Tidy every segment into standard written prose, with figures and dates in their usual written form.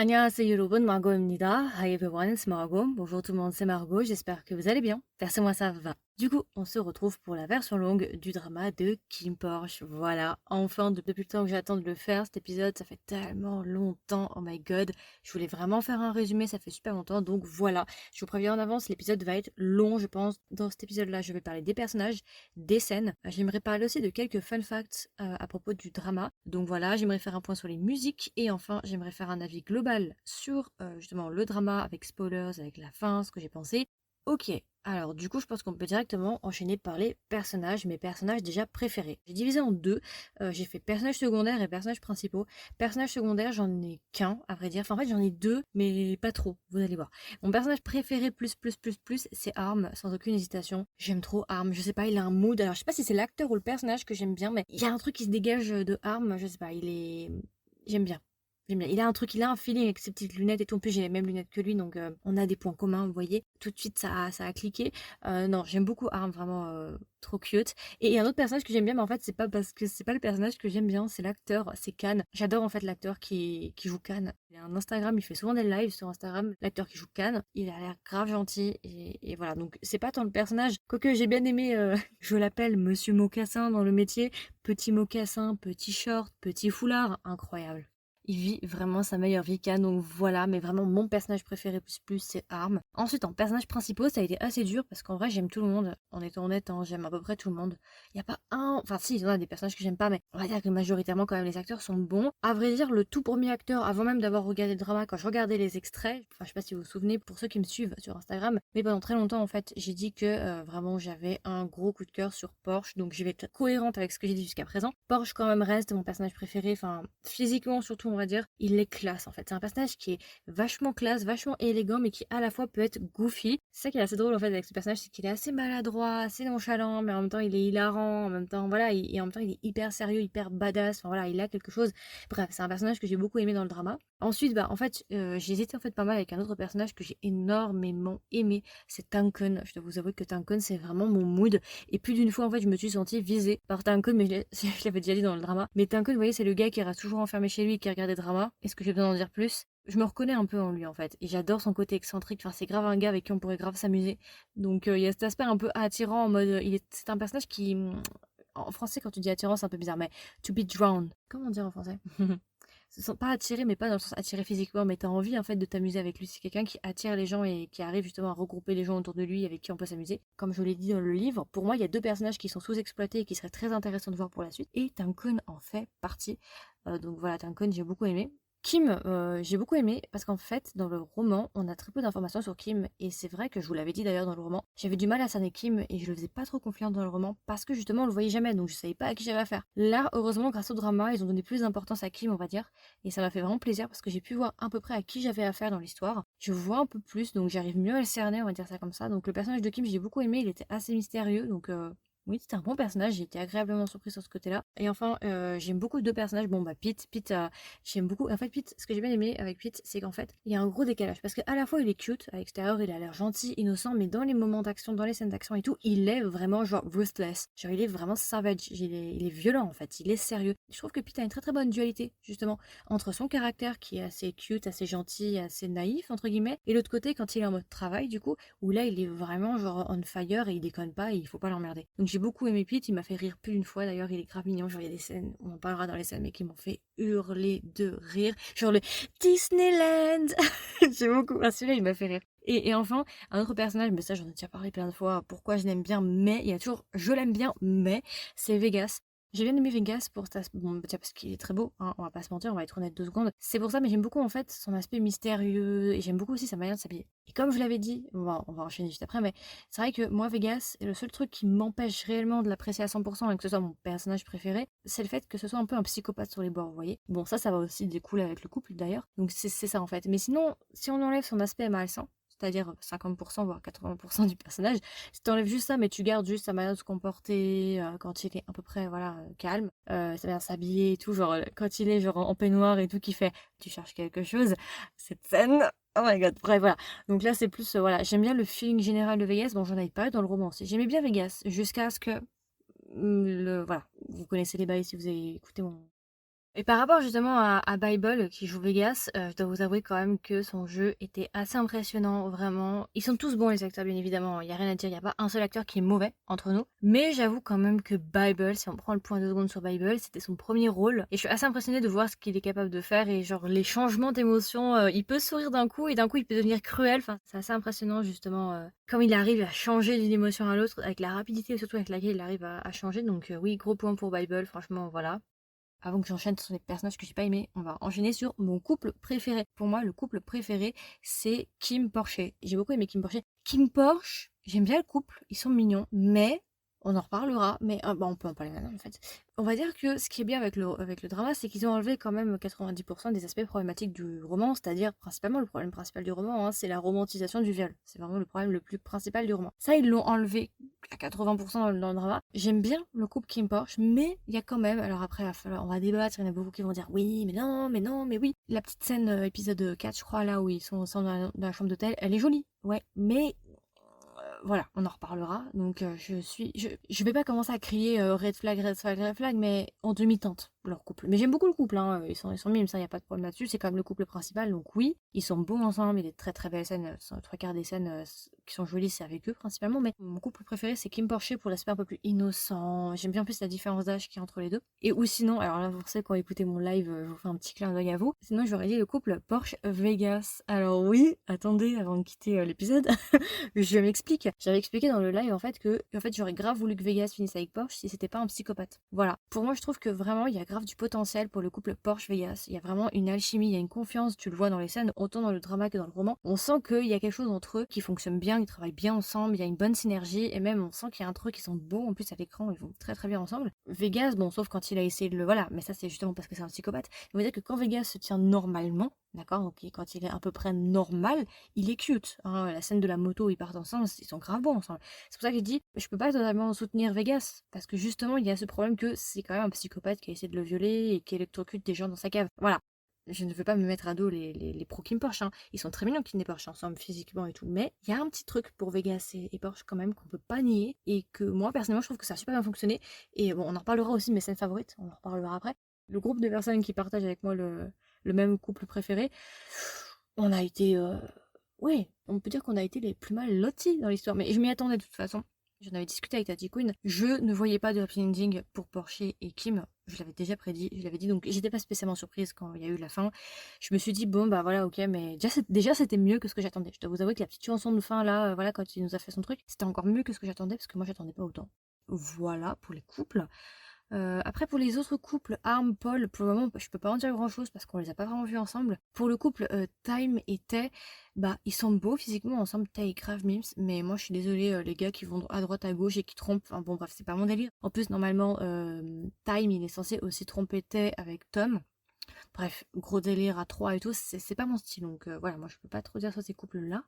안녕하세요 여러분, Margot입니다. Hi everyone, c'est Margot. Bonjour tout le monde, c'est Margot. J'espère que vous allez bien. Moi ça va. Du coup, on se retrouve pour la version longue du drama de Kim Porsche. Voilà, enfin, depuis le temps que j'attends de le faire, cet épisode, ça fait tellement longtemps. Oh my god, je voulais vraiment faire un résumé, ça fait super longtemps. Donc voilà, je vous préviens en avance, l'épisode va être long, je pense. Dans cet épisode-là, je vais parler des personnages, des scènes. J'aimerais parler aussi de quelques fun facts à propos du drama. Donc voilà, j'aimerais faire un point sur les musiques et enfin, j'aimerais faire un avis global sur justement le drama avec spoilers, avec la fin, ce que j'ai pensé. Ok, alors du coup je pense qu'on peut directement enchaîner par les personnages, mes personnages déjà préférés. J'ai divisé en deux, j'ai fait personnages secondaires et personnages principaux. Personnages secondaires j'en ai qu'un à vrai dire, enfin en fait j'en ai deux mais pas trop, vous allez voir. Mon personnage préféré plus c'est Arm, sans aucune hésitation. J'aime trop Arm, je sais pas, il a un mood, alors je sais pas si c'est l'acteur ou le personnage que j'aime bien mais il y a un truc qui se dégage de Arm, je sais pas, il est... J'aime bien. J'aime bien. Il a un truc, il a un feeling avec ses petites lunettes et tout. En plus, j'ai les mêmes lunettes que lui, donc on a des points communs, vous voyez. Tout de suite, ça a cliqué. Non, j'aime beaucoup Arm, vraiment trop cute. Et il y a un autre personnage que j'aime bien, mais en fait, c'est pas parce que c'est pas le personnage que j'aime bien, c'est l'acteur, c'est Kan. J'adore en fait l'acteur qui joue Kan. Il a un Instagram, il fait souvent des lives sur Instagram. L'acteur qui joue Kan, il a l'air grave gentil. Et voilà, donc c'est pas tant le personnage. Quoique j'ai bien aimé, je l'appelle Monsieur Mocassin dans le métier. Petit mocassin, petit short, petit foulard, incroyable. Il vit vraiment sa meilleure vie qu'Anne, donc voilà, mais vraiment mon personnage préféré c'est Arm. Ensuite, en personnage principaux, ça a été assez dur parce qu'en vrai, j'aime tout le monde. En étant honnête, hein, j'aime à peu près tout le monde. Il n'y a pas un. Enfin, si, il y en a des personnages que j'aime pas, mais on va dire que majoritairement, quand même, les acteurs sont bons. À vrai dire, le tout premier acteur, avant même d'avoir regardé le drama, quand je regardais les extraits, enfin, je sais pas si vous vous souvenez, pour ceux qui me suivent sur Instagram, mais pendant très longtemps, en fait, j'ai dit que vraiment j'avais un gros coup de cœur sur Porsche, donc je vais être cohérente avec ce que j'ai dit jusqu'à présent. Porsche, quand même, reste mon personnage préféré, enfin, physiquement surtout, on va dire, il est classe en fait. C'est un personnage qui est vachement classe, vachement élégant, mais qui à la fois peut être goofy. C'est ça qui est assez drôle en fait avec ce personnage, c'est qu'il est assez maladroit, assez nonchalant, mais en même temps il est hilarant, en même temps voilà, et en même temps il est hyper sérieux, hyper badass. Enfin voilà, il a quelque chose. Bref, c'est un personnage que j'ai beaucoup aimé dans le drama. Ensuite, bah en fait, j'ai hésité en fait pas mal avec un autre personnage que j'ai énormément aimé, c'est Tankun. Je dois vous avouer que Tankun c'est vraiment mon mood. Et plus d'une fois en fait je me suis sentie visée par Tankun, mais je l'avais déjà dit dans le drama. Mais Tankun, vous voyez, c'est le gars qui reste toujours enfermé chez lui et qui regarde des dramas. Est-ce que j'ai besoin d'en dire plus? Je me reconnais un peu en lui en fait. Et j'adore son côté excentrique. Enfin, c'est grave un gars avec qui on pourrait grave s'amuser. Donc il y a cet aspect un peu attirant en mode. C'est un personnage qui. En français, quand tu dis attirant, c'est un peu bizarre, mais to be drawn. Comment dire en français? Se sent pas attiré, mais pas dans le sens attiré physiquement, mais t'as envie en fait de t'amuser avec lui. C'est quelqu'un qui attire les gens et qui arrive justement à regrouper les gens autour de lui avec qui on peut s'amuser. Comme je l'ai dit dans le livre, pour moi il y a deux personnages qui sont sous-exploités et qui seraient très intéressants de voir pour la suite. Et Tankun en fait partie. Donc voilà, Tankun j'ai beaucoup aimé. Kim, j'ai beaucoup aimé parce qu'en fait, dans le roman, on a très peu d'informations sur Kim et c'est vrai que je vous l'avais dit d'ailleurs dans le roman, j'avais du mal à cerner Kim et je le faisais pas trop confiance dans le roman parce que justement on le voyait jamais donc je savais pas à qui j'avais affaire. Là, heureusement, grâce au drama, ils ont donné plus d'importance à Kim, on va dire, et ça m'a fait vraiment plaisir parce que j'ai pu voir à peu près à qui j'avais affaire dans l'histoire. Je vois un peu plus donc j'arrive mieux à le cerner, on va dire ça comme ça. Donc le personnage de Kim, j'ai beaucoup aimé, il était assez mystérieux donc oui, c'était un bon personnage, j'ai été agréablement surprise sur ce côté-là. Et enfin, j'aime beaucoup deux personnages. Bon, bah, Pete, j'aime beaucoup. En fait, Pete, ce que j'ai bien aimé avec Pete, c'est qu'en fait, il y a un gros décalage. Parce qu'à la fois, il est cute, à l'extérieur, il a l'air gentil, innocent, mais dans les moments d'action, dans les scènes d'action et tout, il est vraiment genre ruthless. Genre, il est vraiment savage. Il est violent, en fait. Il est sérieux. Je trouve que Pete a une très très bonne dualité, justement, entre son caractère qui est assez cute, assez gentil, assez naïf, entre guillemets, et l'autre côté, quand il est en mode travail, du coup, où là, il est vraiment genre on fire et il déconne pas et il faut pas l'emmerder. Donc, j'ai beaucoup aimé Pete, il m'a fait rire plus d'une fois. D'ailleurs, il est grave mignon. Genre, il y a des scènes, on en parlera dans les scènes, mais qui m'ont fait hurler de rire. Genre le Disneyland. J'ai beaucoup. Ah, celui-là, il m'a fait rire. Et enfin, un autre personnage, mais ça, j'en ai déjà parlé plein de fois. Pourquoi je l'aime bien, mais il y a toujours je l'aime bien, mais c'est Vegas. J'ai bien aimé Vegas pour ça, bon, déjà parce qu'il est très beau, hein, on va pas se mentir, on va être honnête 2 secondes. C'est pour ça, mais j'aime beaucoup en fait son aspect mystérieux et j'aime beaucoup aussi sa manière de s'habiller. Et comme je l'avais dit, on va enchaîner juste après, mais c'est vrai que moi, Vegas, le seul truc qui m'empêche réellement de l'apprécier à 100% et que ce soit mon personnage préféré, c'est le fait que ce soit un peu un psychopathe sur les bords, vous voyez. Bon, ça va aussi découler avec le couple d'ailleurs, donc c'est ça en fait. Mais sinon, si on enlève son aspect malsain, c'est-à-dire 50% voire 80% du personnage, si t'enlèves juste ça, mais tu gardes juste sa manière de se comporter quand il est à peu près voilà calme, sa manière de s'habiller et tout, genre quand il est genre en peignoir et tout, qui fait tu cherches quelque chose, cette scène. Oh my god, bref, voilà. Donc là, c'est plus, voilà, j'aime bien le feeling général de Vegas. Bon, j'en avais pas dans le roman aussi. J'aimais bien Vegas, jusqu'à ce que, voilà, vous connaissez les bails si vous avez écouté mon Et par rapport justement à Bible qui joue Vegas, je dois vous avouer quand même que son jeu était assez impressionnant, vraiment. Ils sont tous bons les acteurs bien évidemment, il y a rien à dire, il y a pas un seul acteur qui est mauvais entre nous. Mais j'avoue quand même que Bible, si on prend le point 2 secondes sur Bible, c'était son premier rôle. Et je suis assez impressionnée de voir ce qu'il est capable de faire et genre les changements d'émotion. Il peut sourire d'un coup et d'un coup il peut devenir cruel. Enfin, c'est assez impressionnant justement comme il arrive à changer d'une émotion à l'autre avec la rapidité surtout avec laquelle il arrive à changer. Donc oui, gros point pour Bible, franchement voilà. Avant que j'enchaîne sur les personnages que j'ai pas aimés, on va enchaîner sur mon couple préféré. Pour moi, le couple préféré, c'est Kim Porsche. J'ai beaucoup aimé Kim Porsche. Kim Porsche, j'aime bien le couple, ils sont mignons, mais on en reparlera, mais on peut en parler maintenant en fait. On va dire que ce qui est bien avec le drama, c'est qu'ils ont enlevé quand même 90% des aspects problématiques du roman, c'est-à-dire principalement le problème principal du roman, c'est la romantisation du viol. C'est vraiment le problème le plus principal du roman. Ça, ils l'ont enlevé à 80% dans le drama. J'aime bien le couple Kim Porsche, mais il y a quand même, alors après, on va débattre, il y en a beaucoup qui vont dire oui, mais non, mais non, mais oui. La petite scène épisode 4, je crois, là où ils sont ensemble dans la chambre d'hôtel, elle est jolie, ouais, mais voilà, on en reparlera. Donc je vais pas commencer à crier red flag, red flag, red flag, mais en demi-teinte leur couple. Mais j'aime beaucoup le couple, hein. Ils sont mimes, ça y a pas de problème là-dessus. C'est quand même le couple principal, donc oui, ils sont beaux ensemble. Il y a des très très belles scènes. Trois quarts des scènes qui sont jolies, c'est avec eux principalement. Mais mon couple préféré, c'est Kim Porsche pour l'aspect un peu plus innocent. J'aime bien plus la différence d'âge qu'il y a entre les deux. Et ou sinon, alors là, vous savez, quand vous écoutez mon live, je vous fais un petit clin d'œil à vous. Sinon, j'aurais dit le couple Porsche Vegas. Alors oui, attendez, avant de quitter l'épisode. Je m'explique. J'avais expliqué dans le live en fait que j'aurais grave voulu que Vegas finisse avec Porsche si c'était pas un psychopathe. Voilà. Pour moi, je trouve que vraiment il y a grave du potentiel pour le couple Porsche-Vegas. Il y a vraiment une alchimie, il y a une confiance, tu le vois dans les scènes, autant dans le drama que dans le roman. On sent qu'il y a quelque chose entre eux qui fonctionne bien, ils travaillent bien ensemble, il y a une bonne synergie et même on sent qu'il y a un truc qui sont beaux en plus à l'écran, ils vont très très bien ensemble. Vegas, bon, sauf quand il a essayé de le. Voilà, mais ça c'est justement parce que c'est un psychopathe. On va dire que quand Vegas se tient normalement, d'accord, donc quand il est à peu près normal, il est cute. Hein. La scène de la moto où ils partent ensemble, ils sont grave bons ensemble. C'est pour ça que j'ai dit, je peux pas totalement soutenir Vegas, parce que justement, il y a ce problème que c'est quand même un psychopathe qui a essayé de le violer et qui électrocute des gens dans sa cave. Voilà. Je ne veux pas me mettre à dos les pro Kim Porsche. Hein. Ils sont très mignons Kim et Porsche ensemble physiquement et tout. Mais il y a un petit truc pour Vegas et Porsche quand même qu'on peut pas nier. Et que moi, personnellement, je trouve que ça a super bien fonctionné. Et bon, on en reparlera aussi de mes scènes favorites. On en reparlera après. Le groupe de personnes qui partagent avec moi le même couple préféré, on a été ouais, on peut dire qu'on a été les plus mal lotis dans l'histoire, mais je m'y attendais de toute façon. J'en avais discuté avec Tati Queen. Je ne voyais pas de happy ending pour Porsche et Kim. Je l'avais déjà prédit, je l'avais dit, donc j'étais pas spécialement surprise quand il y a eu la fin. Je me suis dit, bon, bah voilà, ok, mais déjà c'était mieux que ce que j'attendais. Je dois vous avouer que la petite chanson de fin, là, voilà, quand il nous a fait son truc, c'était encore mieux que ce que j'attendais, parce que moi j'attendais pas autant. Voilà pour les couples. Après pour les autres couples, Arm, Paul, pour le moment je peux pas en dire grand chose parce qu'on les a pas vraiment vus ensemble. Pour le couple Time et Tay, bah ils sont beaux physiquement ensemble, Tay et grave mimes, mais moi je suis désolée les gars qui vont à droite à gauche et qui trompent, enfin bon bref c'est pas mon délire. En plus normalement Time il est censé aussi tromper Tay avec Tom. Bref, gros délire à 3 et tout, c'est pas mon style. Donc voilà, moi je peux pas trop dire sur ces couples-là.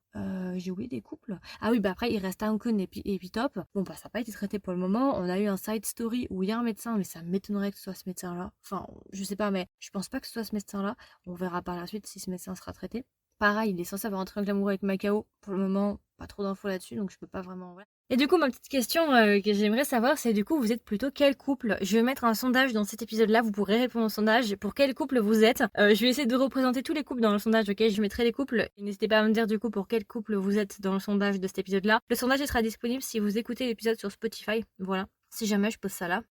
J'ai oublié des couples. Ah oui, bah après il reste Ankun et puis Top. Bon bah ça n'a pas été traité pour le moment. On a eu un side story où il y a un médecin, mais ça m'étonnerait que ce soit ce médecin-là. Enfin, je sais pas, mais je pense pas que ce soit ce médecin-là. On verra par la suite si ce médecin sera traité. Pareil, il est censé avoir un triangle amoureux avec Macao. Pour le moment, pas trop d'infos là-dessus, donc je peux pas vraiment. Voilà. Et du coup, ma petite question que j'aimerais savoir, c'est du coup, vous êtes plutôt quel couple? Je vais mettre un sondage dans cet épisode-là, vous pourrez répondre au sondage pour quel couple vous êtes. Je vais essayer de représenter tous les couples dans le sondage, ok? Je mettrai les couples. Et n'hésitez pas à me dire du coup pour quel couple vous êtes dans le sondage de cet épisode-là. Le sondage sera disponible si vous écoutez l'épisode sur Spotify. Voilà, si jamais je pose ça là.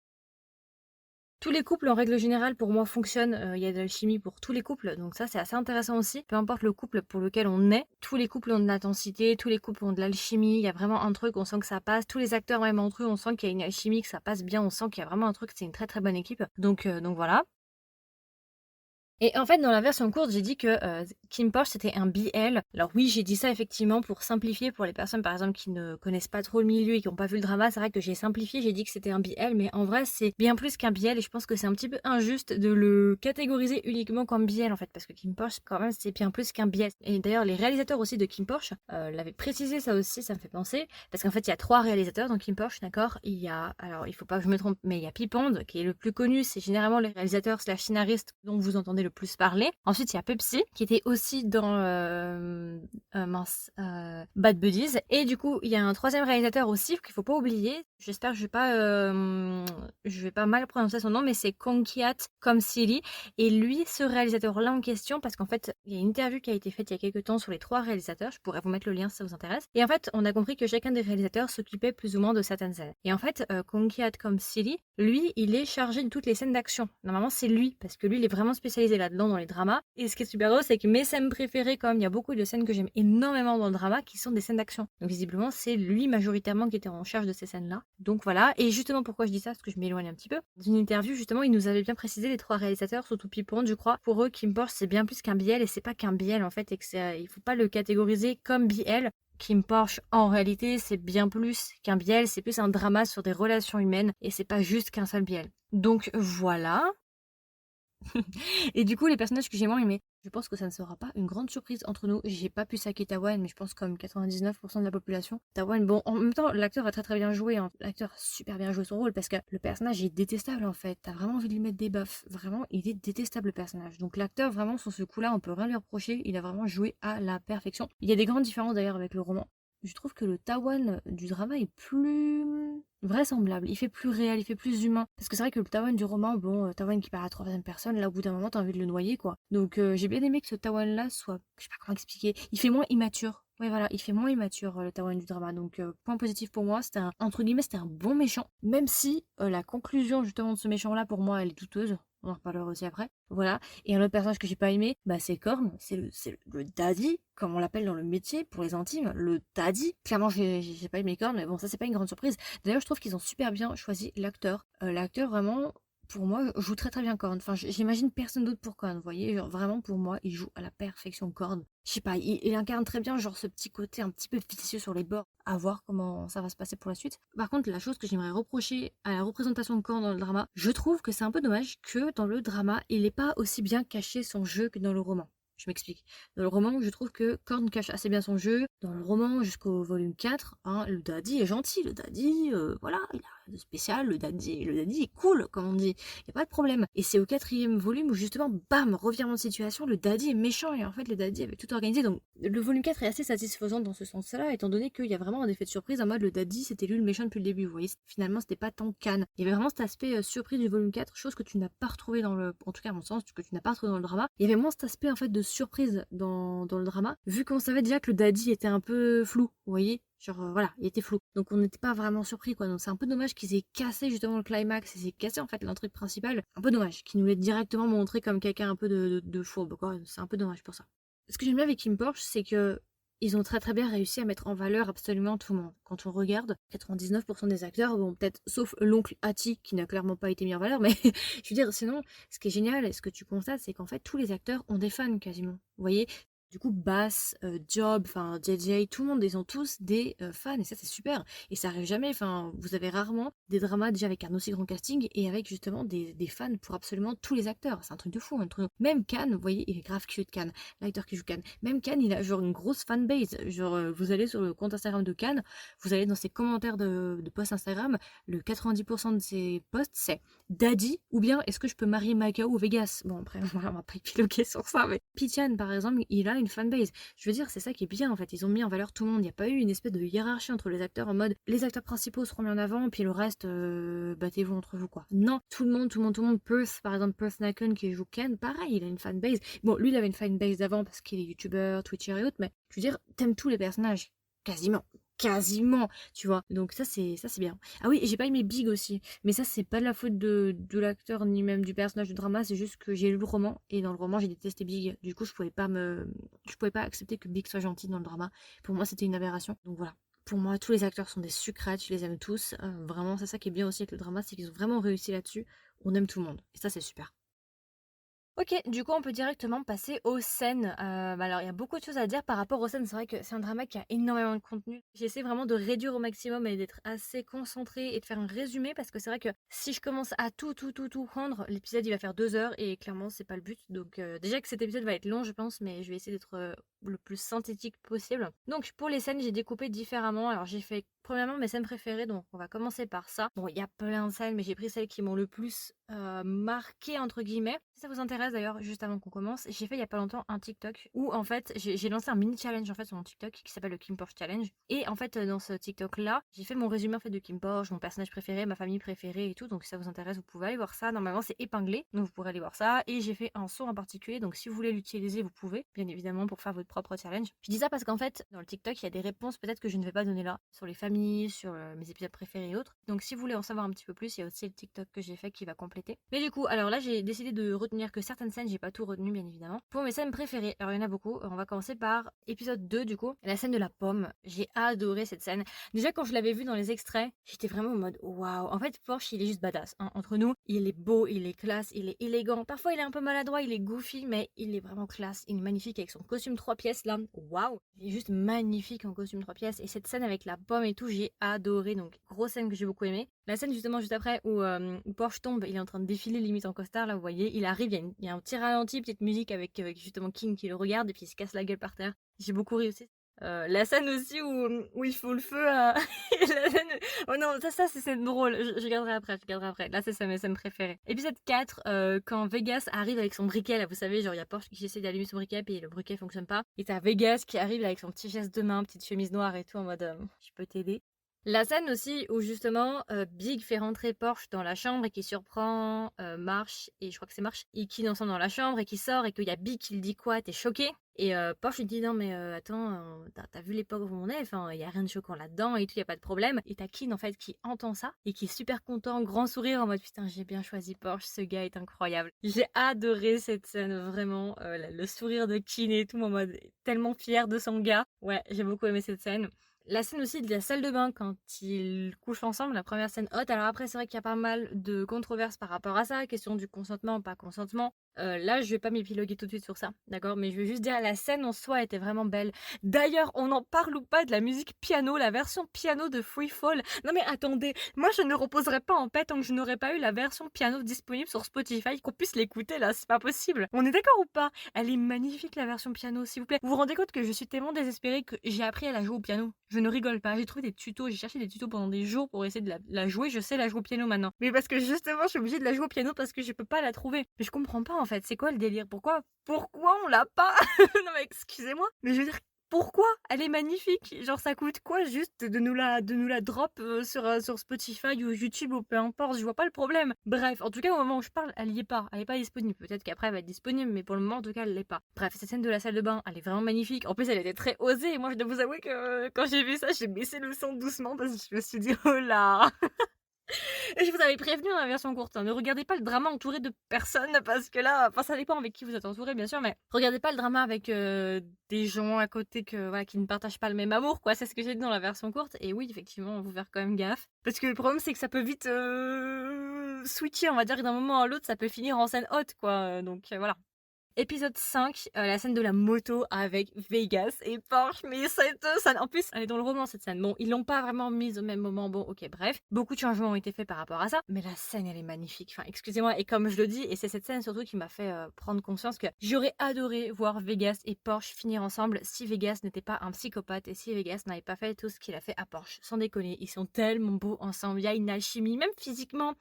Tous les couples, en règle générale, pour moi, fonctionnent. Il y a de l'alchimie pour tous les couples, donc ça, c'est assez intéressant aussi. Peu importe le couple pour lequel on est, tous les couples ont de l'intensité, tous les couples ont de l'alchimie. Il y a vraiment un truc, on sent que ça passe. Tous les acteurs, même entre eux, on sent qu'il y a une alchimie, que ça passe bien. On sent qu'il y a vraiment un truc, c'est une très très bonne équipe. Donc voilà. Et en fait, dans la version courte, j'ai dit que Kim Porsche, c'était un BL. Alors oui, j'ai dit ça effectivement pour simplifier pour les personnes, par exemple, qui ne connaissent pas trop le milieu et qui n'ont pas vu le drama. C'est vrai que j'ai simplifié, j'ai dit que c'était un BL, mais en vrai, c'est bien plus qu'un BL et je pense que c'est un petit peu injuste de le catégoriser uniquement comme BL, en fait, parce que Kim Porsche, quand même, c'est bien plus qu'un BL. Et d'ailleurs, les réalisateurs aussi de Kim Porsche l'avaient précisé, ça aussi, ça me fait penser, parce qu'en fait, il y a 3 réalisateurs dans Kim Porsche, d'accord? Il y a, alors, il faut pas que je me trompe, mais il y a Pipand, qui est le plus connu, c'est généralement les réalisateurs slash scénaristes dont vous entendez le plus parlé. Ensuite, il y a Pepsi qui était aussi dans Bad Buddies. Et du coup, il y a un troisième réalisateur aussi qu'il faut pas oublier. J'espère que je vais pas mal prononcer son nom, mais c'est Konkiat Komsili. Et lui, ce réalisateur-là en question, parce qu'en fait, il y a une interview qui a été faite il y a quelques temps sur les 3 réalisateurs. Je pourrais vous mettre le lien si ça vous intéresse. Et en fait, on a compris que chacun des réalisateurs s'occupait plus ou moins de certaines scènes. Et en fait, Konkiat Komsili, lui, il est chargé de toutes les scènes d'action. Normalement, c'est lui, parce que lui, il est vraiment spécialisé là-dedans dans les dramas. Et ce qui est super drôle, c'est que mes scènes préférées, comme il y a beaucoup de scènes que j'aime énormément dans le drama, qui sont des scènes d'action. Donc visiblement, c'est lui majoritairement qui était en charge de ces scènes-là. Donc voilà. Et justement, pourquoi je dis ça, parce que je m'éloigne un petit peu. Dans une interview, justement, il nous avait bien précisé les 3 réalisateurs, surtout Pipon, je crois. Pour eux, Kim Porsche, c'est bien plus qu'un BL, et c'est pas qu'un BL en fait, et que il faut pas le catégoriser comme BL. Kim Porsche, en réalité, c'est bien plus qu'un BL, c'est plus un drama sur des relations humaines, et c'est pas juste qu'un seul BL. Donc voilà. Et du coup, les personnages que j'ai moins aimés, je pense que ça ne sera pas une grande surprise entre nous. J'ai pas pu saquer Tawan, mais je pense comme 99% de la population. Tawan, bon, en même temps, l'acteur a très très bien joué, hein. L'acteur a super bien joué son rôle parce que le personnage est détestable en fait. T'as vraiment envie de lui mettre des buffs. Vraiment, il est détestable le personnage. Donc l'acteur, vraiment, sur ce coup-là, on peut rien lui reprocher. Il a vraiment joué à la perfection. Il y a des grandes différences d'ailleurs avec le roman. Je trouve que le Tawan du drama est plus vraisemblable, il fait plus réel, il fait plus humain. Parce que c'est vrai que le Tawan du roman, bon, Tawan qui parle à 3e personne, là au bout d'un moment t'as envie de le noyer quoi. Donc j'ai bien aimé que ce Tawan là soit, je sais pas comment expliquer, il fait moins immature. Ouais voilà, il fait moins immature le Tawan du drama. Donc point positif pour moi, c'était entre guillemets c'était un bon méchant. Même si la conclusion justement de ce méchant là pour moi elle est douteuse. On en reparlera aussi après. Voilà. Et un autre personnage que j'ai pas aimé, bah c'est Korn. C'est le daddy, comme on l'appelle dans le métier pour les intimes. Le daddy. Clairement, j'ai pas aimé Korn, mais bon, ça c'est pas une grande surprise. D'ailleurs, je trouve qu'ils ont super bien choisi l'acteur. L'acteur vraiment, pour moi, joue très très bien Korn. Enfin, j'imagine personne d'autre pour Korn, vous voyez. Genre, vraiment, pour moi, il joue à la perfection Korn. Je sais pas, il incarne très bien genre ce petit côté un petit peu vicieux sur les bords. À voir comment ça va se passer pour la suite. Par contre, la chose que j'aimerais reprocher à la représentation de Korn dans le drama, je trouve que c'est un peu dommage que dans le drama, il n'est pas aussi bien caché son jeu que dans le roman. Je m'explique. Dans le roman, je trouve que Korn cache assez bien son jeu. Dans le roman, jusqu'au volume 4, hein, le daddy est gentil. Le daddy, voilà, il a rien de spécial. Le daddy est cool, comme on dit. Il n'y a pas de problème. Et c'est au 4e volume où justement, bam, revirement de situation, le daddy est méchant. Et en fait, le daddy avait tout organisé. Donc, le volume 4 est assez satisfaisant dans ce sens-là, étant donné qu'il y a vraiment un effet de surprise en mode le daddy, c'était lui le méchant depuis le début. Vous voyez, finalement, c'était pas tant Can. Il y avait vraiment cet aspect surprise du volume 4, chose que tu n'as pas retrouvé dans le. En tout cas, à mon sens, que tu n'as pas retrouvé dans le drama. Il y avait moins cet aspect en fait de surprise dans le drama, vu qu'on savait déjà que le daddy était un peu flou, vous voyez, genre voilà, il était flou, donc on n'était pas vraiment surpris quoi. Donc c'est un peu dommage qu'ils aient cassé justement le climax, ils aient cassé en fait l'intrigue principale, un peu dommage qu'ils nous l'aient directement montré comme quelqu'un un peu de fourbe quoi. C'est un peu dommage pour ça. Ce que j'aime bien avec Kim Porsche, c'est que ils ont très très bien réussi à mettre en valeur absolument tout le monde. Quand on regarde, 99% des acteurs, bon peut-être sauf l'oncle Hattie qui n'a clairement pas été mis en valeur, mais je veux dire sinon, ce qui est génial et ce que tu constates, c'est qu'en fait tous les acteurs ont des fans quasiment. Vous voyez, du coup Bass, Job, enfin JJ, tout le monde, ils ont tous des fans et ça c'est super. Et ça arrive jamais, enfin vous avez rarement des dramas déjà avec un aussi grand casting et avec justement des fans pour absolument tous les acteurs. C'est un truc de fou, un truc. Même Can, vous voyez, il est grave cute Can, l'acteur qui joue Can. Même Can, il a genre une grosse fanbase. Genre vous allez sur le compte Instagram de Can, vous allez dans ses commentaires de posts Instagram, le 90% de ses posts c'est Daddy ou bien est-ce que je peux marier Macao ou Vegas. Bon après on va pas épiloguer sur ça, mais Pichan par exemple, il a une fanbase. Je veux dire, c'est ça qui est bien en fait. Ils ont mis en valeur tout le monde. Il n'y a pas eu une espèce de hiérarchie entre les acteurs en mode les acteurs principaux seront mis en avant, puis le reste, battez-vous entre vous quoi. Non, tout le monde. Perth, par exemple, Perth Nakon qui joue Ken, pareil, il a une fanbase. Bon, lui, il avait une fanbase d'avant parce qu'il est youtubeur, twitcher et autres, mais je veux dire, t'aimes tous les personnages. Quasiment, tu vois. Donc ça c'est bien. Ah oui, j'ai pas aimé Big aussi, mais ça c'est pas de la faute de l'acteur ni même du personnage de drama, c'est juste que j'ai lu le roman et dans le roman j'ai détesté Big. Du coup, je pouvais pas accepter que Big soit gentil dans le drama. Pour moi, c'était une aberration. Donc voilà. Pour moi, tous les acteurs sont des sucrètes, je les aime tous. Vraiment, c'est ça qui est bien aussi avec le drama, c'est qu'ils ont vraiment réussi là-dessus. On aime tout le monde et ça c'est super. Ok, du coup on peut directement passer aux scènes. Alors il y a beaucoup de choses à dire par rapport aux scènes. C'est vrai que c'est un drama qui a énormément de contenu. J'essaie vraiment de réduire au maximum et d'être assez concentrée et de faire un résumé parce que c'est vrai que si je commence à tout prendre, l'épisode il va faire 2 heures et clairement c'est pas le but. Donc déjà que cet épisode va être long je pense, mais je vais essayer d'être le plus synthétique possible. Donc pour les scènes j'ai découpé différemment. Alors j'ai fait Premièrement, mes scènes préférées, donc on va commencer par ça. Bon, il y a plein de scènes, mais j'ai pris celles qui m'ont le plus marqué, entre guillemets. Si ça vous intéresse d'ailleurs, juste avant qu'on commence, j'ai fait il y a pas longtemps un TikTok où en fait j'ai lancé un mini challenge en fait sur mon TikTok qui s'appelle le Kim Porsche Challenge. Et en fait, dans ce TikTok là, j'ai fait mon résumé en fait de Kim Porsche, mon personnage préféré, ma famille préférée et tout. Donc si ça vous intéresse, vous pouvez aller voir ça. Normalement, c'est épinglé, donc vous pourrez aller voir ça. Et j'ai fait un son en particulier, donc si vous voulez l'utiliser, vous pouvez, bien évidemment, pour faire votre propre challenge. Je dis ça parce qu'en fait, dans le TikTok, il y a des réponses peut-être que je ne vais pas donner là, sur les familles, sur mes épisodes préférés et autres. Donc si vous voulez en savoir un petit peu plus, il y a aussi le TikTok que j'ai fait qui va compléter. Mais du coup, alors là, j'ai décidé de retenir que certaines scènes, j'ai pas tout retenu, bien évidemment. Pour mes scènes préférées, alors il y en a beaucoup. On va commencer par épisode 2, du coup, la scène de la pomme. J'ai adoré cette scène. Déjà, quand je l'avais vue dans les extraits, j'étais vraiment en mode waouh. En fait, Porsche, il est juste badass. Hein. Entre nous, il est beau, il est classe, il est élégant. Parfois, il est un peu maladroit, il est goofy, mais il est vraiment classe. Il est magnifique avec son costume 3 pièces là. Waouh. Il est juste magnifique en costume 3 pièces. Et cette scène avec la pomme et tout, j'ai adoré. Donc, grosse scène que j'ai beaucoup aimé. La scène justement juste après où Porsche tombe, il est en train de défiler limite en costard, là vous voyez, il arrive, il y a un petit ralenti, petite musique avec justement King qui le regarde et puis il se casse la gueule par terre. J'ai beaucoup ri aussi. La scène aussi où il faut le feu à... la scène... Oh non, ça c'est drôle, je garderai après, Là c'est mes scènes préférées. Épisode 4, quand Vegas arrive avec son briquet, là vous savez, genre il y a Porsche qui essaie d'allumer son briquet puis le briquet fonctionne pas. Et t'as Vegas qui arrive avec son petit geste de main, petite chemise noire et tout en mode je peux t'aider. La scène aussi où justement Big fait rentrer Porsche dans la chambre et qui surprend Marsh, et je crois que c'est Marsh, et qui est ensemble dans la chambre et qui sort et qu'il y a Big qui lui dit quoi, t'es choqué? Et Porsche lui dit non mais attends, t'as vu l'époque où on est, enfin il y a rien de choquant là-dedans et tout, y a pas de problème. Et t'as Keane en fait qui entend ça et qui est super content, grand sourire en mode putain j'ai bien choisi Porsche, ce gars est incroyable. J'ai adoré cette scène vraiment, le sourire de Keane et tout en mode tellement fier de son gars. Ouais, j'ai beaucoup aimé cette scène. La scène aussi de la salle de bain quand ils couchent ensemble, la première scène haute. Alors après c'est vrai qu'il y a pas mal de controverses par rapport à ça, question du consentement, pas consentement. Là je vais pas m'épiloguer tout de suite sur ça, d'accord, mais je vais juste dire la scène en soi était vraiment belle. D'ailleurs on en parle ou pas de la musique piano, la version piano de Free Fall. Non mais attendez, moi je ne reposerai pas en paix tant que je n'aurai pas eu la version piano disponible sur Spotify, qu'on puisse l'écouter là, c'est pas possible. On est d'accord ou pas? Elle est magnifique la version piano s'il vous plaît. Vous vous rendez compte que je suis tellement désespérée que j'ai appris à la jouer au piano? Je ne rigole pas, j'ai trouvé des tutos, j'ai cherché des tutos pendant des jours pour essayer de la jouer, je sais la jouer au piano maintenant. Mais parce que justement je suis obligée de la jouer au piano parce que je peux pas la trouver. Mais je comprends pas en fait, c'est quoi le délire? Pourquoi on l'a pas? Non mais excusez-moi, mais je veux dire pourquoi? Elle est magnifique. Genre ça coûte quoi juste de nous la drop sur Spotify ou YouTube ou peu importe, je vois pas le problème. Bref, en tout cas au moment où je parle, elle y est pas. Elle est pas disponible. Peut-être qu'après elle va être disponible, mais pour le moment en tout cas elle l'est pas. Bref, cette scène de la salle de bain, elle est vraiment magnifique. En plus elle était très osée. Et moi je dois vous avouer que quand j'ai vu ça, j'ai baissé le son doucement parce que je me suis dit oh là. Et je vous avais prévenu dans la version courte, hein, ne regardez pas le drama entouré de personnes parce que là, enfin ça dépend avec qui vous êtes entouré bien sûr, mais regardez pas le drama avec des gens à côté voilà, qui ne partagent pas le même amour, quoi. C'est ce que j'ai dit dans la version courte. Et oui, effectivement, on va faire quand même gaffe. Parce que le problème c'est que ça peut vite switcher, on va dire que d'un moment à l'autre, ça peut finir en scène haute, quoi. Donc voilà. Épisode 5, la scène de la moto avec Vegas et Porsche, mais cette scène, en plus, elle est dans le roman cette scène. Bon, ils l'ont pas vraiment mise au même moment, bon, ok, bref. Beaucoup de changements ont été faits par rapport à ça, mais la scène, elle est magnifique. Enfin, excusez-moi, et comme je le dis, et c'est cette scène surtout qui m'a fait prendre conscience que j'aurais adoré voir Vegas et Porsche finir ensemble si Vegas n'était pas un psychopathe et si Vegas n'avait pas fait tout ce qu'il a fait à Porsche. Sans déconner, ils sont tellement beaux ensemble, il y a une alchimie, même physiquement,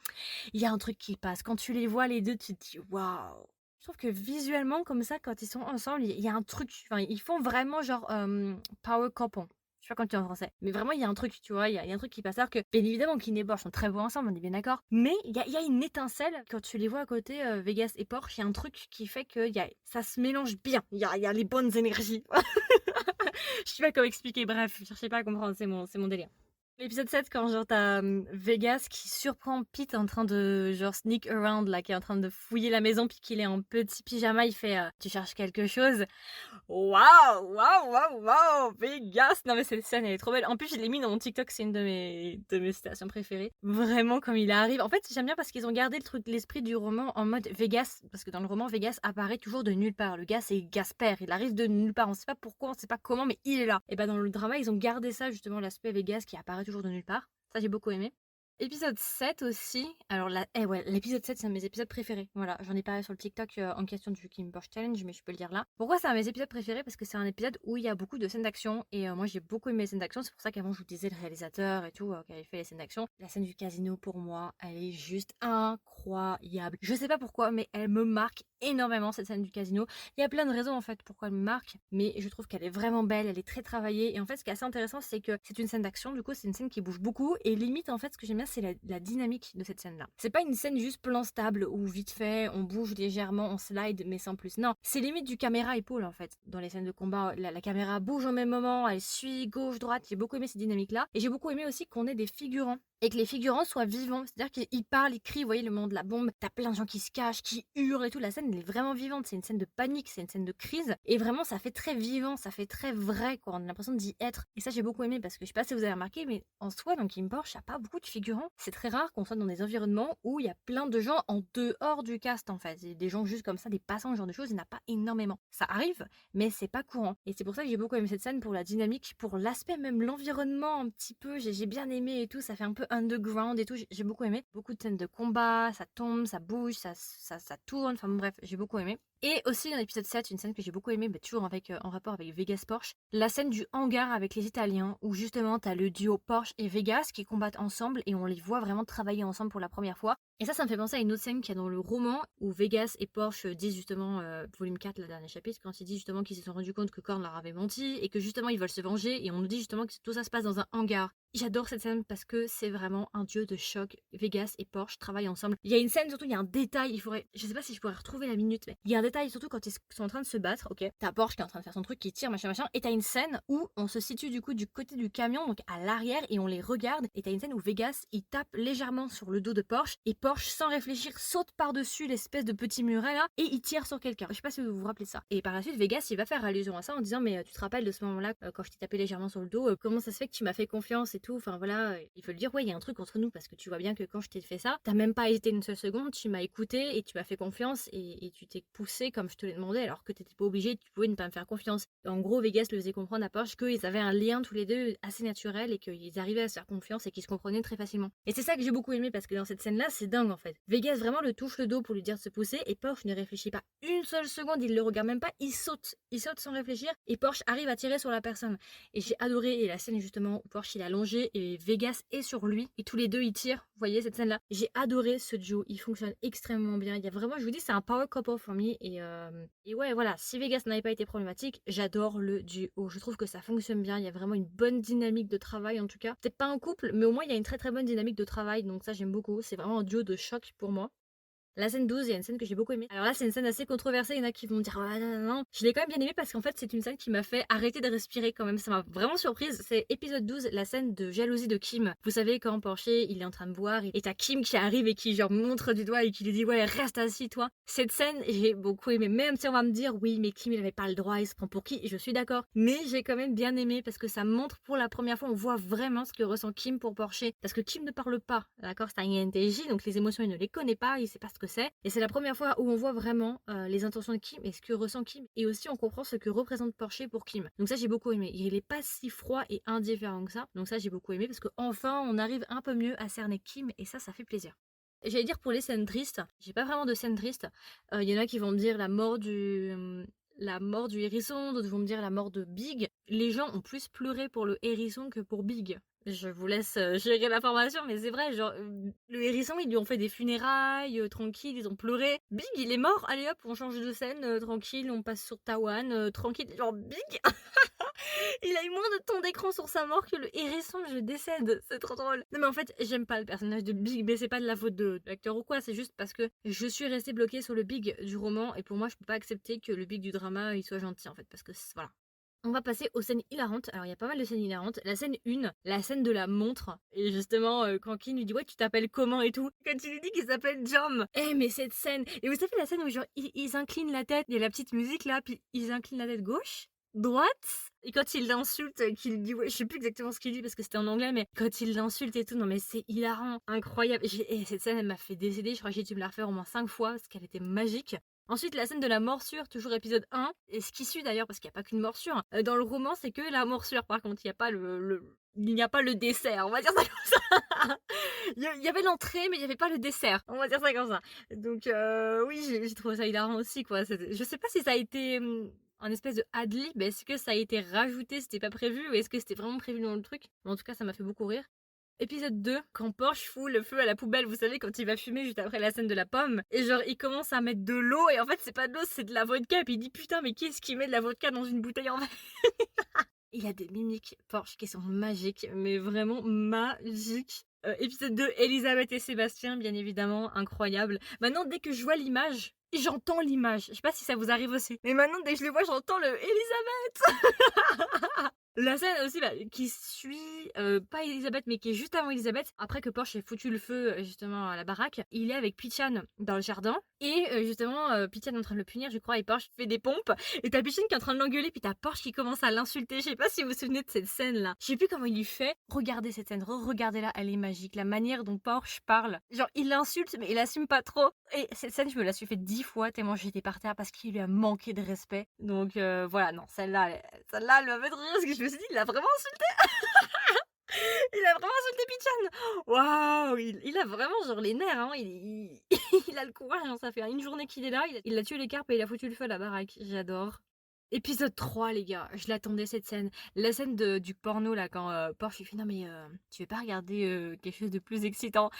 il y a un truc qui passe. Quand tu les vois les deux, tu te dis waouh. Je trouve que visuellement, comme ça, quand ils sont ensemble, il y a un truc. Enfin, ils font vraiment genre power couple. Je sais pas comment tu dis en français. Mais vraiment, il y a un truc, tu vois. Il y a un truc qui passe. Alors que, bien évidemment, Keane et Porsche sont très beaux ensemble, on est bien d'accord. Mais il y a une étincelle. Quand tu les vois à côté, Vegas et Porsche, il y a un truc qui fait que ça se mélange bien. Il y a les bonnes énergies. Je sais pas comment expliquer. Bref, cherchez pas à comprendre. C'est mon délire. L'épisode 7, quand genre t'as Vegas qui surprend Pete en train de genre sneak around là, qui est en train de fouiller la maison, puis qu'il est en petit pyjama, il fait tu cherches quelque chose? Waouh, waouh, waouh, waouh, Vegas! Non mais cette scène elle est trop belle. En plus je l'ai mis dans mon TikTok, c'est une de mes citations préférées. Vraiment comme il arrive. En fait j'aime bien parce qu'ils ont gardé l'esprit du roman en mode Vegas, parce que dans le roman Vegas apparaît toujours de nulle part. Le gars c'est Gasper, il arrive de nulle part. On sait pas pourquoi, on sait pas comment, mais il est là. Et bah dans le drama ils ont gardé ça justement, l'aspect Vegas qui apparaît toujours de nulle part. Ça j'ai beaucoup aimé. Épisode 7 aussi. Alors là, ouais, l'épisode 7, c'est un de mes épisodes préférés. Voilà, j'en ai parlé sur le TikTok en question du Kim Porsche Challenge, mais je peux le dire là. Pourquoi c'est un de mes épisodes préférés? Parce que c'est un épisode où il y a beaucoup de scènes d'action. Et moi, j'ai beaucoup aimé les scènes d'action. C'est pour ça qu'avant, je vous disais le réalisateur et tout, qui avait fait les scènes d'action. La scène du casino, pour moi, elle est juste incroyable. Je sais pas pourquoi, mais elle me marque énormément, cette scène du casino. Il y a plein de raisons, en fait, pourquoi elle me marque. Mais je trouve qu'elle est vraiment belle, elle est très travaillée. Et en fait, ce qui est assez intéressant, c'est que c'est une scène d'action. Du coup, c'est une scène qui bouge beaucoup. Et limite, en fait, ce que j'aime bien, c'est la dynamique de cette scène-là. C'est pas une scène juste plan stable où vite fait, on bouge légèrement, on slide, mais sans plus. Non, c'est limite du caméra épaule en fait. Dans les scènes de combat, la caméra bouge au même moment, elle suit gauche, droite. J'ai beaucoup aimé cette dynamique-là. Et j'ai beaucoup aimé aussi qu'on ait des figurants. Et que les figurants soient vivants, c'est-à-dire qu'ils parlent, ils crient, vous voyez le moment de la bombe, t'as plein de gens qui se cachent, qui hurlent et tout, la scène elle est vraiment vivante, c'est une scène de panique, c'est une scène de crise, et vraiment ça fait très vivant, ça fait très vrai quoi, on a l'impression d'y être, et ça j'ai beaucoup aimé parce que je sais pas si vous avez remarqué, mais en soi dans Kim Porsche, il n'y a pas beaucoup de figurants, c'est très rare qu'on soit dans des environnements où il y a plein de gens en dehors du cast en fait, et des gens juste comme ça, des passants, ce genre de choses, il n'y en a pas énormément, ça arrive, mais c'est pas courant, et c'est pour ça que j'ai beaucoup aimé cette scène, pour la dynamique, pour l'aspect même, l'environnement un petit peu, j'ai bien aimé et tout, ça fait un peu underground et tout, j'ai beaucoup aimé. Beaucoup de scènes de combat, ça tombe, ça bouge, ça tourne, enfin bon, bref, j'ai beaucoup aimé. Et aussi dans l'épisode 7, une scène que j'ai beaucoup aimé, mais toujours avec, en rapport avec Vegas Porsche, la scène du hangar avec les Italiens, où justement t'as le duo Porsche et Vegas qui combattent ensemble et on les voit vraiment travailler ensemble pour la première fois. Et ça me fait penser à une autre scène qu'il y a dans le roman où Vegas et Porsche disent justement, volume 4, le dernier chapitre, quand ils disent justement qu'ils se sont rendus compte que Korn leur avait menti et que justement ils veulent se venger, et on nous dit justement que tout ça se passe dans un hangar. J'adore cette scène parce que c'est vraiment un dieu de choc. Vegas et Porsche travaillent ensemble. Il y a une scène, surtout, il y a un détail, je sais pas si je pourrais retrouver la minute, mais il y a un détail, surtout quand ils sont en train de se battre, ok. T'as Porsche qui est en train de faire son truc, qui tire, machin, machin, et t'as une scène où on se situe du coup du côté du camion, donc à l'arrière, et on les regarde, et t'as une scène où Vegas, il tape légèrement sur le dos de Porsche, et Porsche, sans réfléchir, saute par-dessus l'espèce de petit muret là, et il tire sur quelqu'un. Je sais pas si vous vous rappelez ça. Et par la suite, Vegas, il va faire allusion à ça en disant, mais tu te rappelles de ce moment-là, quand je t'ai tapé légèrement sur le dos, comment ça se fait que tu m'as fait confiance et tout, enfin voilà, il faut le dire, ouais, il y a un truc entre nous parce que tu vois bien que quand je t'ai fait ça, t'as même pas hésité une seule seconde, tu m'as écouté et tu m'as fait confiance et tu t'es poussé comme je te l'ai demandé alors que t'étais pas obligé, tu pouvais ne pas me faire confiance. Et en gros, Vegas le faisait comprendre à Porsche qu'ils avaient un lien tous les deux assez naturel et qu'ils arrivaient à se faire confiance et qu'ils se comprenaient très facilement. Et c'est ça que j'ai beaucoup aimé parce que dans cette scène-là, c'est dingue en fait. Vegas vraiment le touche le dos pour lui dire de se pousser et Porsche ne réfléchit pas une seule seconde, il le regarde même pas, il saute sans réfléchir et Porsche arrive à tirer sur la personne. Et j'ai adoré, et la scène justement où Porsche il est allongé et Vegas est sur lui et tous les deux ils tirent, vous voyez cette scène là, j'ai adoré ce duo, il fonctionne extrêmement bien, il y a vraiment, je vous dis, c'est un power couple for me, et ouais voilà, si Vegas n'avait pas été problématique, j'adore le duo, je trouve que ça fonctionne bien, il y a vraiment une bonne dynamique de travail en tout cas, c'est pas un couple mais au moins il y a une très très bonne dynamique de travail, donc ça j'aime beaucoup, c'est vraiment un duo de choc pour moi. La scène 12, il y a une scène que j'ai beaucoup aimée. Alors là, c'est une scène assez controversée. Il y en a qui vont me dire oh, non, non, non. Je l'ai quand même bien aimée parce qu'en fait, c'est une scène qui m'a fait arrêter de respirer quand même. Ça m'a vraiment surprise. C'est épisode 12, la scène de jalousie de Kim. Vous savez, quand Porcher, il est en train de boire et t'as Kim qui arrive et qui genre montre du doigt et qui lui dit ouais, reste assis toi. Cette scène, j'ai beaucoup aimé. Même si on va me dire oui, mais Kim, il avait pas le droit, il se prend pour qui? Je suis d'accord. Mais j'ai quand même bien aimé parce que ça montre pour la première fois, on voit vraiment ce que ressent Kim pour Porcher. Parce que Kim ne parle pas, d'accord? C'est un INTJ, donc les émotions, il ne les connaît pas, il sait pas ce que c'est. Et c'est la première fois où on voit vraiment les intentions de Kim et ce que ressent Kim. Et aussi, on comprend ce que représente Porcher pour Kim. Donc ça, j'ai beaucoup aimé. Il est pas si froid et indifférent que ça. Donc ça, j'ai beaucoup aimé parce qu'enfin, on arrive un peu mieux à cerner Kim et ça fait plaisir. J'allais dire pour les scènes tristes, j'ai pas vraiment de scènes tristes. Il y en a qui vont me dire la mort du hérisson, d'autres vont me dire la mort de Big. Les gens ont plus pleuré pour le hérisson que pour Big. Je vous laisse gérer l'information, mais c'est vrai, genre, le hérisson, ils lui ont fait des funérailles, tranquille, ils ont pleuré. Big, il est mort, allez hop, on change de scène, tranquille, on passe sur Tawan, tranquille, genre, Big il a eu moins de temps d'écran sur sa mort que le hérisson, je décède, c'est trop drôle. Non mais en fait, j'aime pas le personnage de Big, mais c'est pas de la faute de l'acteur ou quoi, c'est juste parce que je suis restée bloquée sur le Big du roman, et pour moi, je peux pas accepter que le Big du drama, il soit gentil, en fait, parce que voilà. On va passer aux scènes hilarantes. Alors, il y a pas mal de scènes hilarantes. La scène 1, la scène de la montre. Et justement, quand Kim lui dit ouais, tu t'appelles comment et tout. Quand il lui dit qu'il s'appelle Jom. Eh, mais cette scène. Et vous savez la scène où genre ils inclinent la tête. Il y a la petite musique là, puis ils inclinent la tête gauche, droite. Et quand il l'insulte, qu'il dit ouais, je sais plus exactement ce qu'il dit parce que c'était en anglais, mais quand il l'insulte et tout, non mais c'est hilarant, incroyable. Cette scène, elle m'a fait décéder. Je crois que j'ai dû me la refaire au moins 5 fois parce qu'elle était magique. Ensuite, la scène de la morsure, toujours épisode 1, et ce qui suit d'ailleurs, parce qu'il n'y a pas qu'une morsure, hein. Dans le roman, c'est que la morsure, par contre, il n'y a pas il n'y a pas le dessert, on va dire ça comme ça. Il y avait l'entrée, mais il n'y avait pas le dessert, on va dire ça comme ça. Donc oui, j'ai trouvé ça hilarant aussi, quoi. Je sais pas si ça a été un espèce de ad-lib, est-ce que ça a été rajouté, c'était pas prévu, ou est-ce que c'était vraiment prévu dans le truc? Mais en tout cas, ça m'a fait beaucoup rire. Épisode 2, quand Porsche fout le feu à la poubelle, vous savez, quand il va fumer juste après la scène de la pomme, et genre il commence à mettre de l'eau, et en fait c'est pas de l'eau, c'est de la vodka, et puis il dit putain, mais qui est-ce qui met de la vodka dans une bouteille en verre? Il y a des mimiques Porsche qui sont magiques, mais vraiment magiques. Épisode 2, Elisabeth et Sébastien, bien évidemment, incroyable. Maintenant, dès que je vois l'image, j'entends l'image. Je sais pas si ça vous arrive aussi. Mais maintenant, dès que je le vois, j'entends le Elisabeth. La scène aussi qui suit, pas Elisabeth, mais qui est juste avant Elisabeth, après que Porsche ait foutu le feu justement à la baraque, il est avec Pichan dans le jardin, et justement Pichan est en train de le punir, je crois, et Porsche fait des pompes, et t'as Pichan qui est en train de l'engueuler, puis t'as Porsche qui commence à l'insulter. Je sais pas si vous vous souvenez de cette scène-là. Je sais plus comment il lui fait. Regardez cette scène, regardez-la, elle est magique. La manière dont Porsche parle, genre il l'insulte, mais il assume pas trop. Et cette scène, je me la suis fait 10 fois tellement j'étais par terre parce qu'il lui a manqué de respect. Donc voilà, non, celle-là, elle m'a fait rire parce que je me suis dit, il a vraiment insulté. Il a vraiment insulté Pichan. Waouh, il a vraiment genre les nerfs, hein. Il a le courage, hein. Ça fait une journée qu'il est là, il a tué les carpes et il a foutu le feu à la baraque. J'adore. Épisode 3, les gars, je l'attendais cette scène. La scène du porno, là, quand Porsche lui fait non, mais tu veux pas regarder quelque chose de plus excitant?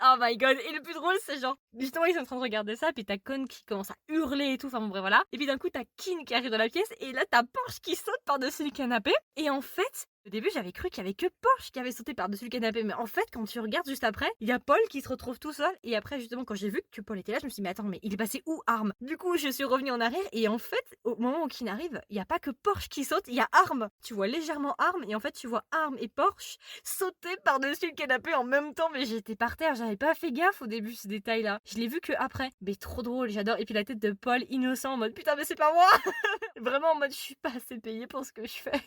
Oh my god! Et le plus drôle, c'est genre, justement, ils sont en train de regarder ça, puis t'as Con qui commence à hurler et tout, enfin bon, bref, voilà. Et puis d'un coup, t'as Kin qui arrive dans la pièce, et là, t'as Porsche qui saute par-dessus le canapé. Et en fait, au début, j'avais cru qu'il y avait que Porsche qui avait sauté par-dessus le canapé, mais en fait, quand tu regardes juste après, il y a Paul qui se retrouve tout seul. Et après, justement, quand j'ai vu que Paul était là, je me suis dit, mais attends, mais il est passé où Arm? Du coup, je suis revenue en arrière, et en fait, au moment où Kin arrive, il n'y a pas que Porsche qui saute, il y a Arm. Tu vois légèrement Arm, et en fait, tu vois Arm et Porsche sauter par-dessus le canapé en même temps, mais j'étais par terre, j'avais pas fait gaffe au début, ce détail-là. Je l'ai vu que après. Mais trop drôle, j'adore. Et puis la tête de Paul, innocent, en mode putain, mais c'est pas moi! Vraiment en mode, je suis pas assez payée pour ce que je fais.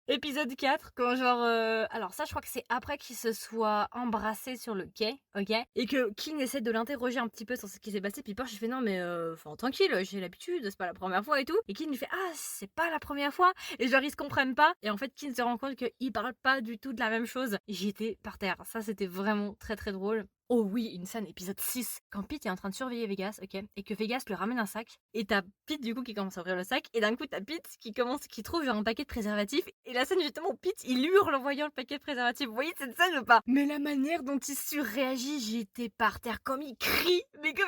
Épisode 4, quand genre... alors ça, je crois que c'est après qu'ils se soient embrassés sur le quai, ok? Et que Kin essaie de l'interroger un petit peu sur ce qui s'est passé, puis Porsche il fait non mais enfin tranquille, j'ai l'habitude, c'est pas la première fois et tout. Et Kin lui fait ah c'est pas la première fois. Et genre ils se comprennent pas. Et en fait Kin se rend compte qu'ils parlent pas du tout de la même chose. J'étais par terre, ça c'était vraiment très très drôle. Oh oui, une scène, épisode 6, quand Pete est en train de surveiller Vegas, ok, et que Vegas lui ramène un sac, et t'as Pete du coup qui commence à ouvrir le sac, et d'un coup t'as Pete qui trouve genre un paquet de préservatifs, et la scène justement où Pete il hurle en voyant le paquet de préservatifs, vous voyez cette scène ou pas? Mais la manière dont il surréagit, j'étais par terre, comme il crie, mais comme,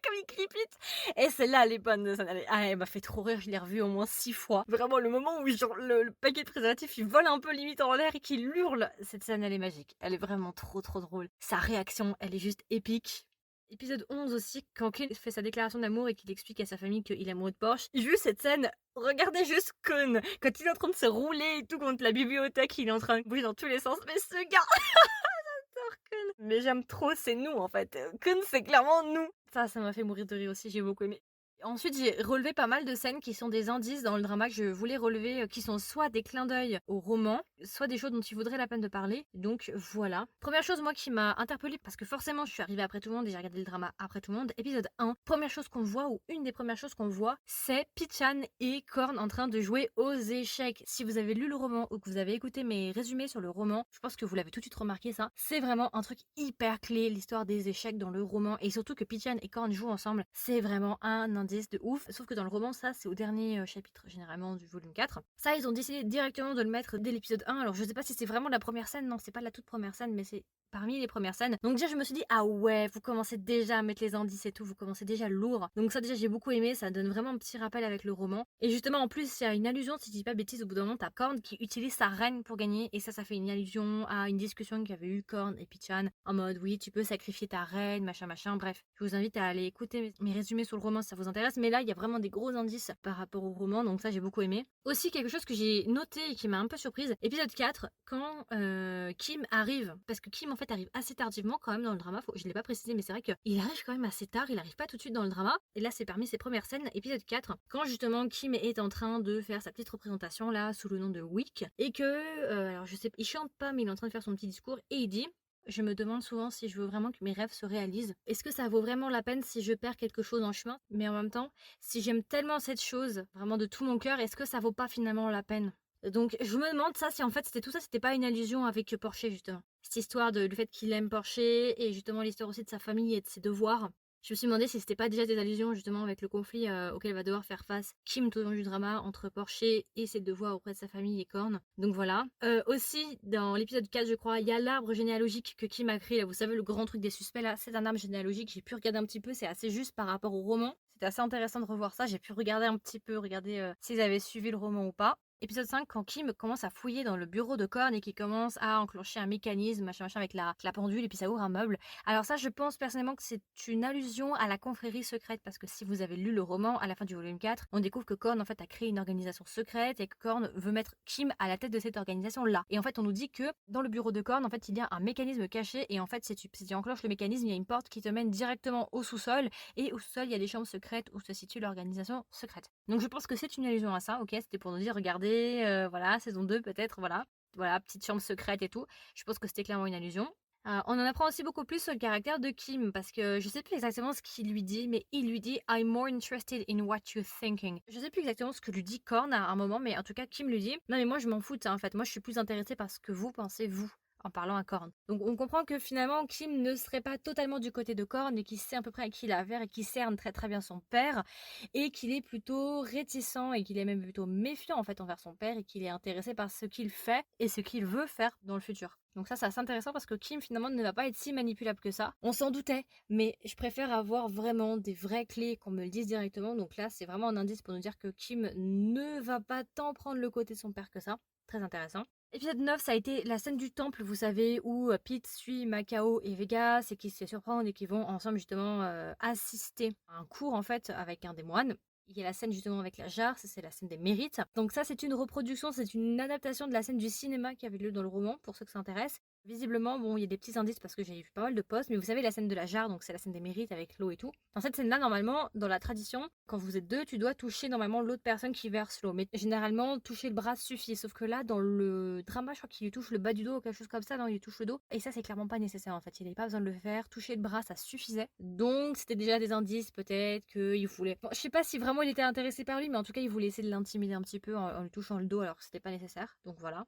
comme il crie Pete. Et celle-là elle est bonne, elle m'a fait trop rire, je l'ai revue au moins 6 fois. Vraiment le moment où genre le paquet de préservatifs il vole un peu limite en l'air et qu'il hurle, cette scène elle est magique, elle est vraiment trop trop drôle. Sa réaction elle est juste épique. Épisode 11 aussi, quand Clint fait sa déclaration d'amour et qu'il explique à sa famille qu'il est amoureux de Porsche. Juste cette scène, regardez juste Con, quand il est en train de se rouler et tout contre la bibliothèque, il est en train de bouger dans tous les sens. Mais ce gars, j'adore Con. Mais j'aime trop, c'est nous en fait. Con, c'est clairement nous. Ça m'a fait mourir de rire aussi, j'ai beaucoup aimé. Ensuite, j'ai relevé pas mal de scènes qui sont des indices dans le drama que je voulais relever, qui sont soit des clins d'œil au roman, soit des choses dont il vaudrait la peine de parler. Donc voilà. Première chose, moi, qui m'a interpellée, parce que forcément, je suis arrivée après tout le monde et j'ai regardé le drama après tout le monde. Épisode 1, première chose qu'on voit, ou une des premières choses qu'on voit, c'est Pichan et Korn en train de jouer aux échecs. Si vous avez lu le roman ou que vous avez écouté mes résumés sur le roman, je pense que vous l'avez tout de suite remarqué ça. C'est vraiment un truc hyper clé, l'histoire des échecs dans le roman, et surtout que Pichan et Korn jouent ensemble. C'est vraiment un indice de ouf, sauf que dans le roman, ça c'est au dernier chapitre généralement du volume 4. Ça, ils ont décidé directement de le mettre dès l'épisode 1. Alors je sais pas si c'est vraiment la première scène, non, c'est pas la toute première scène, mais c'est parmi les premières scènes. Donc déjà je me suis dit ah ouais, vous commencez déjà à mettre les indices et tout, vous commencez déjà lourd. Donc ça déjà j'ai beaucoup aimé, ça donne vraiment un petit rappel avec le roman. Et justement en plus il y a une allusion, si je dis pas bêtise, au bout d'un moment t'as Korn qui utilise sa reine pour gagner, et ça fait une allusion à une discussion qu'avait eu Korn et Pichan en mode oui tu peux sacrifier ta reine, machin machin. Bref, je vous invite à aller écouter mes résumés sur le roman si ça vous intéresse, mais là il y a vraiment des gros indices par rapport au roman, donc ça j'ai beaucoup aimé. Aussi quelque chose que j'ai noté et qui m'a un peu surprise, épisode 4, quand Kim arrive, parce que Kim en fait arrive assez tardivement quand même dans le drama, je l'ai pas précisé mais c'est vrai qu'il arrive quand même assez tard, il arrive pas tout de suite dans le drama, et là c'est parmi ses premières scènes, épisode 4, quand justement Kim est en train de faire sa petite représentation là sous le nom de Wick, et que, alors je sais, il chante pas mais il est en train de faire son petit discours, et il dit je me demande souvent si je veux vraiment que mes rêves se réalisent. Est-ce que ça vaut vraiment la peine si je perds quelque chose en chemin? Mais en même temps, si j'aime tellement cette chose, vraiment de tout mon cœur, est-ce que ça vaut pas finalement la peine? Donc je me demande ça si en fait c'était tout ça, c'était pas une allusion avec Porcher justement. Cette histoire de le fait qu'il aime Porcher et justement l'histoire aussi de sa famille et de ses devoirs. Je me suis demandé si c'était pas déjà des allusions justement avec le conflit auquel va devoir faire face Kim tout au long du drama entre Porcher et ses devoirs auprès de sa famille et Korn. Donc voilà. Aussi, dans l'épisode 4, je crois, il y a l'arbre généalogique que Kim a créé. Là, vous savez, le grand truc des suspects là, c'est un arbre généalogique. J'ai pu regarder un petit peu, c'est assez juste par rapport au roman. C'était assez intéressant de revoir ça. J'ai pu regarder un petit peu, regarder s'ils avaient suivi le roman ou pas. Épisode 5, quand Kim commence à fouiller dans le bureau de Korn et qui commence à enclencher un mécanisme, machin, avec la pendule et puis ça ouvre un meuble. Alors ça, je pense personnellement que c'est une allusion à la confrérie secrète parce que si vous avez lu le roman, à la fin du volume 4, on découvre que Korn en fait a créé une organisation secrète et que Korn veut mettre Kim à la tête de cette organisation-là. Et en fait, on nous dit que dans le bureau de Korn, en fait, il y a un mécanisme caché et en fait, si tu enclenches le mécanisme, il y a une porte qui te mène directement au sous-sol et au sous-sol, il y a des chambres secrètes où se situe l'organisation secrète. Donc je pense que c'est une allusion à ça, ok, c'était pour nous dire, regardez, voilà, saison 2 peut-être, voilà, petite chambre secrète et tout. Je pense que c'était clairement une allusion. On en apprend aussi beaucoup plus sur le caractère de Kim, parce que je sais plus exactement ce qu'il lui dit, mais il lui dit I'm more interested in what you're thinking. Je sais plus exactement ce que lui dit Korn à un moment, mais en tout cas Kim lui dit non mais moi je m'en fous de ça en fait, moi je suis plus intéressée par ce que vous pensez vous. En parlant à Korn. Donc on comprend que finalement Kim ne serait pas totalement du côté de Korn et qu'il sait à peu près à qui il a affaire et qu'il cerne très très bien son père et qu'il est plutôt réticent et qu'il est même plutôt méfiant en fait envers son père et qu'il est intéressé par ce qu'il fait et ce qu'il veut faire dans le futur. Donc ça c'est assez intéressant parce que Kim finalement ne va pas être si manipulable que ça. On s'en doutait, mais je préfère avoir vraiment des vraies clés qu'on me le dise directement. Donc là c'est vraiment un indice pour nous dire que Kim ne va pas tant prendre le côté de son père que ça. Très intéressant. Épisode 9, ça a été la scène du temple, vous savez, où Pete suit Macao et Vegas et qui se fait surprendre et qui vont ensemble justement assister à un cours en fait avec un des moines. Il y a la scène justement avec la jarre, ça c'est la scène des mérites. Donc ça c'est une reproduction, c'est une adaptation de la scène du cinéma qui avait lieu dans le roman, pour ceux que ça intéresse. Visiblement, bon, il y a des petits indices parce que j'ai vu pas mal de posts, mais vous savez la scène de la jarre, donc c'est la scène des mérites avec l'eau et tout. Dans cette scène-là, normalement, dans la tradition, quand vous êtes deux, tu dois toucher normalement l'autre personne qui verse l'eau. Mais généralement, toucher le bras suffit. Sauf que là, dans le drama, je crois qu'il lui touche le bas du dos ou quelque chose comme ça. Non, il lui touche le dos. Et ça, c'est clairement pas nécessaire en fait. Il n'avait pas besoin de le faire. Toucher le bras, ça suffisait. Donc, c'était déjà des indices peut-être qu'il voulait. Bon, je sais pas si vraiment il était intéressé par lui, mais en tout cas, il voulait essayer de l'intimider un petit peu en lui touchant le dos alors que c'était pas nécessaire. Donc voilà.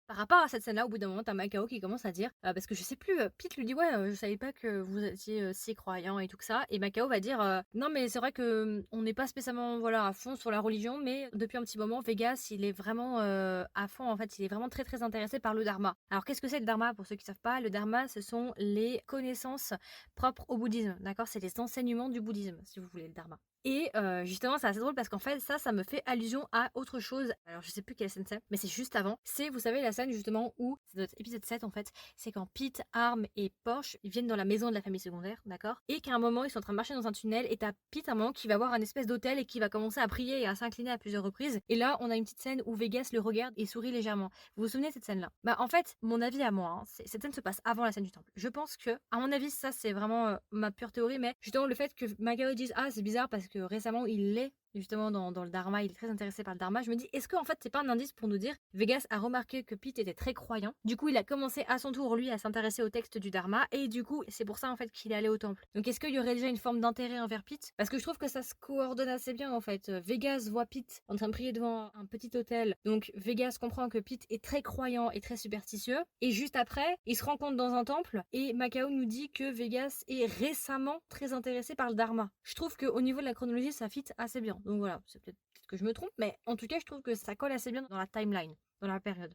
Par rapport à cette scène-là, au bout d'un moment, t'as Macao qui commence à dire, parce que je sais plus, Pete lui dit ouais, je savais pas que vous étiez si croyant et tout que ça, et Macao va dire non mais c'est vrai que on n'est pas spécialement voilà à fond sur la religion, mais depuis un petit moment, Vegas il est vraiment à fond en fait, il est vraiment très très intéressé par le dharma. Alors qu'est-ce que c'est le dharma pour ceux qui savent pas? Le dharma, ce sont les connaissances propres au bouddhisme, d'accord? C'est les enseignements du bouddhisme, si vous voulez le dharma. Et justement, c'est assez drôle parce qu'en fait, ça me fait allusion à autre chose. Alors, je sais plus quelle scène c'est, mais c'est juste avant. C'est, vous savez, la scène justement où, c'est notre épisode 7 en fait, c'est quand Pete, Arm et Porsche ils viennent dans la maison de la famille secondaire, d'accord? Et qu'à un moment, ils sont en train de marcher dans un tunnel et t'as Pete à un moment qui va voir un espèce d'hôtel et qui va commencer à prier et à s'incliner à plusieurs reprises. Et là, on a une petite scène où Vegas le regarde et sourit légèrement. Vous vous souvenez de cette scène-là? Bah, en fait, mon avis à moi, hein, cette scène se passe avant la scène du temple. Je pense que, à mon avis, ça c'est vraiment ma pure théorie, mais justement le fait que Macao dise ah, c'est bizarre parce que récemment il l'est justement dans le dharma, il est très intéressé par le dharma. Je me dis, est-ce que en fait c'est pas un indice pour nous dire Vegas a remarqué que Pete était très croyant, du coup il a commencé à son tour lui à s'intéresser au texte du dharma et du coup c'est pour ça en fait qu'il est allé au temple. Donc est-ce qu'il y aurait déjà une forme d'intérêt envers Pete? Parce que je trouve que ça se coordonne assez bien en fait. Vegas voit Pete en train de prier devant un petit hôtel, donc Vegas comprend que Pete est très croyant et très superstitieux, et juste après il se rencontre dans un temple et Macao nous dit que Vegas est récemment très intéressé par le dharma. Je trouve qu'au niveau de la chronologie ça fit assez bien. Donc voilà, c'est peut-être que je me trompe, mais en tout cas, je trouve que ça colle assez bien dans la timeline, dans la période.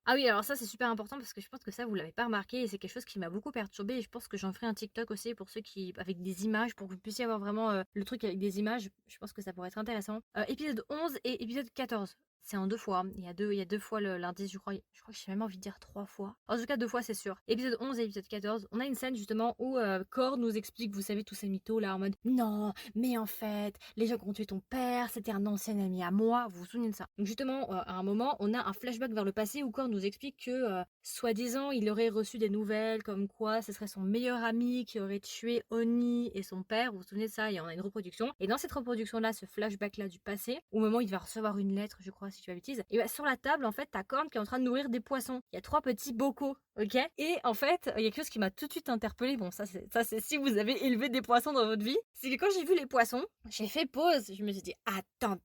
Ah oui, alors ça c'est super important parce que je pense que ça vous l'avez pas remarqué et c'est quelque chose qui m'a beaucoup perturbé et je pense que j'en ferai un TikTok aussi pour ceux qui avec des images pour que vous puissiez avoir vraiment le truc avec des images. Je pense que ça pourrait être intéressant. Épisode 11 et épisode 14. C'est en deux fois. Il y a deux fois l'indice, je crois. Je crois que j'ai même envie de dire trois fois. En tout cas, deux fois, c'est sûr. Épisode 11 et épisode 14, on a une scène justement où Cord nous explique, vous savez, tous ces mythos là en mode non, mais en fait, les gens qui ont tué ton père, c'était un ancien ami à moi. Vous vous souvenez de ça? Donc justement, à un moment, on a un flashback vers le passé où Cord nous explique que, soi-disant, il aurait reçu des nouvelles comme quoi ce serait son meilleur ami qui aurait tué Oni et son père. Vous vous souvenez de ça? Et on a une reproduction. Et dans cette reproduction là, ce flashback là du passé, au moment où il va recevoir une lettre, je crois, si tu as bêtise. Et bah, sur la table, en fait, t'as Korn qui est en train de nourrir des poissons. Il y a 3 petits bocaux, ok? Et en fait, il y a quelque chose qui m'a tout de suite interpellée. Bon, ça c'est si vous avez élevé des poissons dans votre vie. C'est que quand j'ai vu les poissons, j'ai fait pause. Je me suis dit, attends.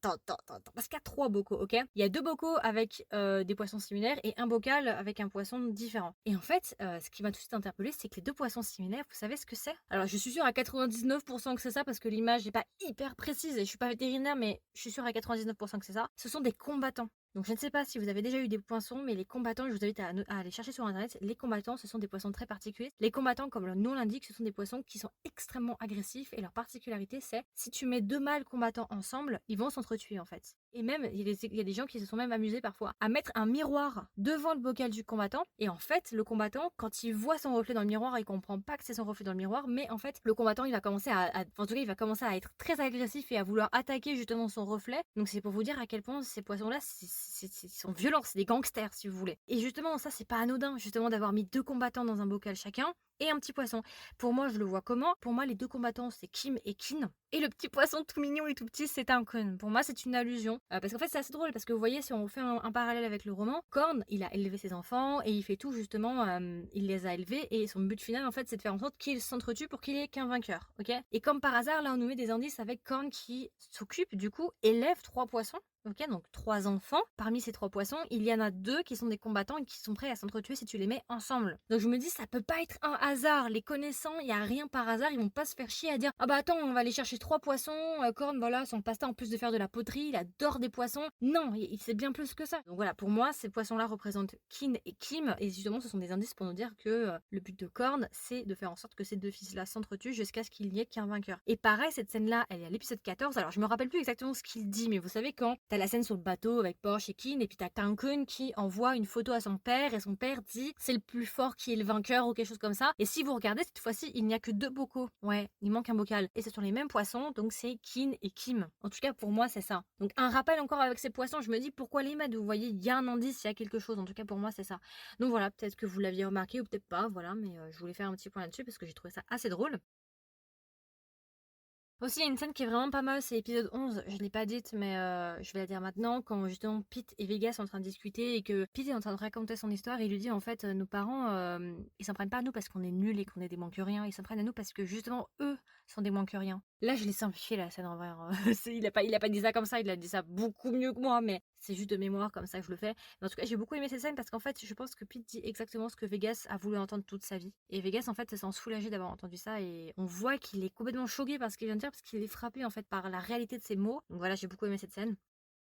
Parce qu'il y a 3 bocaux, ok? Il y a 2 bocaux avec des poissons similaires et un bocal avec un poisson différent. Et en fait, ce qui m'a tout de suite interpellée, c'est que les 2 poissons similaires, vous savez ce que c'est? Alors, je suis sûre à 99% que c'est ça parce que l'image n'est pas hyper précise et je suis pas vétérinaire, mais je suis sûre à 99% que c'est ça. Ce sont des combattants. Donc je ne sais pas si vous avez déjà eu des poissons, mais les combattants, je vous invite à aller chercher sur internet. Les combattants, ce sont des poissons très particuliers. Les combattants, comme le nom l'indique, ce sont des poissons qui sont extrêmement agressifs et leur particularité, c'est si tu mets 2 mâles combattants ensemble, ils vont s'entretuer en fait. Et même, il y a des gens qui se sont même amusés parfois à mettre un miroir devant le bocal du combattant. Et en fait, le combattant, quand il voit son reflet dans le miroir, il comprend pas que c'est son reflet dans le miroir, mais en fait, le combattant, il va commencer en tout cas, il va commencer à être très agressif et à vouloir attaquer justement son reflet. Donc c'est pour vous dire à quel point ces poissons-là, ils sont violents, c'est des gangsters si vous voulez. Et justement, ça, c'est pas anodin, justement, d'avoir mis 2 combattants dans un bocal chacun et un petit poisson. Pour moi, je le vois comment? Pour moi, les 2 combattants, c'est Kim et Kin. Et le petit poisson tout mignon et tout petit, c'est un Kun. Pour moi, c'est une allusion. Parce qu'en fait, c'est assez drôle. Parce que vous voyez, si on fait un parallèle avec le roman, Korn, il a élevé ses enfants et il fait tout justement. Il les a élevés et son but final, en fait, c'est de faire en sorte qu'ils s'entretuent pour qu'il n'y ait qu'un vainqueur. Ok? Et comme par hasard, là, on nous met des indices avec Korn qui s'occupe, du coup, élève 3 poissons. Ok, donc 3 enfants. Parmi ces 3 poissons, il y en a 2 qui sont des combattants et qui sont prêts à s'entretuer si tu les mets ensemble. Donc je me dis, ça peut pas être un hasard. Les connaissants, il y a rien par hasard. Ils vont pas se faire chier à dire, ah bah attends, on va aller chercher 3 poissons. Korn, voilà, son passe-temps en plus de faire de la poterie, il adore des poissons. Non, il sait bien plus que ça. Donc voilà, pour moi, ces poissons-là représentent Kin et Kim. Et justement, ce sont des indices pour nous dire que le but de Korn, c'est de faire en sorte que ces 2 fils-là s'entretuent jusqu'à ce qu'il n'y ait qu'un vainqueur. Et pareil, cette scène-là, elle est à l'épisode 14. Alors je me rappelle plus exactement ce qu'il dit, mais vous savez quand t'as la scène sur le bateau avec Porsche et Kin, et puis t'as Kun qui envoie une photo à son père, et son père dit c'est le plus fort qui est le vainqueur ou quelque chose comme ça. Et si vous regardez, cette fois-ci, il n'y a que 2 bocaux. Ouais, il manque un bocal. Et ce sont les mêmes poissons, donc c'est Kin et Kim. En tout cas, pour moi, c'est ça. Donc un rappel encore avec ces poissons, je me dis pourquoi les mettre? Vous voyez, il y a un indice, il y a quelque chose. En tout cas, pour moi, c'est ça. Donc voilà, peut-être que vous l'aviez remarqué ou peut-être pas, voilà, mais je voulais faire un petit point là-dessus parce que j'ai trouvé ça assez drôle. Aussi, il y a une scène qui est vraiment pas mal, c'est l'épisode 11. Je l'ai pas dite, mais je vais la dire maintenant. Quand justement Pete et Vegas sont en train de discuter et que Pete est en train de raconter son histoire, il lui dit en fait, nos parents, ils s'en prennent pas à nous parce qu'on est nuls et qu'on est des moins que rien. Ils s'en prennent à nous parce que justement, eux sont des moins que rien. Là, je l'ai simplifié la scène en vrai, hein. Il a pas dit ça comme ça, il a dit ça beaucoup mieux que moi, mais c'est juste de mémoire comme ça que je le fais. Mais en tout cas, j'ai beaucoup aimé cette scène parce qu'en fait, je pense que Pete dit exactement ce que Vegas a voulu entendre toute sa vie. Et Vegas, en fait, se sent soulagé d'avoir entendu ça et on voit qu'il est complètement choqué par ce qu'il vient de dire parce qu'il est frappé en fait par la réalité de ses mots. Donc voilà, j'ai beaucoup aimé cette scène.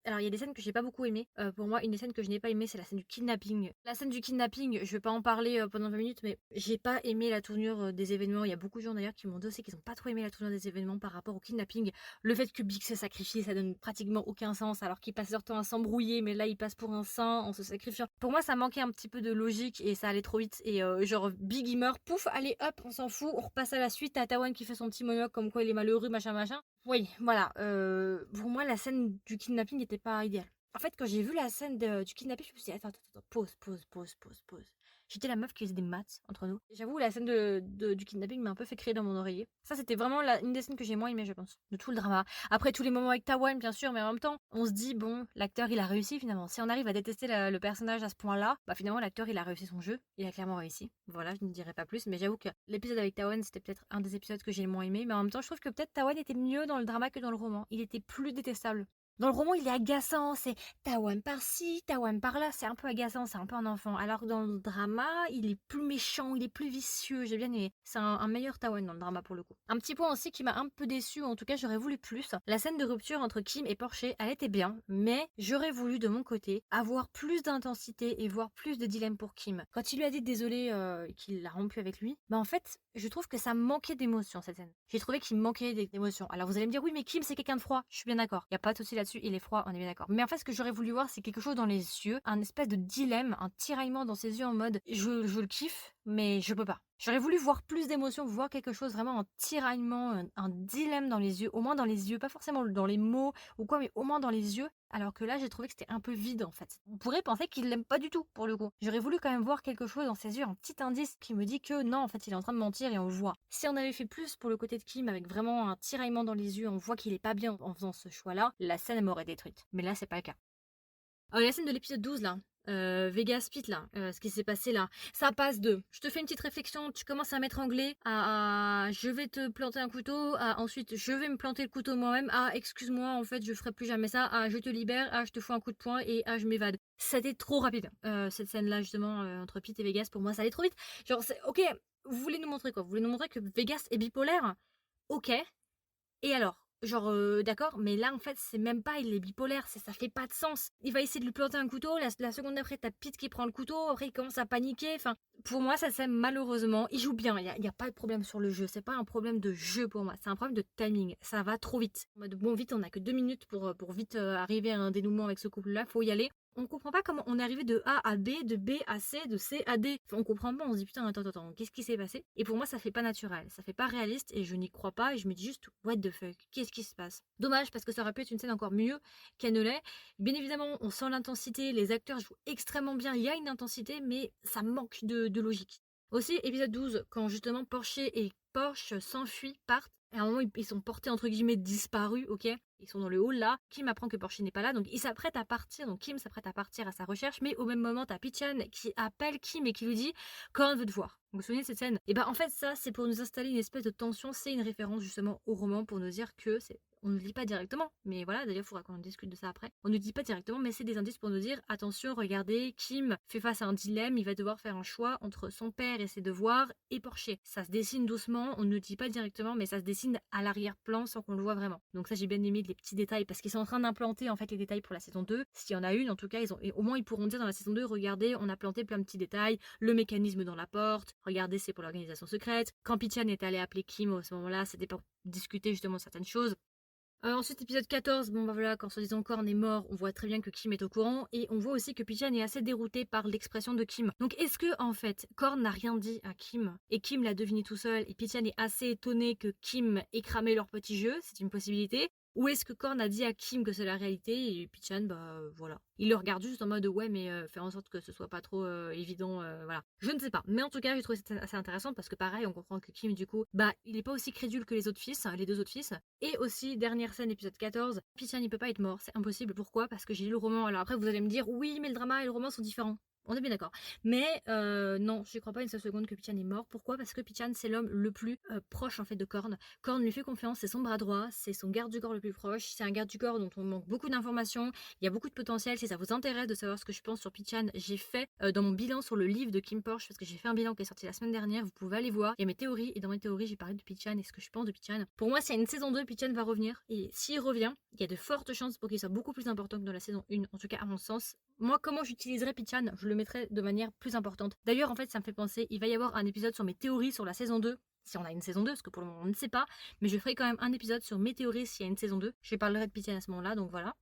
Alors, il y a des scènes que j'ai pas beaucoup aimées. Pour moi, une des scènes que je n'ai pas aimée, c'est la scène du kidnapping. La scène du kidnapping, je vais pas en parler pendant 20 minutes, mais j'ai pas aimé la tournure des événements. Il y a beaucoup de gens d'ailleurs qui m'ont dit aussi qu'ils ont pas trop aimé la tournure des événements par rapport au kidnapping. Le fait que Big se sacrifie, ça donne pratiquement aucun sens, alors qu'il passe leur temps à s'embrouiller, mais là, il passe pour un saint en se sacrifiant. Pour moi, ça manquait un petit peu de logique et ça allait trop vite. Et genre, Big il meurt, pouf, allez hop, on s'en fout, on repasse à la suite. T'as Tawan qui fait son petit monologue comme quoi il est malheureux, machin, machin. Oui, voilà. Pour moi, la scène du kidnapping n'était pas idéale. En fait, quand j'ai vu la scène du kidnapping, je me suis dit, attends, pause. J'étais la meuf qui faisait des maths entre nous. Et j'avoue, la scène du kidnapping m'a un peu fait crier dans mon oreiller. Ça, c'était vraiment une des scènes que j'ai moins aimé, je pense, de tout le drama. Après, tous les moments avec Tawan, bien sûr, mais en même temps, on se dit, bon, l'acteur, il a réussi finalement. Si on arrive à détester le personnage à ce point-là, bah finalement, l'acteur, il a réussi son jeu. Il a clairement réussi. Voilà, je ne dirai pas plus, mais j'avoue que l'épisode avec Tawan, c'était peut-être un des épisodes que j'ai le moins aimé. Mais en même temps, je trouve que peut-être Tawan était mieux dans le drama que dans le roman. Il était plus détestable. Dans le roman, il est agaçant, c'est Tawan par-ci, Tawan par-là, c'est un peu agaçant, c'est un peu un enfant. Alors que dans le drama, il est plus méchant, il est plus vicieux, j'ai bien aimé. C'est un meilleur Tawan dans le drama pour le coup. Un petit point aussi qui m'a un peu déçu, en tout cas j'aurais voulu plus. La scène de rupture entre Kim et Porcher, elle était bien, mais j'aurais voulu de mon côté avoir plus d'intensité et voir plus de dilemme pour Kim. Quand il lui a dit désolé qu'il l'a rompu avec lui, bah en fait, je trouve que ça manquait d'émotion cette scène. J'ai trouvé qu'il manquait d'émotion. Alors vous allez me dire oui mais Kim c'est quelqu'un de froid, je suis bien d'accord. Il y a pas de souci là-dessus, il est froid, on est bien d'accord. Mais en fait ce que j'aurais voulu voir c'est quelque chose dans les yeux, un espèce de dilemme, un tiraillement dans ses yeux en mode je le kiffe mais je peux pas. J'aurais voulu voir plus d'émotion, voir quelque chose vraiment un tiraillement, un dilemme dans les yeux, au moins dans les yeux, pas forcément dans les mots ou quoi, mais au moins dans les yeux. Alors que là, j'ai trouvé que c'était un peu vide en fait. On pourrait penser qu'il l'aime pas du tout pour le coup. J'aurais voulu quand même voir quelque chose dans ses yeux, un petit indice qui me dit que non, en fait, il est en train de mentir et on le voit. Si on avait fait plus pour le côté de Kim avec vraiment un tiraillement dans les yeux, on voit qu'il est pas bien en faisant ce choix-là, la scène m'aurait détruite. Mais là, c'est pas le cas. La scène de l'épisode 12 là, Vegas Pete là, ce qui s'est passé là, ça passe de je te fais une petite réflexion, tu commences à m'étrangler, à je vais te planter un couteau, à ensuite je vais me planter le couteau moi-même, à excuse-moi en fait je ferai plus jamais ça, à je te libère, à je te fous un coup de poing et à je m'évade. C'était trop rapide. Cette scène là justement entre Pete et Vegas, pour moi ça allait trop vite. Genre ok, vous voulez nous montrer quoi? Vous voulez nous montrer que Vegas est bipolaire? Ok. Et alors? Genre, d'accord, mais là, en fait, c'est même pas il est bipolaire, ça fait pas de sens. Il va essayer de lui planter un couteau, la seconde d'après, t'as Pete qui prend le couteau, après il commence à paniquer. Enfin, pour moi, ça c'est malheureusement, il joue bien, y a pas de problème sur le jeu, c'est pas un problème de jeu pour moi, c'est un problème de timing, ça va trop vite. En mode, bon, vite, on a que 2 minutes pour vite arriver à un dénouement avec ce couple-là, faut y aller. On comprend pas comment on est arrivé de A à B, de B à C, de C à D. Enfin, on comprend pas, on se dit putain, attends, qu'est-ce qui s'est passé? Et pour moi, ça fait pas naturel, ça fait pas réaliste et je n'y crois pas et je me dis juste what the fuck, qu'est-ce qui se passe? Dommage parce que ça aurait pu être une scène encore mieux qu'elle ne l'est. Bien évidemment, on sent l'intensité, les acteurs jouent extrêmement bien, il y a une intensité, mais ça manque de logique. Aussi, épisode 12, quand justement Porsche s'enfuient, partent, et à un moment ils sont portés entre guillemets disparus, ok? Ils sont dans le hall là, Kim apprend que Porsche n'est pas là, donc il s'apprête à partir, donc Kim s'apprête à partir à sa recherche, mais au même moment t'as Pichan qui appelle Kim et qui lui dit Korn veut te voir. Vous vous souvenez de cette scène? Et bah en fait ça c'est pour nous installer une espèce de tension, c'est une référence justement au roman pour nous dire que c'est on ne le dit pas directement, mais voilà, d'ailleurs, il faudra qu'on discute de ça après. On ne dit pas directement, mais c'est des indices pour nous dire attention, regardez, Kim fait face à un dilemme, il va devoir faire un choix entre son père et ses devoirs et Porsche. Ça se dessine doucement, on ne dit pas directement, mais ça se dessine à l'arrière-plan sans qu'on le voit vraiment. Donc, ça, j'ai bien aimé les petits détails parce qu'ils sont en train d'implanter en fait les détails pour la saison 2. S'il y en a une, en tout cas, au moins ils pourront dire dans la saison 2 regardez, on a planté plein de petits détails, le mécanisme dans la porte, regardez, c'est pour l'organisation secrète. Quand Pichan est allé appeler Kim à ce moment-là, c'était pour discuter justement certaines choses. Ensuite, épisode 14, bon bah voilà, quand soi-disant Korn est mort, on voit très bien que Kim est au courant, et on voit aussi que Pichan est assez dérouté par l'expression de Kim. Donc est-ce que, en fait, Korn n'a rien dit à Kim, et Kim l'a deviné tout seul, et Pichan est assez étonné que Kim ait cramé leur petit jeu, c'est une possibilité? Ou est-ce que Korn a dit à Kim que c'est la réalité, et Pichan, bah voilà. Il le regarde juste en mode ouais, mais faire en sorte que ce soit pas trop évident, voilà. Je ne sais pas, mais en tout cas, j'ai trouvé ça assez intéressant, parce que pareil, on comprend que Kim, du coup, bah il est pas aussi crédule que les autres fils, les deux autres fils, et aussi, dernière scène, épisode 14, Pichan il peut pas être mort, c'est impossible. Pourquoi? Parce que j'ai lu le roman. Alors après, vous allez me dire, oui, mais le drama et le roman sont différents. On est bien d'accord. Mais non, je crois pas une seule seconde que Pichan est mort. Pourquoi? Parce que Pichan, c'est l'homme le plus proche en fait de Korn. Korn lui fait confiance, c'est son bras droit, c'est son garde du corps le plus proche. C'est un garde du corps dont on manque beaucoup d'informations. Il y a beaucoup de potentiel. Si ça vous intéresse de savoir ce que je pense sur Pichan, j'ai fait dans mon bilan sur le livre de Kim Porsche, parce que j'ai fait un bilan qui est sorti la semaine dernière. Vous pouvez aller voir. Il y a mes théories, et dans mes théories, j'ai parlé de Pichan et ce que je pense de Pichan. Pour moi, s'il y a une saison 2, Pichan va revenir. Et s'il revient, il y a de fortes chances pour qu'il soit beaucoup plus important que dans la saison 1. En tout cas, à mon sens. Moi, comment j'utiliserais Pichan? Je le mettrais de manière plus importante. D'ailleurs, en fait, ça me fait penser, il va y avoir un épisode sur mes théories sur la saison 2. Si on a une saison 2, parce que pour le moment on ne sait pas, mais je ferai quand même un épisode sur mes théories s'il y a une saison 2. Je parlerai de Pichan à ce moment-là, donc voilà.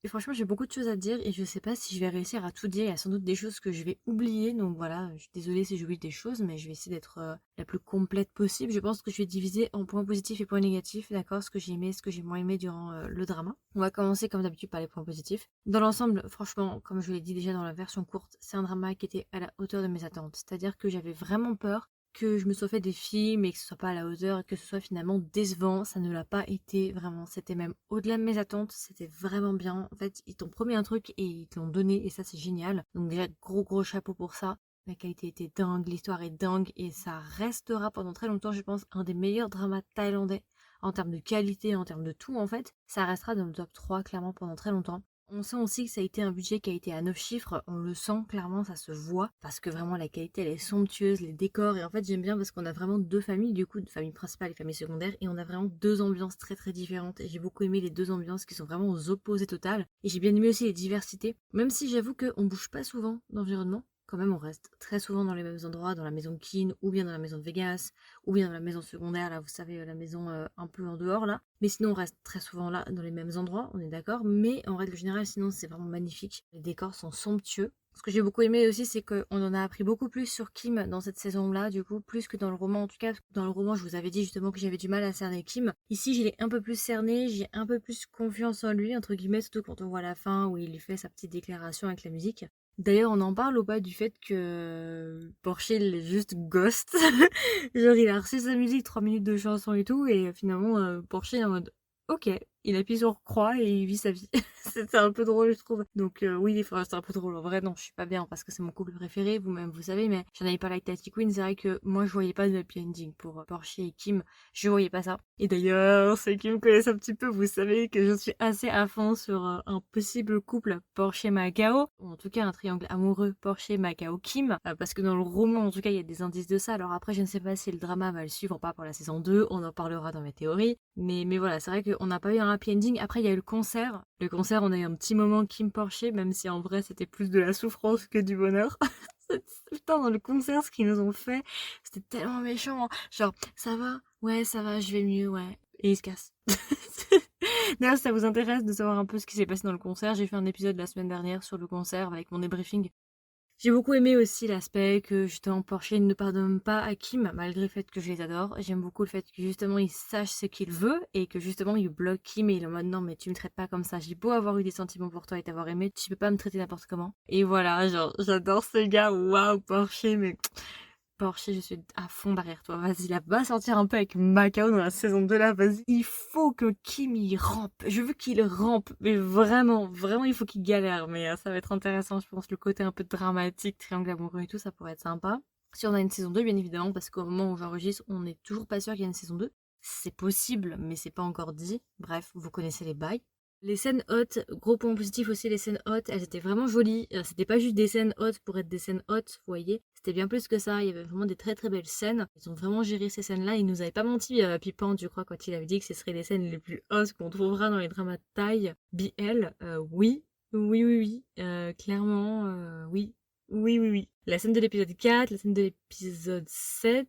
Et franchement, j'ai beaucoup de choses à dire et je sais pas si je vais réussir à tout dire. Il y a sans doute des choses que je vais oublier. Donc voilà, je suis désolée si j'oublie des choses, mais je vais essayer d'être la plus complète possible. Je pense que je vais diviser en points positifs et points négatifs, d'accord? Ce que j'ai aimé, ce que j'ai moins aimé durant le drama. On va commencer comme d'habitude par les points positifs. Dans l'ensemble, franchement, comme je l'ai dit déjà dans la version courte, c'est un drama qui était à la hauteur de mes attentes. C'est-à-dire que j'avais vraiment peur que je me sois fait des films et que ce soit pas à la hauteur et que ce soit finalement décevant. Ça ne l'a pas été vraiment. C'était même au-delà de mes attentes. C'était vraiment bien. En fait, ils t'ont promis un truc et ils te l'ont donné et ça c'est génial. Donc déjà gros chapeau pour ça. La qualité était dingue, l'histoire est dingue et ça restera pendant très longtemps, je pense, un des meilleurs dramas thaïlandais en termes de qualité, en termes de tout en fait. Ça restera dans le top 3 clairement pendant très longtemps. On sent aussi que ça a été un budget qui a été à 9 chiffres, on le sent clairement, ça se voit, parce que vraiment la qualité elle est somptueuse, les décors, et en fait j'aime bien parce qu'on a vraiment deux familles, du coup, de famille principale et famille secondaire, et on a vraiment deux ambiances très différentes, et j'ai beaucoup aimé les deux ambiances qui sont vraiment aux opposés totales, et j'ai bien aimé aussi les diversités, même si j'avoue qu'on bouge pas souvent d'environnement. Quand même, on reste très souvent dans les mêmes endroits, dans la maison de Keane, ou bien dans la maison de Vegas, ou bien dans la maison secondaire, là, vous savez, la maison un peu en dehors, là. Mais sinon, on reste très souvent là, dans les mêmes endroits, on est d'accord. Mais en règle générale, sinon, c'est vraiment magnifique. Les décors sont somptueux. Ce que j'ai beaucoup aimé aussi, c'est qu'on en a appris beaucoup plus sur Kim dans cette saison-là, du coup, plus que dans le roman. En tout cas, dans le roman, je vous avais dit justement que j'avais du mal à cerner Kim. Ici, je l'ai un peu plus cerné, j'ai un peu plus confiance en lui, entre guillemets, surtout quand on voit la fin où il fait sa petite déclaration avec la musique. D'ailleurs, on en parle ou pas du fait que Porsche il est juste ghost. Genre, il a reçu sa musique, 3 minutes de chanson et tout, et finalement, Porsche est en mode ok, il appuie sur croix et il vit sa vie. C'était un peu drôle, je trouve. Donc oui, enfin, c'est un peu drôle. En vrai, non, je suis pas bien parce que c'est mon couple préféré, vous-même vous savez, mais j'en avais parlé avec Tati Queen, c'est vrai que moi je voyais pas de happy ending pour Porsche et Kim, je voyais pas ça. Et d'ailleurs, ceux qui me connaissent un petit peu, vous savez que je suis assez à fond sur un possible couple Porsche-Macao, ou en tout cas un triangle amoureux Porsche-Macao-Kim, parce que dans le roman, en tout cas, il y a des indices de ça. Alors après, je ne sais pas si le drama va le suivre ou pas pour la saison 2, on en parlera dans mes théories, mais voilà, c'est vrai qu'on n'a pas eu un happy ending. Après, il y a eu le concert. Le concert, on a eu un petit moment Kim Porsche, même si en vrai, c'était plus de la souffrance que du bonheur. Putain, dans le concert, ce qu'ils nous ont fait, c'était tellement méchant. Genre, ça va? Ouais, ça va, je vais mieux, ouais. Et ils se cassent. D'ailleurs, si ça vous intéresse de savoir un peu ce qui s'est passé dans le concert, j'ai fait un épisode la semaine dernière sur le concert avec mon débriefing. J'ai beaucoup aimé aussi l'aspect que justement Porsche ne pardonne pas à Kim, malgré le fait que je les adore. J'aime beaucoup le fait que justement il sache ce qu'il veut et que justement il bloque Kim et il est en mode non mais tu me traites pas comme ça. J'ai beau avoir eu des sentiments pour toi et t'avoir aimé, tu peux pas me traiter n'importe comment. Et voilà, genre j'adore ce gars, waouh Porsche, mais Porsche, je suis à fond derrière toi. Vas-y, là, va sortir un peu avec Macao dans la saison 2 là, vas-y. Il faut que Kim y rampe. Je veux qu'il rampe. Mais vraiment, vraiment, il faut qu'il galère. Mais ça va être intéressant, je pense. Le côté un peu dramatique, triangle amoureux et tout, ça pourrait être sympa. Si on a une saison 2, bien évidemment, parce qu'au moment où j'enregistre, on n'est toujours pas sûr qu'il y ait une saison 2. C'est possible, mais c'est pas encore dit. Bref, vous connaissez les bails. Les scènes hautes, gros point positif aussi, les scènes hautes, elles étaient vraiment jolies. C'était pas juste des scènes hautes pour être des scènes hautes, vous voyez. C'était bien plus que ça. Il y avait vraiment des très très belles scènes. Ils ont vraiment géré ces scènes-là. Ils nous avaient pas menti, Pipan, je crois, quand il avait dit que ce seraient les scènes les plus hautes qu'on trouvera dans les dramas de taille. BL, oui. Oui, oui, oui. Clairement, oui. Oui, oui, oui. La scène de l'épisode 4, la scène de l'épisode 7.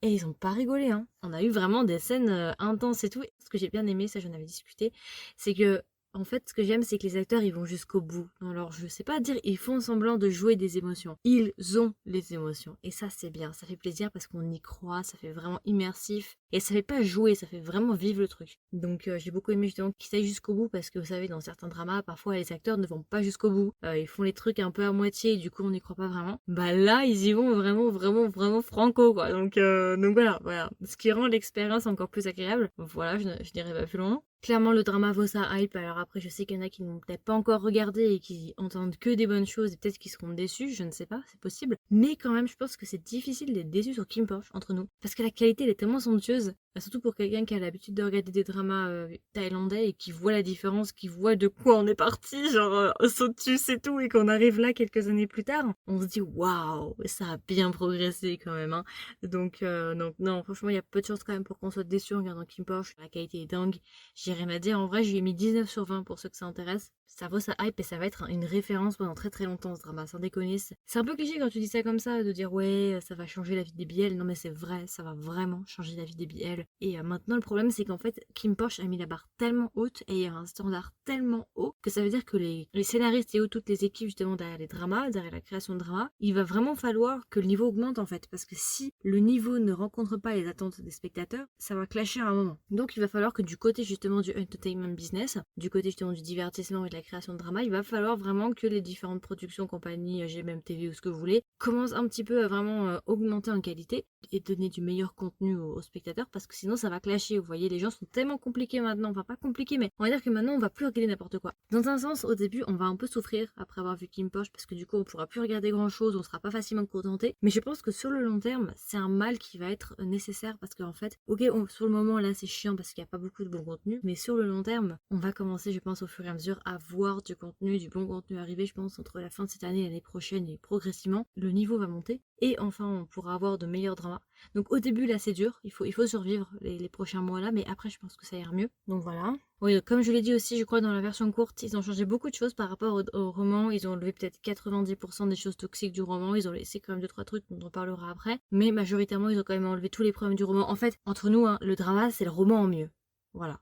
Et ils ont pas rigolé, hein. On a eu vraiment des scènes intenses et tout. Ce que j'ai bien aimé, ça j'en avais discuté, c'est que en fait, ce que j'aime, c'est que les acteurs, ils vont jusqu'au bout. Alors, je sais pas dire, ils font semblant de jouer des émotions. Ils ont les émotions. Et ça, c'est bien. Ça fait plaisir parce qu'on y croit. Ça fait vraiment immersif. Et ça fait pas jouer, ça fait vraiment vivre le truc. Donc, j'ai beaucoup aimé justement qu'ils aillent jusqu'au bout parce que vous savez, dans certains dramas, parfois, les acteurs ne vont pas jusqu'au bout. Ils font les trucs un peu à moitié et du coup, on n'y croit pas vraiment. Bah là, ils y vont vraiment, vraiment, vraiment franco, quoi. Donc voilà, voilà. Ce qui rend l'expérience encore plus agréable. Voilà, je dirais pas plus loin. Clairement, le drama vaut sa hype. Alors après, je sais qu'il y en a qui n'ont peut-être pas encore regardé et qui entendent que des bonnes choses et peut-être qu'ils seront déçus. Je ne sais pas, c'est possible. Mais quand même, je pense que c'est difficile d'être déçu sur Kim Porsche entre nous. Parce que la qualité, elle est tellement somptueuse. Surtout pour quelqu'un qui a l'habitude de regarder des dramas thaïlandais et qui voit la différence, qui voit de quoi on est parti, genre Sotus et tout, et qu'on arrive là quelques années plus tard. On se dit waouh, ça a bien progressé quand même, hein. Donc non, franchement, il y a peu de chances quand même pour qu'on soit déçu en regardant Kim Porsche. La qualité est dingue. J'ai rien à dire. En vrai, je lui ai mis 19 sur 20 pour ceux que ça intéresse. Ça vaut sa hype et ça va être une référence pendant très très longtemps ce drama, sans déconner. C'est un peu cliché quand tu dis ça comme ça, de dire ouais, ça va changer la vie des BL. Non mais c'est vrai, ça va vraiment changer la vie des BL. Et maintenant, le problème, c'est qu'en fait, Kim Porsche a mis la barre tellement haute et il y a un standard tellement haut que ça veut dire que les scénaristes et toutes les équipes justement derrière les dramas, derrière la création de dramas, il va vraiment falloir que le niveau augmente en fait. Parce que si le niveau ne rencontre pas les attentes des spectateurs, ça va clasher à un moment. Donc il va falloir que du côté justement du entertainment business, du côté justement du divertissement et de la création de drama, il va falloir vraiment que les différentes productions, compagnies, GMM TV ou ce que vous voulez, commencent un petit peu à vraiment augmenter en qualité et donner du meilleur contenu aux spectateurs parce que sinon ça va clasher. Vous voyez, les gens sont tellement compliqués maintenant, enfin pas compliqués, mais on va dire que maintenant on va plus regarder n'importe quoi. Dans un sens, au début, on va un peu souffrir après avoir vu Kim Porsche parce que du coup on pourra plus regarder grand chose, on sera pas facilement contenté, mais je pense que sur le long terme, c'est un mal qui va être nécessaire parce qu'en fait, ok, sur le moment là c'est chiant parce qu'il n'y a pas beaucoup de bon contenu, mais sur le long terme, on va commencer, je pense, au fur et à mesure à voir du contenu, du bon contenu arriver, je pense, entre la fin de cette année et l'année prochaine et progressivement, le niveau va monter et enfin on pourra avoir de meilleurs dramas. Donc au début là c'est dur, il faut survivre les prochains mois là, mais après je pense que ça ira mieux. Donc voilà. Oui, comme je l'ai dit aussi, je crois dans la version courte, ils ont changé beaucoup de choses par rapport au roman. Ils ont enlevé peut-être 90% des choses toxiques du roman. Ils ont laissé quand même 2-3 trucs dont on parlera après. Mais majoritairement, ils ont quand même enlevé tous les problèmes du roman. En fait, entre nous, hein, le drama, c'est le roman en mieux. Voilà.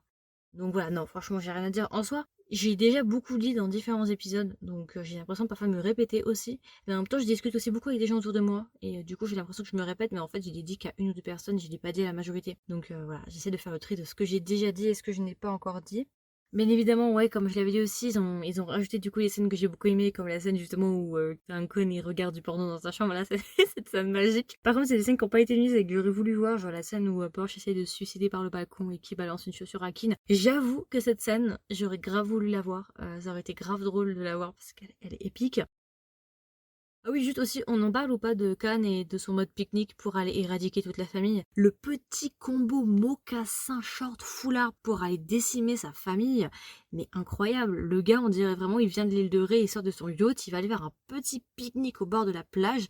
Donc voilà, non, franchement, j'ai rien à dire. En soi, j'ai déjà beaucoup dit dans différents épisodes, donc j'ai l'impression de parfois me répéter aussi. Mais en même temps, je discute aussi beaucoup avec des gens autour de moi. Et du coup, j'ai l'impression que je me répète, mais en fait, j'ai dit qu'à une ou deux personnes, je l'ai pas dit à la majorité. Donc voilà, j'essaie de faire le tri de ce que j'ai déjà dit et ce que je n'ai pas encore dit. Bien évidemment, ouais, comme je l'avais dit aussi, ils ont rajouté du coup les scènes que j'ai beaucoup aimées, comme la scène justement où un con il regarde du porno dans sa chambre, là, c'est cette scène magique. Par contre, c'est des scènes qui n'ont pas été mises et que j'aurais voulu voir, genre la scène où Porsche essaie de se suicider par le balcon et qui balance une chaussure à Keane. J'avoue que cette scène, j'aurais grave voulu la voir, ça aurait été grave drôle de la voir parce qu'elle est épique. Ah oui, juste aussi, on en parle ou pas de Khan et de son mode pique-nique pour aller éradiquer toute la famille? Le petit combo mocassin short foulard pour aller décimer sa famille, mais incroyable. Le gars, on dirait vraiment, il vient de l'île de Ré, il sort de son yacht, il va aller faire un petit pique-nique au bord de la plage.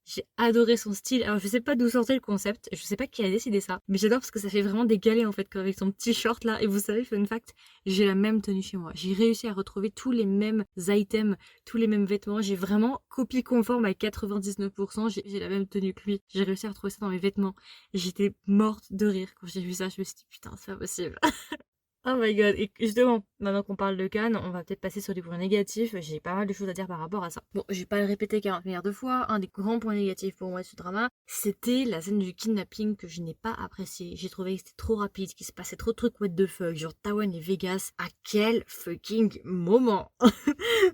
J'ai adoré son style. Alors, je sais pas d'où sortait le concept, je sais pas qui a décidé ça, mais j'adore parce que ça fait vraiment des galets en fait, avec son petit short là. Et vous savez, fun fact, j'ai la même tenue chez moi. J'ai réussi à retrouver tous les mêmes items, tous les mêmes vêtements. J'ai vraiment copie conforme à 99%. J'ai la même tenue que lui. J'ai réussi à retrouver ça dans mes vêtements. J'étais morte de rire quand j'ai vu ça. Je me suis dit, putain, c'est pas possible. Oh my god, et justement, maintenant qu'on parle de Cannes, on va peut-être passer sur des points négatifs. J'ai pas mal de choses à dire par rapport à ça. Bon, je vais pas le répéter 40 milliards de fois. Un des grands points négatifs pour moi de ce drama, c'était la scène du kidnapping que je n'ai pas apprécié. J'ai trouvé que c'était trop rapide, qu'il se passait trop de trucs what the fuck, genre Tawen et Vegas. À quel fucking moment.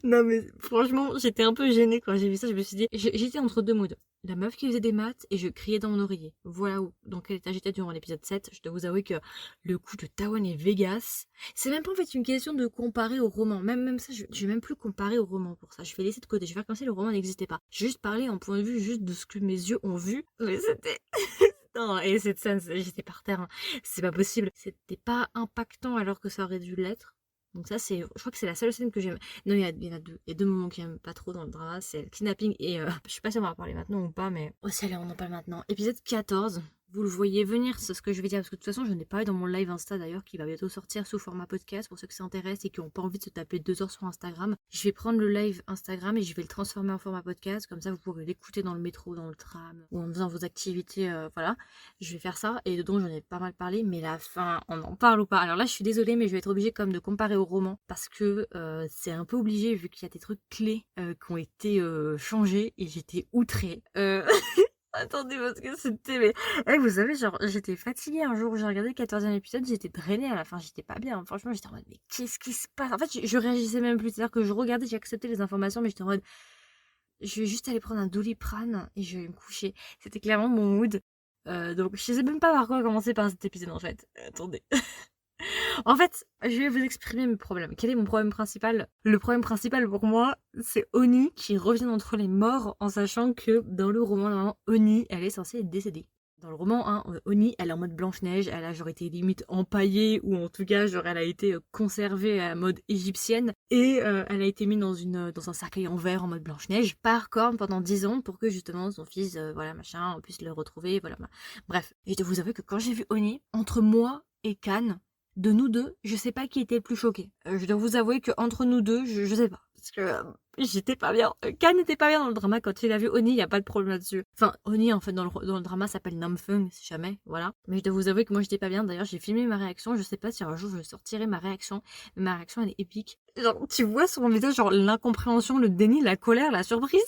Non mais franchement, j'étais un peu gênée quand j'ai vu ça. Je me suis dit, j'étais entre deux moods. La meuf qui faisait des maths et je criais dans mon oreiller. Voilà où, dans quel état j'étais durant l'épisode 7. Je dois vous avouer que le coup de Tawan et Vegas, c'est même pas en fait une question de comparer au roman. Même ça, je vais même plus comparer au roman pour ça. Je vais laisser de côté. Je vais faire comme si le roman n'existait pas. J'ai juste parlé en point de vue juste de ce que mes yeux ont vu. Mais c'était... Non, et cette scène, j'étais par terre. Hein. C'est pas possible. C'était pas impactant alors que ça aurait dû l'être. Donc ça, c'est, je crois que c'est la seule scène que j'aime. Non, il y en a deux. Il y a deux moments que j'aime pas trop dans le drama. C'est le kidnapping et je sais pas si on va en parler maintenant ou pas, mais... Oh, c'est allez, on en parle maintenant. Épisode 14. Vous le voyez venir, c'est ce que je vais dire, parce que de toute façon, je n'ai pas eu dans mon live Insta d'ailleurs, qui va bientôt sortir sous format podcast, pour ceux qui s'intéressent et qui n'ont pas envie de se taper 2 heures sur Instagram. Je vais prendre le live Instagram et je vais le transformer en format podcast, comme ça vous pourrez l'écouter dans le métro, dans le tram, ou en faisant vos activités, voilà. Je vais faire ça, et dedans j'en ai pas mal parlé, mais la fin, on en parle ou pas? Alors là, je suis désolée, mais je vais être obligée comme de comparer au roman, parce que c'est un peu obligé, vu qu'il y a des trucs clés qui ont été changés, et j'étais outrée. Attendez, parce que c'était... Mais... vous savez, genre, j'étais fatiguée un jour où j'ai regardé le 14e épisode, j'étais drainée à la fin, j'étais pas bien. Franchement, j'étais en mode, mais qu'est-ce qui se passe? En fait, je réagissais même plus. C'est-à-dire que je regardais, j'acceptais les informations, mais j'étais en mode, je vais juste aller prendre un Doliprane et je vais me coucher. C'était clairement mon mood. Donc, je sais même pas par quoi commencer par cet épisode, en fait. Attendez. En fait, je vais vous exprimer mes problèmes. Quel est mon problème principal? Le problème principal pour moi, c'est Oni qui revient d'entre les morts en sachant que dans le roman, normalement, Oni, elle est censée être décédée. Dans le roman, hein, Oni, elle est en mode Blanche-Neige, elle a genre été limite empaillée, ou en tout cas, genre elle a été conservée à la mode égyptienne, et elle a été mise dans un cercueil en verre en mode Blanche-Neige par Corne pendant 10 ans pour que justement son fils, voilà, machin, on puisse le retrouver, voilà. Bref, et je dois vous avouer que quand j'ai vu Oni, entre moi et Cannes, de nous deux, je sais pas qui était le plus choqué. Je dois vous avouer que entre nous deux, je sais pas. Parce que j'étais pas bien. Kan n'était pas bien dans le drama. Quand il a vu Oni, il y a pas de problème là-dessus. Enfin, Oni, en fait, dans le drama, s'appelle Namfung, si jamais. Voilà. Mais je dois vous avouer que moi, j'étais pas bien. D'ailleurs, j'ai filmé ma réaction. Je sais pas si un jour je sortirai ma réaction. Mais ma réaction, elle est épique. Genre, tu vois sur mon visage, genre, l'incompréhension, le déni, la colère, la surprise.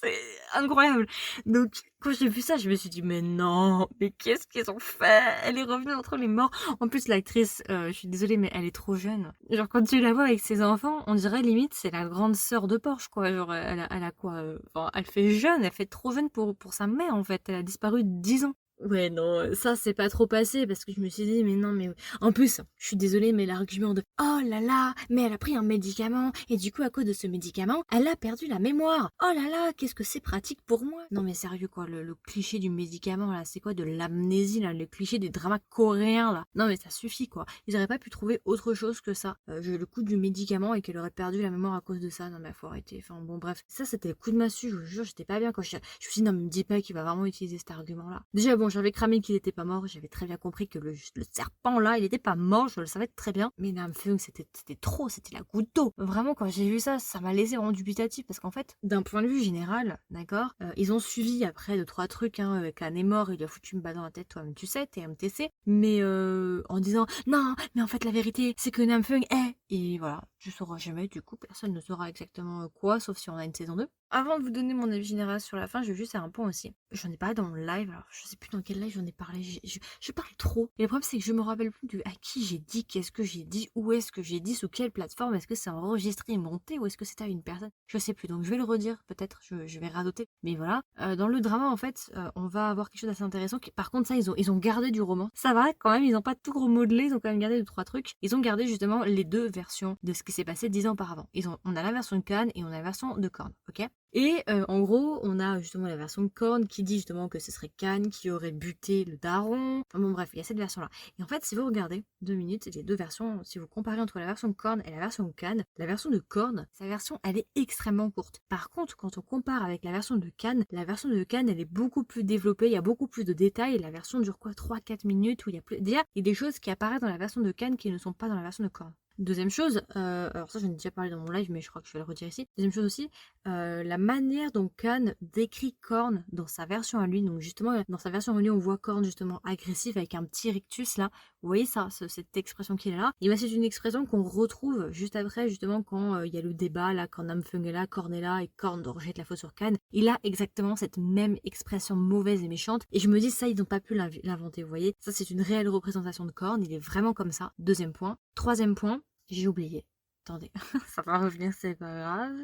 C'est incroyable. Donc, quand j'ai vu ça, je me suis dit, mais non, mais qu'est-ce qu'ils ont fait? Elle est revenue entre les morts. En plus, l'actrice, je suis désolée, mais elle est trop jeune. Genre, quand tu la vois avec ses enfants, on dirait limite, c'est la grande sœur de Porsche, quoi. Genre, elle a quoi? Enfin, elle fait jeune, elle fait trop jeune pour sa mère, en fait. Elle a disparu 10 ans. Ouais, non, ça c'est pas trop passé parce que je me suis dit, mais non, mais en plus, je suis désolée, mais l'argument de oh là là, mais elle a pris un médicament et du coup, à cause de ce médicament, elle a perdu la mémoire. Oh là là, qu'est-ce que c'est pratique pour moi. Non, mais sérieux, quoi, le cliché du médicament là, c'est quoi de l'amnésie là, le cliché des dramas coréens là. Non, mais ça suffit quoi. Ils auraient pas pu trouver autre chose que ça. Le coup du médicament et qu'elle aurait perdu la mémoire à cause de ça. Non, mais faut arrêter. Enfin, bon, bref, ça c'était le coup de massue, je vous jure, j'étais pas bien quand je me suis dit, non, mais me dis pas qu'il va vraiment utiliser cet argument là. Déjà, bon, j'avais cramé qu'il était pas mort, j'avais très bien compris que le serpent là, il était pas mort, je le savais très bien. Mais Namfung, c'était trop, c'était la goutte d'eau. Vraiment, quand j'ai vu ça, ça m'a laissé vraiment dubitatif parce qu'en fait, d'un point de vue général, d'accord, ils ont suivi après 2-3 trucs, hein, Kan est mort, il lui a foutu une balle dans la tête, toi-même tu sais, t'es MTC, mais en disant non, mais en fait la vérité, c'est que Namfung est, et voilà, tu sauras jamais, du coup, personne ne saura exactement quoi, sauf si on a une saison 2. Avant de vous donner mon avis général sur la fin, je veux juste faire un point aussi. J'en ai parlé dans mon live, alors je sais plus dans quel live j'en ai parlé, je parle trop. Et le problème c'est que je me rappelle plus de à qui j'ai dit, qu'est-ce que j'ai dit, où est-ce que j'ai dit, sous quelle plateforme, est-ce que c'est enregistré et monté ou est-ce que c'était à une personne, je sais plus. Donc je vais le redire peut-être, je vais radoter. Mais voilà, dans le drama en fait, on va avoir quelque chose d'assez intéressant. Par contre ça ils ont gardé du roman. Ça va quand même, ils ont pas tout remodelé, ils ont quand même gardé 2-3 trucs. Ils ont gardé justement les deux versions de ce qui s'est passé 10 ans auparavant. On a la version de Cannes et on a la version de Korn, ok. Et en gros, on a justement la version de Korn qui dit justement que ce serait Khan qui aurait buté le daron. Enfin bon bref, il y a cette version-là. Et en fait, si vous regardez 2 minutes, les deux versions, si vous comparez entre la version de Korn et la version de Khan, la version de Korn, sa version, elle est extrêmement courte. Par contre, quand on compare avec la version de Khan, la version de Khan, elle est beaucoup plus développée, il y a beaucoup plus de détails. La version dure quoi, 3-4 minutes où il y a plus... Déjà, il y a des choses qui apparaissent dans la version de Khan qui ne sont pas dans la version de Korn. Deuxième chose, alors ça j'en ai déjà parlé dans mon live, mais je crois que je vais le redire ici. Deuxième chose aussi, la manière dont Khan décrit Korn dans sa version à lui, donc justement dans sa version à lui on voit Korn justement agressif avec un petit rictus là, vous voyez ça, cette expression qu'il a là, et bien c'est une expression qu'on retrouve juste après justement quand il y a le débat là, quand Namfung est là, Korn est là et Korn rejette la faute sur Khan, il a exactement cette même expression mauvaise et méchante, et je me dis ça ils n'ont pas pu l'inventer, vous voyez, ça c'est une réelle représentation de Korn, il est vraiment comme ça. Deuxième point. Troisième point, j'ai oublié. Attendez, ça va revenir, c'est pas grave.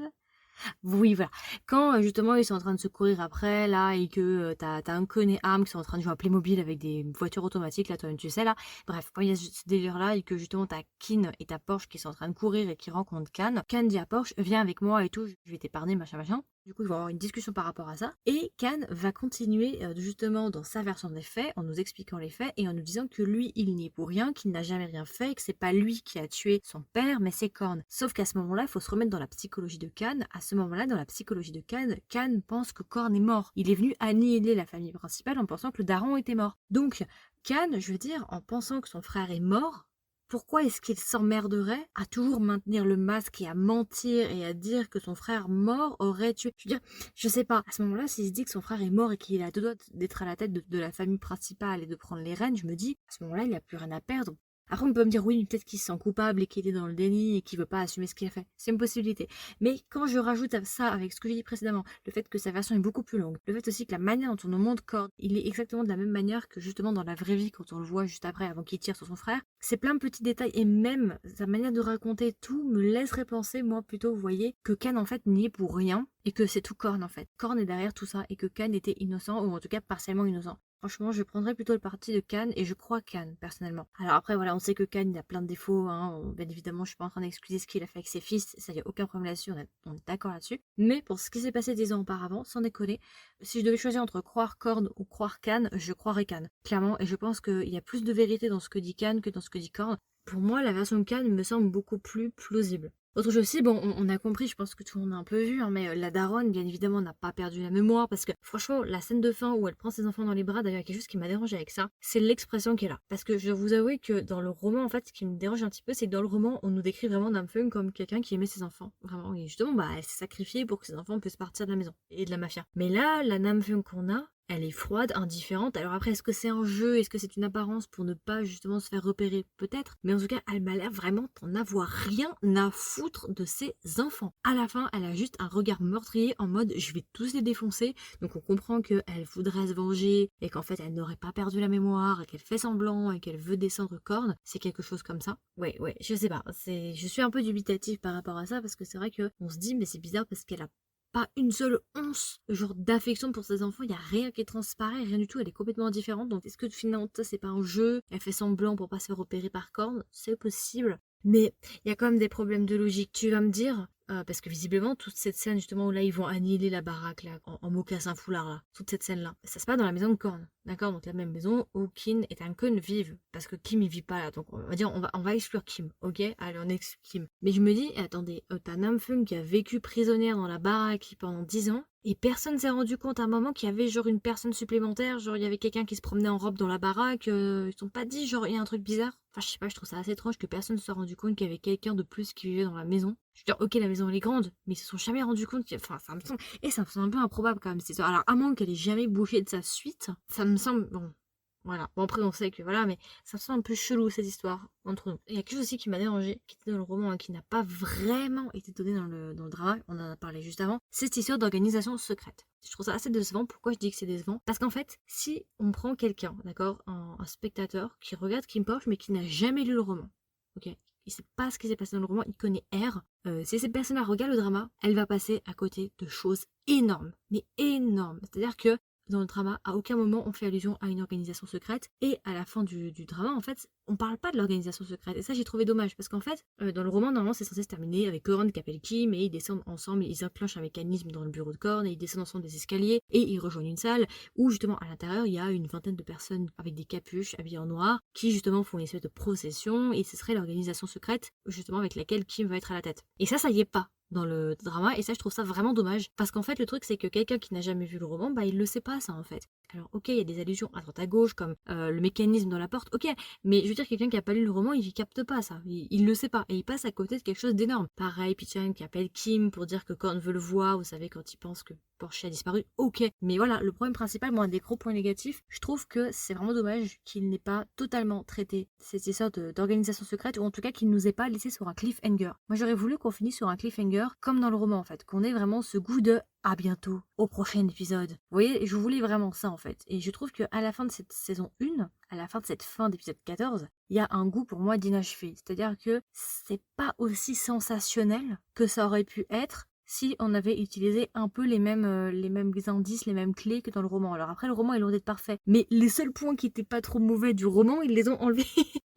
Oui, voilà. Quand justement ils sont en train de se courir après, là, et que t'as un con et Arm qui sont en train de jouer à Playmobil avec des voitures automatiques, là, toi-même tu sais, là. Bref, quand il y a ce délire-là, et que justement t'as Kin et ta Porsche qui sont en train de courir et qui rencontrent Can, Can dit à Porsche, viens avec moi et tout, je vais t'épargner, machin, machin. Du coup, ils vont avoir une discussion par rapport à ça. Et Can va continuer justement dans sa version des faits, en nous expliquant les faits et en nous disant que lui, il n'y est pour rien, qu'il n'a jamais rien fait, et que c'est pas lui qui a tué son père, mais c'est Korn. Sauf qu'à ce moment-là, il faut se remettre dans la psychologie de Can. À ce moment-là, dans la psychologie de Can, Can pense que Korn est mort. Il est venu annihiler la famille principale en pensant que le daron était mort. Donc, Can, je veux dire, en pensant que son frère est mort, pourquoi est-ce qu'il s'emmerderait à toujours maintenir le masque et à mentir et à dire que son frère mort aurait tué? Je veux dire, je sais pas. À ce moment-là, s'il se dit que son frère est mort et qu'il a deux doigts d'être à la tête de la famille principale et de prendre les rênes, je me dis, à ce moment-là, il a plus rien à perdre. Après, on peut me dire, oui, peut-être qu'il se sent coupable et qu'il est dans le déni et qu'il veut pas assumer ce qu'il a fait. C'est une possibilité. Mais quand je rajoute à ça, avec ce que j'ai dit précédemment, le fait que sa version est beaucoup plus longue, le fait aussi que la manière dont on nous montre Korn, il est exactement de la même manière que justement dans la vraie vie, quand on le voit juste après, avant qu'il tire sur son frère, c'est plein de petits détails et même sa manière de raconter tout me laisserait penser, moi plutôt, vous voyez, que Kan en fait n'y est pour rien et que c'est tout Korn en fait. Korn est derrière tout ça et que Kan était innocent ou en tout cas partiellement innocent. Franchement, je prendrais plutôt le parti de Kan et je crois Kan, personnellement. Alors après, voilà, on sait que Kan, il a plein de défauts, hein. Bien évidemment, je suis pas en train d'excuser ce qu'il a fait avec ses fils, ça, y a aucun problème là-dessus, on est d'accord là-dessus. Mais pour ce qui s'est passé 10 ans auparavant, sans déconner, si je devais choisir entre croire Korn ou croire Kan, je croirais Kan, clairement, et je pense qu'il y a plus de vérité dans ce que dit Kan que dans ce que dit Korn. Pour moi, la version de Kan me semble beaucoup plus plausible. Autre chose aussi, bon, on a compris, je pense que tout le monde a un peu vu, hein, mais la daronne, bien évidemment, n'a pas perdu la mémoire, parce que franchement, la scène de fin où elle prend ses enfants dans les bras, d'ailleurs, quelque chose qui m'a dérangé avec ça, c'est l'expression qui est là. Parce que je dois vous avouer que dans le roman, en fait, ce qui me dérange un petit peu, c'est que dans le roman, on nous décrit vraiment Namfung comme quelqu'un qui aimait ses enfants. Vraiment, et justement, bah, elle s'est sacrifiée pour que ses enfants puissent partir de la maison et de la mafia. Mais là, la Namfung qu'on a, elle est froide, indifférente. Alors après, est-ce que c'est un jeu? Est-ce que c'est une apparence pour ne pas justement se faire repérer? Peut-être. Mais en tout cas, elle m'a l'air vraiment d'en avoir rien à foutre de ses enfants. À la fin, elle a juste un regard meurtrier en mode je vais tous les défoncer. Donc on comprend qu'elle voudrait se venger et qu'en fait elle n'aurait pas perdu la mémoire et qu'elle fait semblant et qu'elle veut descendre Korn. C'est quelque chose comme ça. Ouais, je sais pas. Je suis un peu dubitative par rapport à ça parce que c'est vrai qu'on se dit mais c'est bizarre parce qu'elle a pas une seule once genre d'affection pour ses enfants, il y a rien qui transparaît, rien du tout, elle est complètement différente. Donc est-ce que finalement ça c'est pas un jeu? Elle fait semblant pour pas se faire repérer par Korn, c'est possible. Mais il y a quand même des problèmes de logique, tu vas me dire, parce que visiblement toute cette scène justement où là ils vont annihiler la baraque là, en mocassin foulard là, toute cette scène là, ça se passe dans la maison de Korn, d'accord? Donc la même maison où Kin et Tankun vivent, parce que Kim il vit pas là, donc on va dire on va exclure Kim, ok? Allez on exclut Kim. Mais je me dis, attendez, t'as Namfung qui a vécu prisonnière dans la baraque pendant 10 ans, et personne s'est rendu compte à un moment qu'il y avait genre une personne supplémentaire, genre il y avait quelqu'un qui se promenait en robe dans la baraque, ils sont pas dit genre il y a un truc bizarre. Enfin je sais pas, je trouve ça assez étrange que personne ne se soit rendu compte qu'il y avait quelqu'un de plus qui vivait dans la maison. Je veux dire, ok la maison elle est grande, mais ils se sont jamais rendu compte enfin ça me semble, et ça me semble un peu improbable quand même cette histoire. Alors à moins qu'elle ait jamais bougé de sa suite, ça me semble, bon, Voilà. Bon, après, on sait que voilà, mais ça me semble un peu chelou cette histoire entre nous. Il y a quelque chose aussi qui m'a dérangé, qui était dans le roman, hein, qui n'a pas vraiment été donné dans le drama, on en a parlé juste avant, c'est cette histoire d'organisation secrète. Je trouve ça assez décevant. Pourquoi je dis que c'est décevant? Parce qu'en fait, si on prend quelqu'un, d'accord, un spectateur qui regarde Kim Porsche mais qui n'a jamais lu le roman, ok, il sait pas ce qui s'est passé dans le roman, il connaît R. Si cette personne-là regarde le drama, elle va passer à côté de choses énormes, mais énormes. C'est-à-dire que dans le drama, à aucun moment on fait allusion à une organisation secrète, et à la fin du drama, en fait, on parle pas de l'organisation secrète, et ça j'ai trouvé dommage, parce qu'en fait, dans le roman, normalement c'est censé se terminer avec Korn qui appelle Kim, et ils descendent ensemble, ils enclenchent un mécanisme dans le bureau de Korn, et ils descendent ensemble des escaliers, et ils rejoignent une salle, où justement à l'intérieur il y a une vingtaine de personnes avec des capuches, habillées en noir, qui justement font une espèce de procession, et ce serait l'organisation secrète, justement avec laquelle Kim va être à la tête. Et ça y est pas dans le drama, et ça je trouve ça vraiment dommage, parce qu'en fait le truc c'est que quelqu'un qui n'a jamais vu le roman, bah il le sait pas ça en fait. Alors ok, il y a des allusions à droite à gauche comme le mécanisme dans la porte, ok, mais je veux dire quelqu'un qui a pas lu le roman, il capte pas ça, il le sait pas, et il passe à côté de quelque chose d'énorme. Pareil, Pichan qui appelle Kim pour dire que Korn veut le voir, vous savez, quand il pense que Porsche a disparu, ok, mais voilà, le problème principal, moi un des gros points négatifs, je trouve que c'est vraiment dommage qu'il n'ait pas totalement traité cette histoire d'organisation secrète, ou en tout cas qu'il nous ait pas laissé sur un cliffhanger. Moi j'aurais voulu qu'on finisse sur un cliffhanger comme dans le roman en fait, qu'on ait vraiment ce goût de à bientôt, au prochain épisode. Vous voyez, je voulais vraiment ça en fait. Et je trouve qu'à la fin de cette saison 1, à la fin de cette fin d'épisode 14, il y a un goût pour moi d'inachevé. C'est-à-dire que c'est pas aussi sensationnel que ça aurait pu être si on avait utilisé un peu les mêmes indices, les mêmes clés que dans le roman. Alors après, le roman est loin d'être parfait, mais les seuls points qui étaient pas trop mauvais du roman, ils les ont enlevés.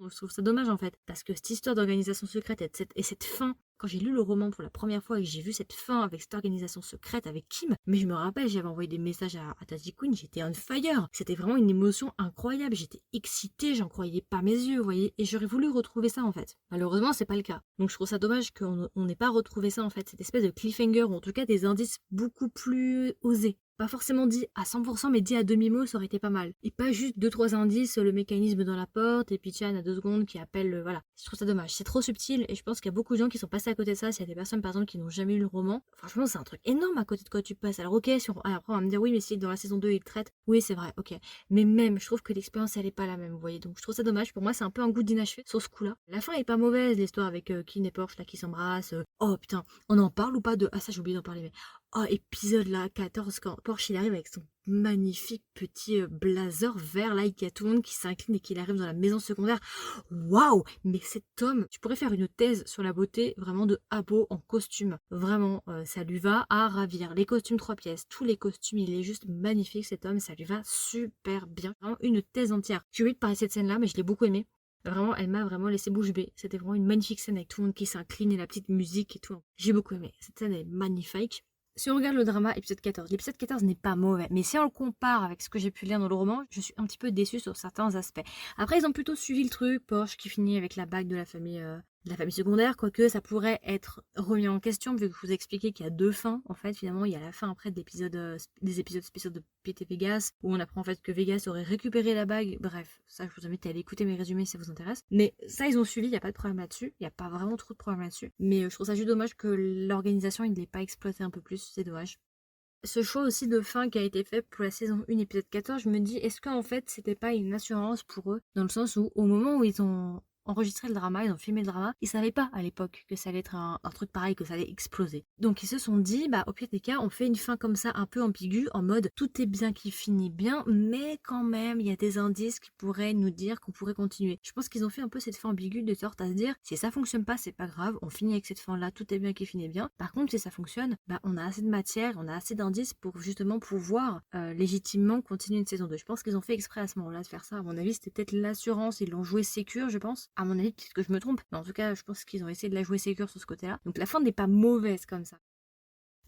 Je trouve ça dommage en fait, parce que cette histoire d'organisation secrète et cette fin, quand j'ai lu le roman pour la première fois et que j'ai vu cette fin avec cette organisation secrète avec Kim, mais je me rappelle, j'avais envoyé des messages à Tati Queen, j'étais on fire. C'était vraiment une émotion incroyable, j'étais excitée, j'en croyais pas mes yeux, vous voyez, et j'aurais voulu retrouver ça en fait. Malheureusement, c'est pas le cas. Donc je trouve ça dommage qu'on n'ait pas retrouvé ça en fait, cette espèce de cliffhanger, ou en tout cas des indices beaucoup plus osés. Pas forcément dit à 100%, mais dit à demi-mot, ça aurait été pas mal. Et pas juste 2-3 indices, le mécanisme dans la porte, et puis Chan à 2 secondes qui appelle, voilà. Je trouve ça dommage. C'est trop subtil, et je pense qu'il y a beaucoup de gens qui sont passés à côté de ça. S'il y a des personnes, par exemple, qui n'ont jamais lu le roman, franchement, c'est un truc énorme à côté de quoi tu passes. Alors, ok, après, on va me dire, oui, mais si dans la saison 2, il traite, oui, c'est vrai, ok. Mais même, je trouve que l'expérience, elle est pas la même, vous voyez. Donc, je trouve ça dommage. Pour moi, c'est un peu un goût d'inachevé sur ce coup-là. La fin est pas mauvaise, l'histoire avec Kin et Porsche, là, qui s'embrassent. Oh, putain, on en parle ou pas de... Ah, ça, j'ai oublié d'en parler, mais... Oh, épisode là, 14, quand Porsche il arrive avec son magnifique petit blazer vert là, il y a tout le monde qui s'incline et qu'il arrive dans la maison secondaire. Waouh! Mais cet homme, tu pourrais faire une thèse sur la beauté vraiment de Abo en costume. Vraiment, ça lui va à ravir. Les costumes 3 pièces, tous les costumes, il est juste magnifique cet homme, ça lui va super bien. Vraiment une thèse entière. J'ai oublié de parler de cette scène là, mais je l'ai beaucoup aimée. Vraiment, elle m'a vraiment laissé bouche bée. C'était vraiment une magnifique scène avec tout le monde qui s'incline et la petite musique et tout. J'ai beaucoup aimé. Cette scène est magnifique. Si on regarde le drama, épisode 14, l'épisode 14 n'est pas mauvais, mais si on le compare avec ce que j'ai pu lire dans le roman, je suis un petit peu déçue sur certains aspects. Après, ils ont plutôt suivi le truc, Porsche qui finit avec la bague de la famille secondaire, quoique ça pourrait être remis en question, vu que je vous ai expliqué qu'il y a 2 fins, en fait, finalement, il y a la fin après de des épisodes spéciaux de Pete et Vegas, où on apprend en fait que Vegas aurait récupéré la bague, bref, ça je vous invite à aller écouter mes résumés si ça vous intéresse, mais ça ils ont suivi, il n'y a pas de problème là-dessus, il n'y a pas vraiment trop de problème là-dessus, mais je trouve ça juste dommage que l'organisation, il ne l'ait pas exploité un peu plus, c'est dommage. Ce choix aussi de fin qui a été fait pour la saison 1 épisode 14, je me dis, est-ce qu'en fait c'était pas une assurance pour eux, dans le sens où au moment où ils ont enregistré le drama, ils ont filmé le drama, ils savaient pas à l'époque que ça allait être un truc pareil, que ça allait exploser. Donc ils se sont dit, bah au pire des cas, on fait une fin comme ça un peu ambiguë, en mode tout est bien qui finit bien, mais quand même il y a des indices qui pourraient nous dire qu'on pourrait continuer. Je pense qu'ils ont fait un peu cette fin ambiguë de sorte à se dire, si ça fonctionne pas, c'est pas grave, on finit avec cette fin là, tout est bien qui finit bien. Par contre si ça fonctionne, bah on a assez de matière, on a assez d'indices pour justement pouvoir légitimement continuer une saison 2. Je pense qu'ils ont fait exprès à ce moment-là de faire ça. À mon avis, c'était peut-être l'assurance, ils l'ont joué sécure, je pense. À mon avis, peut-être que je me trompe, mais en tout cas, je pense qu'ils ont essayé de la jouer sécure sur ce côté-là. Donc la fin n'est pas mauvaise comme ça.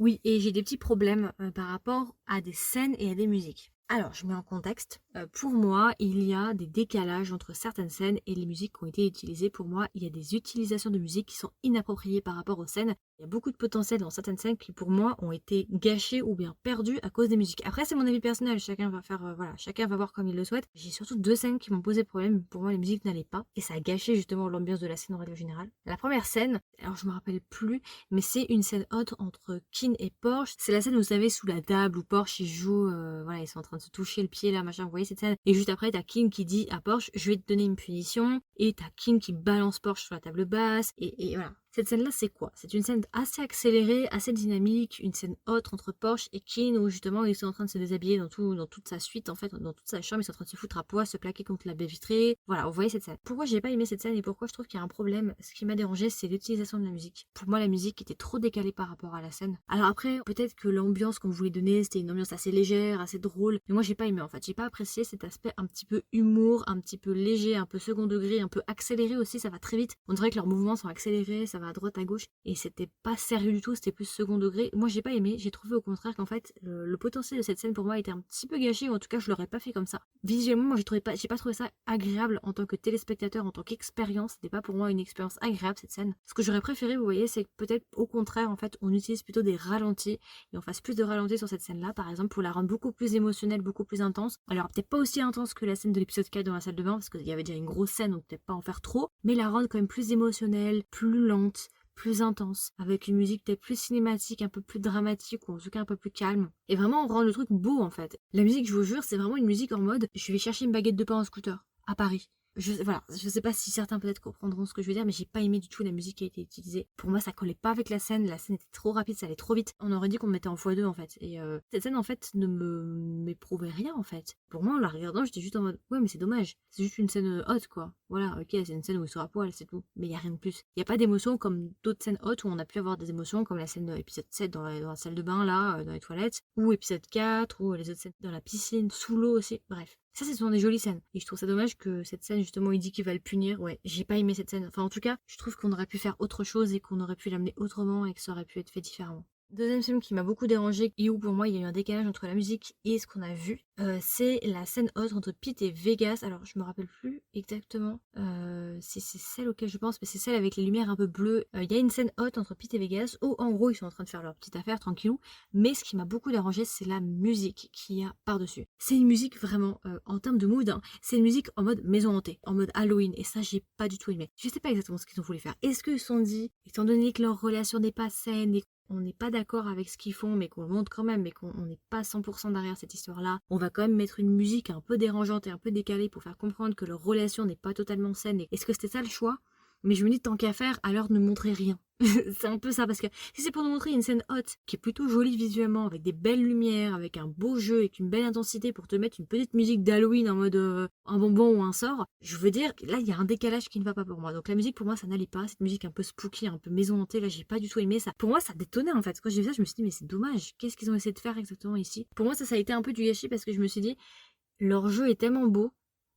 Oui, et j'ai des petits problèmes par rapport à des scènes et à des musiques. Alors, je mets en contexte. Pour moi, il y a des décalages entre certaines scènes et les musiques qui ont été utilisées. Pour moi, il y a des utilisations de musique qui sont inappropriées par rapport aux scènes. Il y a beaucoup de potentiel dans certaines scènes qui, pour moi, ont été gâchées ou bien perdues à cause des musiques. Après, c'est mon avis personnel. Chacun va faire, voilà, chacun va voir comme il le souhaite. J'ai surtout 2 scènes qui m'ont posé problème. Pour moi, les musiques n'allaient pas. Et ça a gâché justement l'ambiance de la scène en règle générale. La première scène, alors je me rappelle plus, mais c'est une scène haute entre Kin et Porsche. C'est la scène, vous savez, sous la table où Porsche, il joue, voilà, ils sont en train de se toucher le pied là, machin, vous voyez cette scène. Et juste après, t'as Kin qui dit à Porsche, je vais te donner une punition. Et t'as Kin qui balance Porsche sur la table basse. Et voilà. Cette scène-là, c'est quoi? C'est une scène assez accélérée, assez dynamique, une scène haute entre Porsche et Kin où justement ils sont en train de se déshabiller dans toute sa suite, en fait, dans toute sa chambre, ils sont en train de se foutre à poids, se plaquer contre la baie vitrée. Voilà, vous voyez cette scène. Pourquoi j'ai pas aimé cette scène et pourquoi je trouve qu'il y a un problème? Ce qui m'a dérangé, c'est l'utilisation de la musique. Pour moi, la musique était trop décalée par rapport à la scène. Alors après, peut-être que l'ambiance qu'on voulait donner, c'était une ambiance assez légère, assez drôle, mais moi j'ai pas aimé en fait. J'ai pas apprécié cet aspect un petit peu humour, un petit peu léger, un peu second degré, un peu accéléré aussi, ça va très vite. On dirait que leurs mouvements sont accélérés, ça va à droite, à gauche. Et c'était pas sérieux du tout, c'était plus second degré. Moi j'ai pas aimé, j'ai trouvé au contraire qu'en fait le potentiel de cette scène pour moi était un petit peu gâché, ou en tout cas je l'aurais pas fait comme ça. Visuellement, moi j'ai pas trouvé ça agréable en tant que téléspectateur, en tant qu'expérience. C'était pas pour moi une expérience agréable cette scène. Ce que j'aurais préféré, vous voyez, c'est que peut-être au contraire en fait on utilise plutôt des ralentis et on fasse plus de ralentis sur cette scène là par exemple pour la rendre beaucoup plus émotionnelle, beaucoup plus intense. Alors peut-être pas aussi intense que la scène de l'épisode 4 dans la salle de bain parce qu'il y avait déjà une grosse scène donc peut-être pas en faire trop, mais la rendre quand même plus émotionnelle, plus lente, plus intense, avec une musique peut-être plus cinématique, un peu plus dramatique ou en tout cas un peu plus calme. Et vraiment rendre le truc beau en fait. La musique, je vous jure, c'est vraiment une musique en mode je vais chercher une baguette de pain en scooter à Paris. Voilà, je sais pas si certains peut-être comprendront ce que je veux dire, mais j'ai pas aimé du tout la musique qui a été utilisée. Pour moi, ça collait pas avec la scène était trop rapide, ça allait trop vite. On aurait dit qu'on me mettait en x2 en fait. Et cette scène en fait ne m'éprouvait rien en fait. Pour moi, en la regardant, j'étais juste en mode ouais, mais c'est dommage. C'est juste une scène haute quoi. Voilà, ok, c'est une scène où ils sont à poil, c'est tout. Mais y a rien de plus. Y a pas d'émotion comme d'autres scènes hautes où on a pu avoir des émotions, comme la scène de l'épisode 7 dans la salle de bain là, dans les toilettes, ou épisode 4, ou les autres scènes dans la piscine, sous l'eau aussi. Bref. Ça, ce sont des jolies scènes. Et je trouve ça dommage que cette scène, justement, il dit qu'il va le punir. Ouais, j'ai pas aimé cette scène. Enfin, en tout cas, je trouve qu'on aurait pu faire autre chose et qu'on aurait pu l'amener autrement et que ça aurait pu être fait différemment. Deuxième film qui m'a beaucoup dérangé et où pour moi il y a eu un décalage entre la musique et ce qu'on a vu, c'est la scène haute entre Pete et Vegas. Alors je me rappelle plus exactement si c'est celle auquel je pense, mais c'est celle avec les lumières un peu bleues. Il y a une scène haute entre Pete et Vegas où en gros ils sont en train de faire leur petite affaire tranquillou, mais ce qui m'a beaucoup dérangé c'est la musique qu'il y a par-dessus. C'est une musique vraiment en termes de mood, hein, c'est une musique en mode maison hantée, en mode Halloween, et ça j'ai pas du tout aimé. Je sais pas exactement ce qu'ils ont voulu faire. Est-ce qu'ils se sont dit, étant donné que leur relation n'est pas saine et on n'est pas d'accord avec ce qu'ils font, mais qu'on le montre quand même, mais qu'on n'est pas 100% derrière cette histoire-là, on va quand même mettre une musique un peu dérangeante et un peu décalée pour faire comprendre que leur relation n'est pas totalement saine. Est-ce que c'était ça le choix? Mais je me dis, tant qu'à faire, alors ne montrez rien. C'est un peu ça, parce que si c'est pour nous montrer une scène haute, qui est plutôt jolie visuellement, avec des belles lumières, avec un beau jeu, avec une belle intensité, pour te mettre une petite musique d'Halloween en mode un bonbon ou un sort, je veux dire, là, il y a un décalage qui ne va pas pour moi. Donc la musique, pour moi, ça n'allait pas. Cette musique un peu spooky, un peu maison hantée, là, j'ai pas du tout aimé ça. Pour moi, ça détonnait, en fait. Quand j'ai vu ça, je me suis dit, mais c'est dommage. Qu'est-ce qu'ils ont essayé de faire exactement ici? Pour moi, ça a été un peu du gâchis, parce que je me suis dit, leur jeu est tellement beau.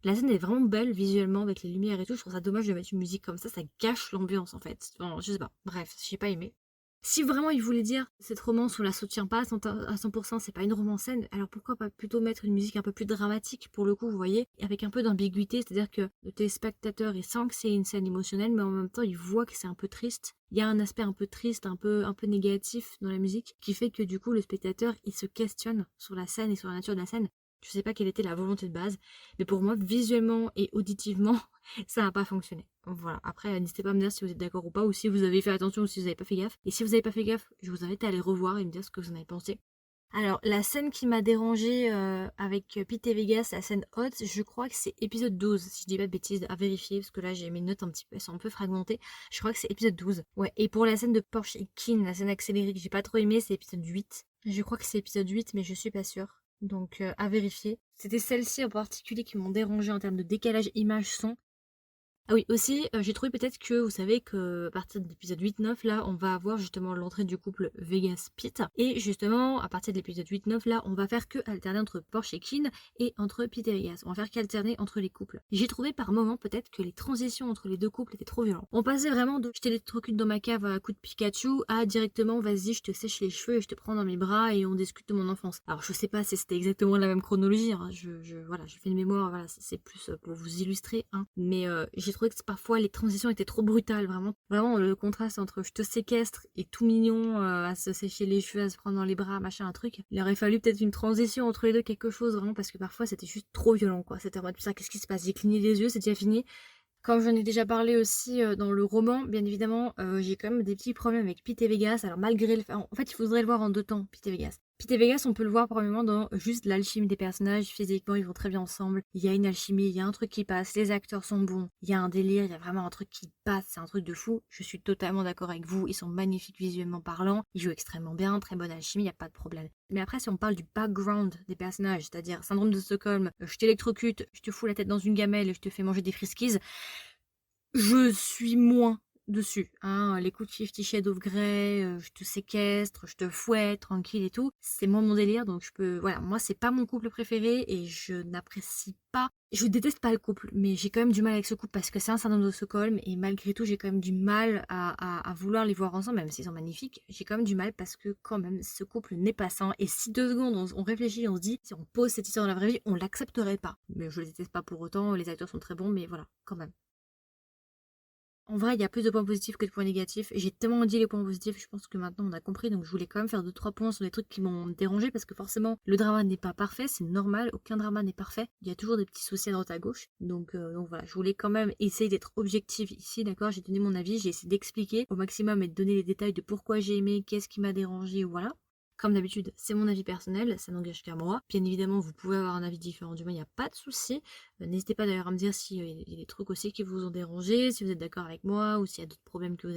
La scène est vraiment belle visuellement avec les lumières et tout. Je trouve ça dommage de mettre une musique comme ça gâche l'ambiance en fait. Enfin, je sais pas. Bref, j'ai pas aimé. Si vraiment il voulait dire cette romance on la soutient pas à 100%, c'est pas une romance saine, alors pourquoi pas plutôt mettre une musique un peu plus dramatique pour le coup, vous voyez, avec un peu d'ambiguïté, c'est-à-dire que le téléspectateur il sent que c'est une scène émotionnelle, mais en même temps il voit que c'est un peu triste. Il y a un aspect un peu triste, un peu négatif dans la musique, qui fait que du coup le spectateur il se questionne sur la scène et sur la nature de la scène. Je sais pas quelle était la volonté de base, mais pour moi, visuellement et auditivement, ça n'a pas fonctionné. Voilà. Après, n'hésitez pas à me dire si vous êtes d'accord ou pas, ou si vous avez fait attention, ou si vous n'avez pas fait gaffe. Et si vous n'avez pas fait gaffe, je vous invite à aller revoir et me dire ce que vous en avez pensé. Alors, la scène qui m'a dérangée avec Pete et Vegas, la scène haute, je crois que c'est épisode 12, si je dis pas de bêtises, à vérifier, parce que là j'ai mes notes un petit peu, elles sont un peu fragmentées. Je crois que c'est épisode 12. Ouais, et pour la scène de Porsche et Kin, la scène accélérée que j'ai pas trop aimée, c'est épisode 8. Je crois que c'est épisode 8, mais je suis pas sûre. Donc à vérifier. C'était celles-ci en particulier qui m'ont dérangé en termes de décalage image-son. Ah oui, aussi, j'ai trouvé peut-être que, vous savez que à partir de l'épisode 8-9, là, on va avoir justement l'entrée du couple Vegas-Pete. Et justement, à partir de l'épisode 8-9, là, on va faire que alterner entre Porsche et Kin et entre Pete et Vegas. On va faire qu'alterner entre les couples. J'ai trouvé par moments peut-être que les transitions entre les deux couples étaient trop violentes. On passait vraiment de je t'électrocute dans ma cave à coup de Pikachu à directement vas-y, je te sèche les cheveux et je te prends dans mes bras et on discute de mon enfance. Alors je sais pas si c'était exactement la même chronologie, hein. Voilà, je fais une mémoire, voilà, c'est plus pour vous illustrer, hein. Mais j'ai trouvé que parfois les transitions étaient trop brutales, vraiment le contraste entre je te séquestre et tout mignon à se sécher les cheveux, à se prendre dans les bras, machin, un truc. Il aurait fallu peut-être une transition entre les deux, quelque chose vraiment, parce que parfois c'était juste trop violent quoi. C'était en mode ça, qu'est-ce qui se passe? J'ai cligné les yeux, c'est déjà fini. Comme j'en ai déjà parlé aussi dans le roman, bien évidemment, j'ai quand même des petits problèmes avec Pete et Vegas. Alors malgré le fait, en fait, il faudrait le voir en deux temps, Pete et Vegas. Pete et Vegas, on peut le voir probablement dans juste l'alchimie des personnages. Physiquement, ils vont très bien ensemble. Il y a une alchimie, il y a un truc qui passe. Les acteurs sont bons. Il y a un délire, il y a vraiment un truc qui passe. C'est un truc de fou. Je suis totalement d'accord avec vous. Ils sont magnifiques visuellement parlant. Ils jouent extrêmement bien. Très bonne alchimie, il n'y a pas de problème. Mais après, si on parle du background des personnages, c'est-à-dire syndrome de Stockholm, je t'électrocute, je te fous la tête dans une gamelle et je te fais manger des friskies, je suis moins dessus, hein. L'écoute 50 Shades of Grey, je te séquestre, je te fouette, tranquille et tout. C'est moi mon délire, donc voilà, moi c'est pas mon couple préféré et je n'apprécie pas, je déteste pas le couple, mais j'ai quand même du mal avec ce couple parce que c'est un syndrome de Stockholm et malgré tout j'ai quand même du mal à vouloir les voir ensemble, même s'ils sont magnifiques. J'ai quand même du mal parce que quand même ce couple n'est pas sain et si 2 secondes on réfléchit, on se dit si on pose cette histoire dans la vraie vie, on l'accepterait pas. Mais je les déteste pas pour autant, les acteurs sont très bons, mais voilà, quand même. En vrai, il y a plus de points positifs que de points négatifs. J'ai tellement dit les points positifs, je pense que maintenant on a compris. Donc je voulais quand même faire 2-3 points sur les trucs qui m'ont dérangé parce que forcément le drama n'est pas parfait, c'est normal. Aucun drama n'est parfait. Il y a toujours des petits soucis à droite à gauche. Donc voilà, je voulais quand même essayer d'être objective ici, d'accord. J'ai donné mon avis, j'ai essayé d'expliquer au maximum et de donner les détails de pourquoi j'ai aimé, qu'est-ce qui m'a dérangé, voilà. Comme d'habitude, c'est mon avis personnel, ça n'engage qu'à moi. Bien évidemment, vous pouvez avoir un avis différent du mien, il n'y a pas de souci. N'hésitez pas d'ailleurs à me dire s'il y a des trucs aussi qui vous ont dérangé, si vous êtes d'accord avec moi ou s'il y a d'autres problèmes que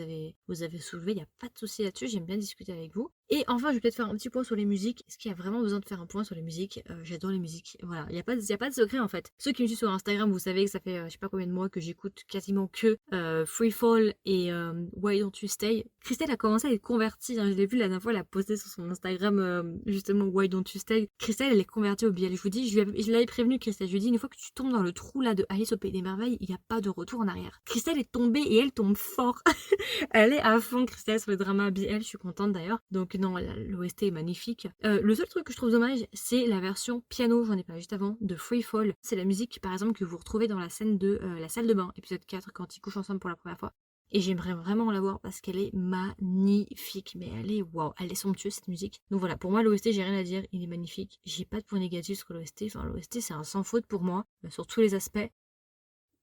vous avez soulevés, il n'y a pas de souci là-dessus, j'aime bien discuter avec vous. Et enfin, je vais peut-être faire un petit point sur les musiques. Est-ce qu'il y a vraiment besoin de faire un point sur les musiques? J'adore les musiques. Voilà, il y a pas de secret en fait. Ceux qui me suivent sur Instagram, vous savez que ça fait je sais pas combien de mois que j'écoute quasiment que Free Fall et Why Don't You Stay. Christelle a commencé à être convertie, hein. Je l'ai vu la dernière fois, elle a posté sur son Instagram justement Why Don't You Stay. Christelle, elle est convertie au BL. Je vous dis, je l'avais prévenu Christelle. Je lui ai dit, une fois que tu tombes dans le trou là de Alice au Pays des Merveilles, il n'y a pas de retour en arrière. Christelle est tombée et elle tombe fort. Elle est à fond, Christelle, sur le drama BL. Je suis contente d'ailleurs. Donc non, l'OST est magnifique. Le seul truc que je trouve dommage, c'est la version piano, j'en ai parlé juste avant, de Free Fall. C'est la musique, par exemple, que vous retrouvez dans la scène de la salle de bain, épisode 4, quand ils couchent ensemble pour la première fois. Et j'aimerais vraiment la voir parce qu'elle est magnifique. Mais elle est waouh, elle est somptueuse cette musique. Donc voilà, pour moi l'OST j'ai rien à dire, il est magnifique. J'ai pas de point négatif sur l'OST. Enfin l'OST c'est un sans faute pour moi, sur tous les aspects.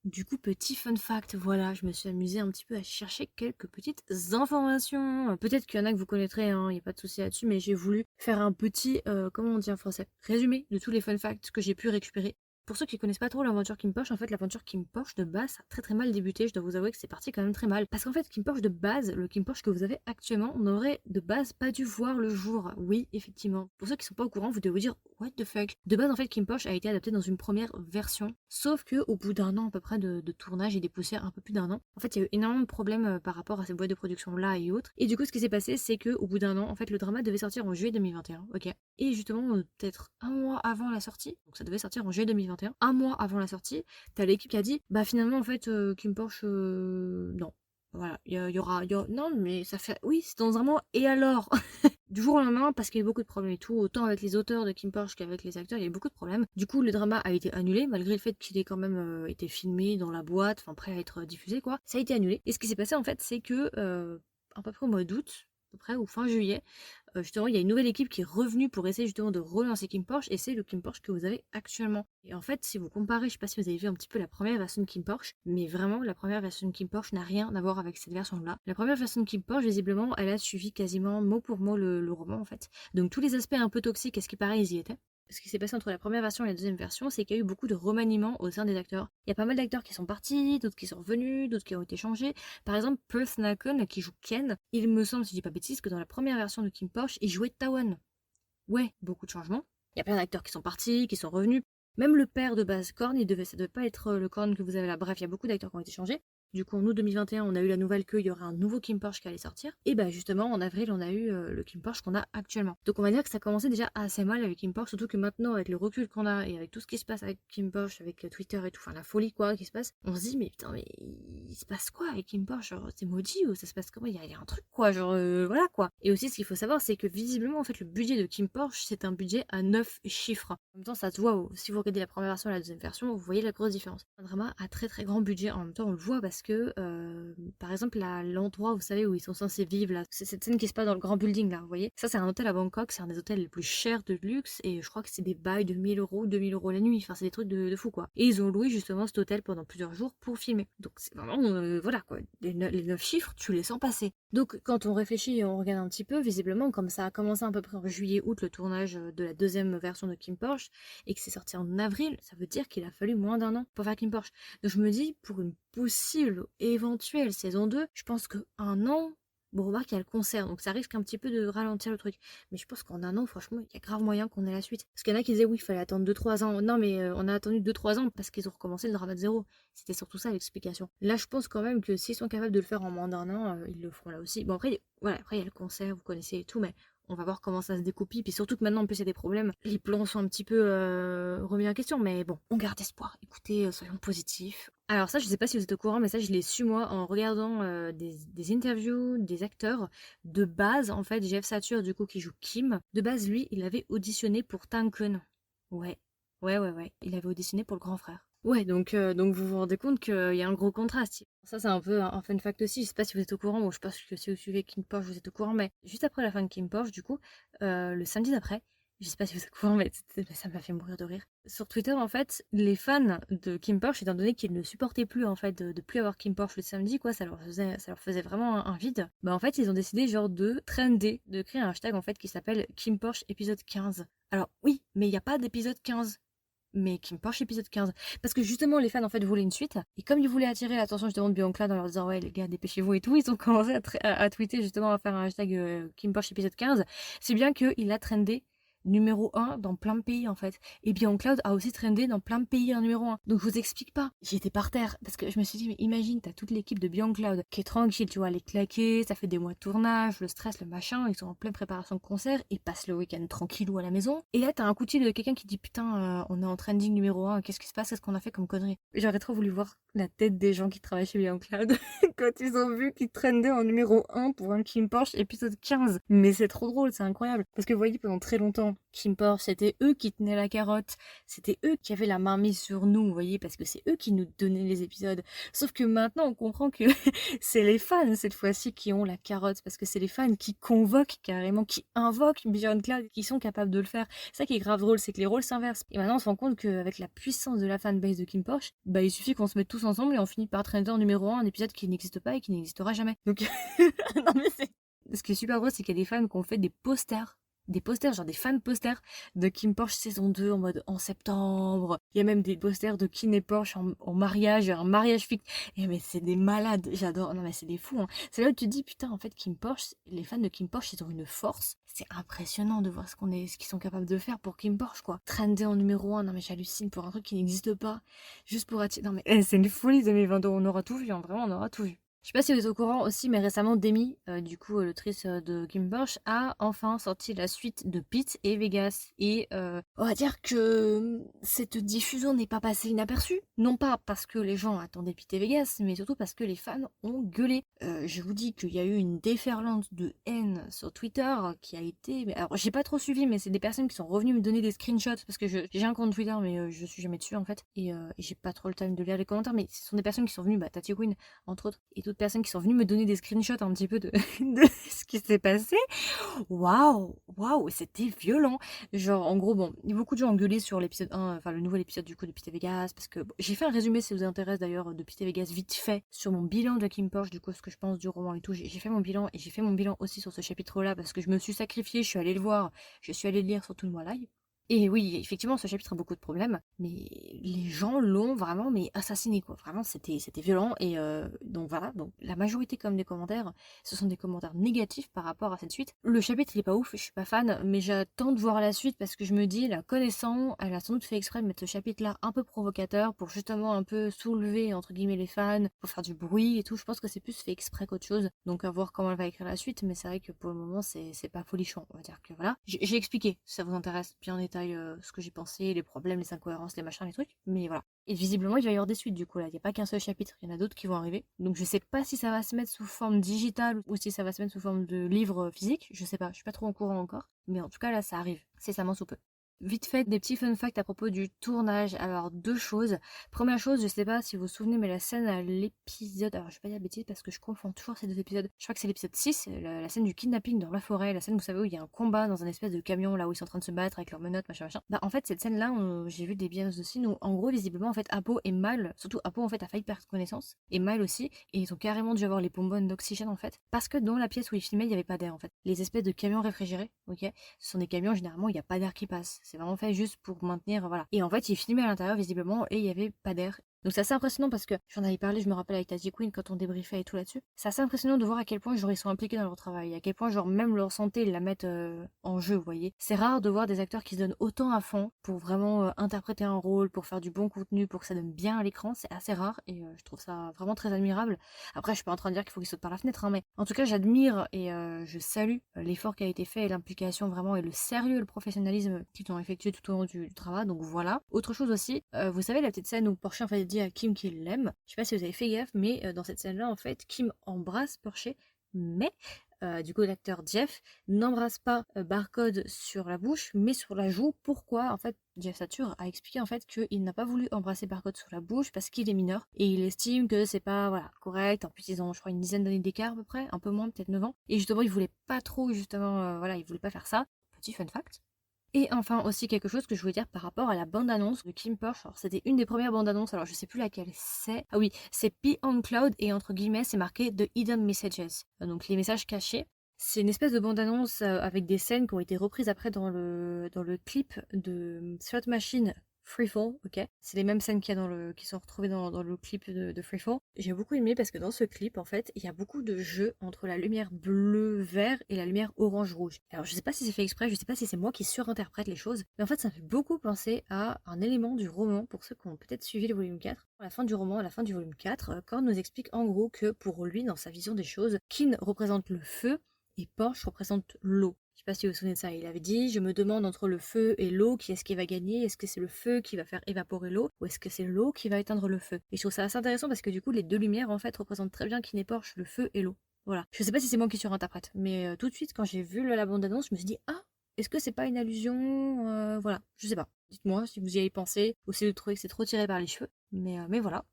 Du coup, petit fun fact, voilà, je me suis amusée un petit peu à chercher quelques petites informations. Peut-être qu'il y en a que vous connaîtrez, hein, il n'y a pas de souci là-dessus, mais j'ai voulu faire un petit, comment on dit en français, résumé de tous les fun facts que j'ai pu récupérer. Pour ceux qui connaissent pas trop l'aventure Kim Porsche, en fait l'aventure Kim Porsche de base a très très mal débuté, je dois vous avouer que c'est parti quand même très mal. Parce qu'en fait Kim Porsche de base, le Kim Porsche que vous avez actuellement, n'aurait de base pas dû voir le jour. Oui, effectivement. Pour ceux qui sont pas au courant, vous devez vous dire what the fuck. De base en fait Kim Porsche a été adapté dans une première version, sauf que au bout d'un an à peu près de tournage et des poussières, un peu plus d'un an, en fait il y a eu énormément de problèmes par rapport à ces boîtes de production là et autres. Et du coup ce qui s'est passé c'est que au bout d'un an, en fait le drama devait sortir en juillet 2021, ok. Et justement peut-être un mois avant la sortie, donc ça devait sortir en juillet 2021, un mois avant la sortie, t'as l'équipe qui a dit bah finalement en fait Kim Porsche non. Voilà, non mais ça fait oui, c'est dans un mois et alors du jour au lendemain parce qu'il y a eu beaucoup de problèmes et tout, autant avec les auteurs de Kim Porsche qu'avec les acteurs, il y a eu beaucoup de problèmes. Du coup, le drama a été annulé malgré le fait qu'il ait quand même été filmé dans la boîte, enfin prêt à être diffusé quoi. Ça a été annulé. Et ce qui s'est passé en fait, c'est que à peu près au mois d'août, à peu près ou fin juillet, justement, il y a une nouvelle équipe qui est revenue pour essayer justement de relancer Kim Porsche et c'est le Kim Porsche que vous avez actuellement. Et en fait, si vous comparez, je sais pas si vous avez vu un petit peu la première version de Kim Porsche, mais vraiment, la première version de Kim Porsche n'a rien à voir avec cette version-là. La première version de Kim Porsche, visiblement, elle a suivi quasiment mot pour mot le roman en fait. Donc tous les aspects un peu toxiques, à ce qui paraît, ils y étaient. Ce qui s'est passé entre la première version et la deuxième version, c'est qu'il y a eu beaucoup de remaniements au sein des acteurs. Il y a pas mal d'acteurs qui sont partis, d'autres qui sont revenus, d'autres qui ont été changés. Par exemple, Perth Nacon, qui joue Ken, il me semble, si je dis pas bêtise, que dans la première version de Kim Porsche, il jouait Tawan. Ouais, beaucoup de changements. Il y a plein d'acteurs qui sont partis, qui sont revenus. Même le père de base Korn, ça devait pas être le Korn que vous avez là. Bref, il y a beaucoup d'acteurs qui ont été changés. Du coup, en août 2021, on a eu la nouvelle qu'il y aurait un nouveau Kim Porsche qui allait sortir. Et bah justement, en avril, on a eu le Kim Porsche qu'on a actuellement. Donc on va dire que ça commençait déjà assez mal avec Kim Porsche, surtout que maintenant, avec le recul qu'on a et avec tout ce qui se passe avec Kim Porsche, avec Twitter et tout, enfin la folie quoi qui se passe, on se dit mais putain, mais il se passe quoi avec Kim Porsche? Genre c'est maudit ou ça se passe comment? Il y a un truc quoi, genre voilà quoi. Et aussi, ce qu'il faut savoir, c'est que visiblement, en fait, le budget de Kim Porsche, c'est un budget à 9 chiffres. En même temps, ça se voit, si vous regardez la première version et la deuxième version, vous voyez la grosse différence. Un drama à très très grand budget, en même temps, on le voit parce que par exemple l'endroit vous savez où ils sont censés vivre là, c'est cette scène qui se passe dans le grand building là, vous voyez, ça c'est un hôtel à Bangkok, c'est un des hôtels les plus chers de luxe et je crois que c'est des bails de 1000 €, 2000 € la nuit, enfin c'est des trucs de fou quoi. Et ils ont loué justement cet hôtel pendant plusieurs jours pour filmer, donc c'est vraiment voilà quoi, les 9 chiffres tu les sens passer. Donc quand on réfléchit et on regarde un petit peu, visiblement, comme ça a commencé à peu près en juillet-août le tournage de la deuxième version de Kim Porsche, et que c'est sorti en avril, ça veut dire qu'il a fallu moins d'1 an pour faire Kim Porsche. Donc je me dis, pour une possible, éventuelle saison 2, je pense que 1 an... Bon, remarque, il y a le concert, donc ça risque un petit peu de ralentir le truc. Mais je pense qu'en 1 an, franchement, il y a grave moyen qu'on ait la suite. Parce qu'il y en a qui disaient, oui, il fallait attendre 2-3 ans. Non, mais on a attendu 2-3 ans parce qu'ils ont recommencé le drama de zéro. C'était surtout ça l'explication. Là, je pense quand même que s'ils sont capables de le faire en moins d'1 an, ils le feront là aussi. Bon, après, voilà, après, il y a le concert, vous connaissez et tout, mais on va voir comment ça se découpille. Puis surtout que maintenant, en plus, il y a des problèmes. Les plans sont un petit peu remis en question, mais bon, on garde espoir. Écoutez, soyons positifs. Alors ça, je sais pas si vous êtes au courant, mais ça, je l'ai su moi en regardant des interviews des acteurs. De base, en fait, Jeff Satur, du coup, qui joue Kim, de base, lui, il avait auditionné pour Tankun. Ouais, ouais. Il avait auditionné pour le grand frère. Ouais, donc vous vous rendez compte qu'il y a un gros contraste. Ça, c'est un peu un fun fact aussi. Je sais pas si vous êtes au courant. Bon, je pense que si vous suivez Kim Porsche, vous êtes au courant. Mais juste après la fin de Kim Porsche, du coup, le samedi d'après, je sais pas si vous êtes au courant, mais ça m'a fait mourir de rire. Sur Twitter, en fait, les fans de Kim Porsche, étant donné qu'ils ne supportaient plus, en fait, de plus avoir Kim Porsche le samedi, quoi, ça leur faisait vraiment un vide. Bah, en fait, ils ont décidé, genre, de trender, de créer un hashtag, en fait, qui s'appelle Kim Porsche épisode 15. Alors, oui, mais il n'y a pas d'épisode 15. Mais Kim Porsche épisode 15. Parce que justement, les fans en fait voulaient une suite. Et comme ils voulaient attirer l'attention justement de Bianca en leur disant ouais les gars dépêchez-vous et tout, ils ont commencé à tweeter justement à faire un hashtag Kim Porsche épisode 15. C'est bien qu'il a trendé numéro 1 dans plein de pays en fait. Et bien Cloud a aussi trendé dans plein de pays en numéro 1. Donc je vous explique pas. J'étais par terre parce que je me suis dit mais imagine t'as toute l'équipe de Beyond Cloud qui est tranquille, tu vois, les claquer, ça fait des mois de tournage, le stress, le machin, ils sont en pleine préparation de concert, ils passent le week-end tranquillou à la maison. Et là t'as un coup de fil de quelqu'un qui dit putain on est en trending numéro 1, qu'est-ce qui se passe, qu'est-ce qu'on a fait comme connerie. J'aurais trop voulu voir la tête des gens qui travaillent chez Beyond Cloud quand ils ont vu qu'ils trendaient en numéro 1 pour un Kim Porsche épisode 15. Mais c'est trop drôle, c'est incroyable. Parce que vous voyez pendant très longtemps Kim Porsche, c'était eux qui tenaient la carotte, c'était eux qui avaient la main mise sur nous, vous voyez, parce que c'est eux qui nous donnaient les épisodes. Sauf que maintenant, on comprend que c'est les fans, cette fois-ci, qui ont la carotte, parce que c'est les fans qui convoquent carrément, qui invoquent Beyond Cloud, qui sont capables de le faire. Ça qui est grave drôle, c'est que les rôles s'inversent. Et maintenant, on se rend compte qu'avec la puissance de la fanbase de Kim Porsche, bah, il suffit qu'on se mette tous ensemble et on finit par trender en numéro 1 un épisode qui n'existe pas et qui n'existera jamais. Donc, non mais c'est... Ce qui est super drôle, c'est qu'il y a des fans qui ont fait des posters, genre des fan posters de Kim Porsche saison 2 en mode en septembre. Il y a même des posters de Kim et Porsche en mariage, un mariage fixe. Et mais c'est des malades, j'adore. Non mais c'est des fous. Hein. C'est là où tu te dis putain en fait Kim Porsche, les fans de Kim Porsche ils ont une force. C'est impressionnant de voir ce qu'ils sont capables de faire pour Kim Porsche quoi. Trender en numéro 1, non mais j'hallucine pour un truc qui n'existe pas. Juste pour attirer. Non mais c'est une folie 2022, on aura tout vu, hein. Vraiment on aura tout vu. Je sais pas si vous êtes au courant aussi, mais récemment, Demi, du coup, l'autrice de Kim Porsche, a enfin sorti la suite de Pete et Vegas. Et on va dire que cette diffusion n'est pas passée inaperçue. Non pas parce que les gens attendaient Pete et Vegas, mais surtout parce que les fans ont gueulé. Je vous dis qu'il y a eu une déferlante de haine sur Twitter qui a été... Alors, j'ai pas trop suivi, mais c'est des personnes qui sont revenues me donner des screenshots, parce que j'ai un compte Twitter, mais je suis jamais dessus, en fait. Et j'ai pas trop le temps de lire les commentaires, mais ce sont des personnes qui sont venues, Tati Queen, entre autres, et d'autres personnes qui sont venues me donner des screenshots un petit peu de ce qui s'est passé. Waouh, c'était violent. Genre, en gros, bon, il y a beaucoup de gens ont gueulé sur l'épisode 1, enfin le nouvel épisode du coup de Pete et Vegas, parce que bon, j'ai fait un résumé si vous intéresse d'ailleurs de Pete et Vegas vite fait sur mon bilan de Kim Porsche, du coup ce que je pense du roman et tout. J'ai fait mon bilan et j'ai fait mon bilan aussi sur ce chapitre-là parce que je me suis sacrifiée, je suis allée le voir, je suis allée le lire sur tout le mois live. Et oui, effectivement, ce chapitre a beaucoup de problèmes, mais les gens l'ont vraiment assassiné, quoi. Vraiment, c'était violent, et donc voilà, donc la majorité comme des commentaires, ce sont des commentaires négatifs par rapport à cette suite. Le chapitre, il est pas ouf, je suis pas fan, mais j'attends de voir la suite parce que je me dis, la connaissant, elle a sans doute fait exprès de mettre ce chapitre-là un peu provocateur pour justement un peu soulever, entre guillemets, les fans, pour faire du bruit et tout. Je pense que c'est plus fait exprès qu'autre chose, donc à voir comment elle va écrire la suite, mais c'est vrai que pour le moment, c'est pas folichon, on va dire que voilà. J'ai expliqué, si ça vous intéresse, bien en détail ce que j'ai pensé, les problèmes, les incohérences, les machins, les trucs, mais voilà. Et visiblement, il va y avoir des suites du coup là, il n'y a pas qu'un seul chapitre, il y en a d'autres qui vont arriver. Donc je sais pas si ça va se mettre sous forme digitale ou si ça va se mettre sous forme de livre physique, je sais pas, je suis pas trop au courant encore, mais en tout cas là ça arrive, c'est ça sous peu. Vite fait, des petits fun facts à propos du tournage. Alors, deux choses. Première chose, je sais pas si vous vous souvenez, mais la scène à l'épisode... Alors, je vais pas dire de bêtises parce que je confonds toujours ces deux épisodes. Je crois que c'est l'épisode 6, la scène du kidnapping dans la forêt. La scène, vous savez, où il y a un combat dans un espèce de camion, là où ils sont en train de se battre avec leurs menottes, machin, machin. Bah, en fait, cette scène-là, j'ai vu des behind the scenes où, en gros, visiblement, en fait, Apo et Mal, surtout Apo, en fait, a failli perdre connaissance. Et Mal aussi. Et ils ont carrément dû avoir les bonbonnes d'oxygène, en fait. Parce que dans la pièce où ils filmaient, il n'y avait pas d'air, en fait. Les espèces de camions réfrigérés, ok, ce sont des camions, généralement, il n'y a pas d'air qui passe. C'est vraiment fait juste pour maintenir, voilà. Et en fait, il filmait à l'intérieur, visiblement, et il y avait pas d'air. Donc c'est assez impressionnant parce que j'en avais parlé, je me rappelle avec Tati Queen quand on débriefait et tout là-dessus. C'est assez impressionnant de voir à quel point genre ils sont impliqués dans leur travail, à quel point genre même leur santé ils la mettent en jeu, vous voyez. C'est rare de voir des acteurs qui se donnent autant à fond pour vraiment interpréter un rôle, pour faire du bon contenu, pour que ça donne bien à l'écran. C'est assez rare et je trouve ça vraiment très admirable. Après, je suis pas en train de dire qu'il faut qu'ils sautent par la fenêtre, hein, mais en tout cas, j'admire et je salue l'effort qui a été fait et l'implication vraiment et le sérieux et le professionnalisme qu'ils ont effectué tout au long du travail. Donc voilà. Autre chose aussi, vous savez la petite scène où Portia en fait dit à Kim qu'il l'aime. Je sais pas si vous avez fait gaffe, mais dans cette scène-là, en fait, Kim embrasse Portia, mais du coup l'acteur Jeff n'embrasse pas Barcode sur la bouche mais sur la joue. Pourquoi? En fait, Jeff Satur a expliqué en fait qu'il n'a pas voulu embrasser Barcode sur la bouche parce qu'il est mineur et il estime que c'est pas voilà correct. En plus ils ont je crois une dizaine d'années d'écart à peu près, un peu moins, peut-être 9 ans, et justement il voulait pas trop justement voilà, il voulait pas faire ça. Petit fun fact. Et enfin aussi quelque chose que je voulais dire par rapport à la bande-annonce de Kim Porsche. Alors c'était une des premières bandes-annonces, alors je sais plus laquelle c'est. Ah oui, c'est Beyond Cloud et entre guillemets c'est marqué The Hidden Messages, donc les messages cachés. C'est une espèce de bande-annonce avec des scènes qui ont été reprises après dans le clip de Threat Machine Freefall, ok. C'est les mêmes scènes qu'il y a qui sont retrouvées dans le clip de Freefall. J'ai beaucoup aimé parce que dans ce clip, en fait, il y a beaucoup de jeux entre la lumière bleu-vert et la lumière orange-rouge. Alors, je sais pas si c'est fait exprès, je sais pas si c'est moi qui surinterprète les choses, mais en fait, ça me fait beaucoup penser à un élément du roman, pour ceux qui ont peut-être suivi le volume 4. À la fin du roman, à la fin du volume 4, Korn nous explique en gros que pour lui, dans sa vision des choses, Kin représente le feu et Porsche représente l'eau. Je sais pas si vous vous souvenez de ça, il avait dit, je me demande entre le feu et l'eau, qui est-ce qui va gagner? Est-ce que c'est le feu qui va faire évaporer l'eau ou est-ce que c'est l'eau qui va éteindre le feu? Et je trouve ça assez intéressant parce que du coup, les deux lumières en fait représentent très bien qui n'est Porsche, le feu et l'eau. Voilà. Je sais pas si c'est moi qui surinterprète, mais tout de suite quand j'ai vu la bande-annonce, je me suis dit, ah, est-ce que c'est pas une allusion? Voilà, je sais pas. Dites-moi si vous y avez pensé ou si vous trouvez que c'est trop tiré par les cheveux, mais voilà.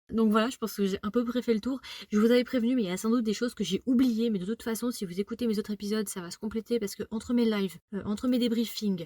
Donc voilà, je pense que j'ai un peu près fait le tour. Je vous avais prévenu, mais il y a sans doute des choses que j'ai oubliées. Mais de toute façon, si vous écoutez mes autres épisodes, ça va se compléter parce que entre mes lives, entre mes débriefings,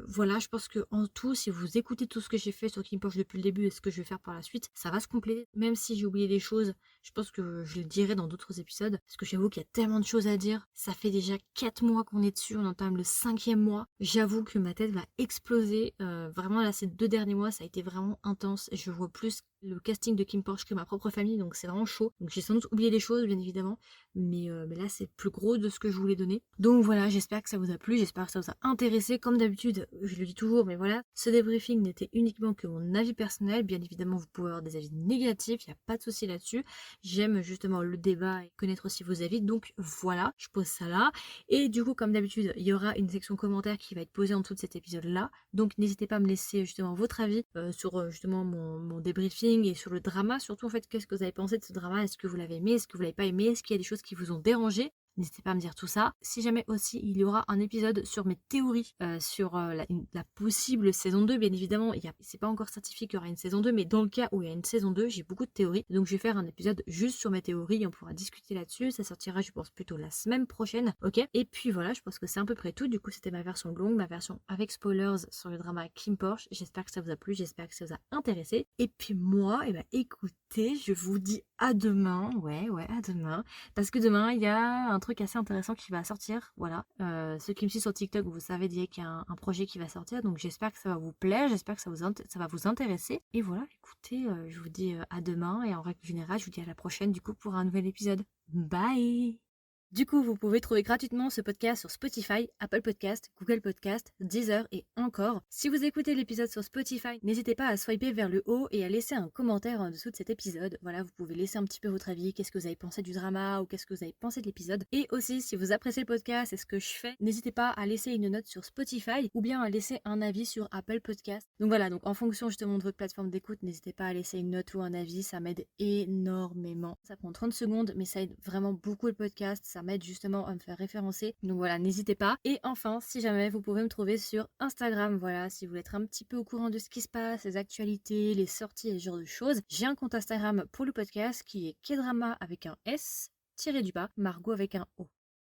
voilà, je pense que en tout, si vous écoutez tout ce que j'ai fait sur Kim Porsche depuis le début et ce que je vais faire par la suite, ça va se compléter. Même si j'ai oublié des choses, je pense que je le dirai dans d'autres épisodes parce que j'avoue qu'il y a tellement de choses à dire. Ça fait déjà 4 mois qu'on est dessus, on entame le 5e mois. J'avoue que ma tête va exploser. Vraiment là, ces 2 derniers mois, ça a été vraiment intense. Je vois plus le casting de Kim Porsche que ma propre famille, donc c'est vraiment chaud. Donc j'ai sans doute oublié des choses, bien évidemment, mais là c'est plus gros de ce que je voulais donner. Donc voilà, j'espère que ça vous a plu, j'espère que ça vous a intéressé. Comme d'habitude, je le dis toujours, mais voilà, ce débriefing n'était uniquement que mon avis personnel. Bien évidemment, vous pouvez avoir des avis négatifs, il n'y a pas de souci là-dessus. J'aime justement le débat et connaître aussi vos avis, donc voilà, je pose ça là. Et du coup, comme d'habitude, il y aura une section commentaires qui va être posée en dessous de cet épisode-là. Donc n'hésitez pas à me laisser justement votre avis sur justement mon débriefing et sur le drama, surtout en fait, qu'est-ce que vous avez pensé de ce drama? Est-ce que vous l'avez aimé? Est-ce que vous l'avez pas aimé? Est-ce qu'il y a des choses qui vous ont dérangé? N'hésitez pas à me dire tout ça. Si jamais aussi il y aura un épisode sur mes théories sur la possible saison 2, bien évidemment, c'est pas encore certifié qu'il y aura une saison 2, mais dans le cas où il y a une saison 2, j'ai beaucoup de théories. Donc je vais faire un épisode juste sur mes théories, on pourra discuter là-dessus. Ça sortira, je pense, plutôt la semaine prochaine, ok? Et puis voilà, je pense que c'est à peu près tout. Du coup, c'était ma version longue, ma version avec spoilers sur le drama Kim Porsche. J'espère que ça vous a plu, j'espère que ça vous a intéressé. Et puis moi, eh ben écoutez, je vous dis à demain, ouais, à demain, parce que demain, il y a un truc assez intéressant qui va sortir, voilà. Ceux qui me suivent sur TikTok, vous savez déjà qu'il y a un projet qui va sortir, donc j'espère que ça va vous plaire, j'espère que ça va vous intéresser. Et voilà, écoutez, je vous dis à demain, et en règle générale, je vous dis à la prochaine, du coup, pour un nouvel épisode. Bye! Du coup, vous pouvez trouver gratuitement ce podcast sur Spotify, Apple Podcast, Google Podcast, Deezer et encore. Si vous écoutez l'épisode sur Spotify, n'hésitez pas à swiper vers le haut et à laisser un commentaire en dessous de cet épisode. Voilà, vous pouvez laisser un petit peu votre avis, qu'est-ce que vous avez pensé du drama ou qu'est-ce que vous avez pensé de l'épisode. Et aussi, si vous appréciez le podcast et ce que je fais, n'hésitez pas à laisser une note sur Spotify ou bien à laisser un avis sur Apple Podcast. Donc voilà, donc en fonction justement de votre plateforme d'écoute, n'hésitez pas à laisser une note ou un avis, ça m'aide énormément. Ça prend 30 secondes, mais ça aide vraiment beaucoup le podcast, ça permettre justement à me faire référencer. Donc voilà, n'hésitez pas. Et enfin, si jamais vous pouvez me trouver sur Instagram, voilà, si vous voulez être un petit peu au courant de ce qui se passe, les actualités, les sorties et ce genre de choses, j'ai un compte Instagram pour le podcast qui est Kdrama avec un S tiré du bas, Margot avec un O.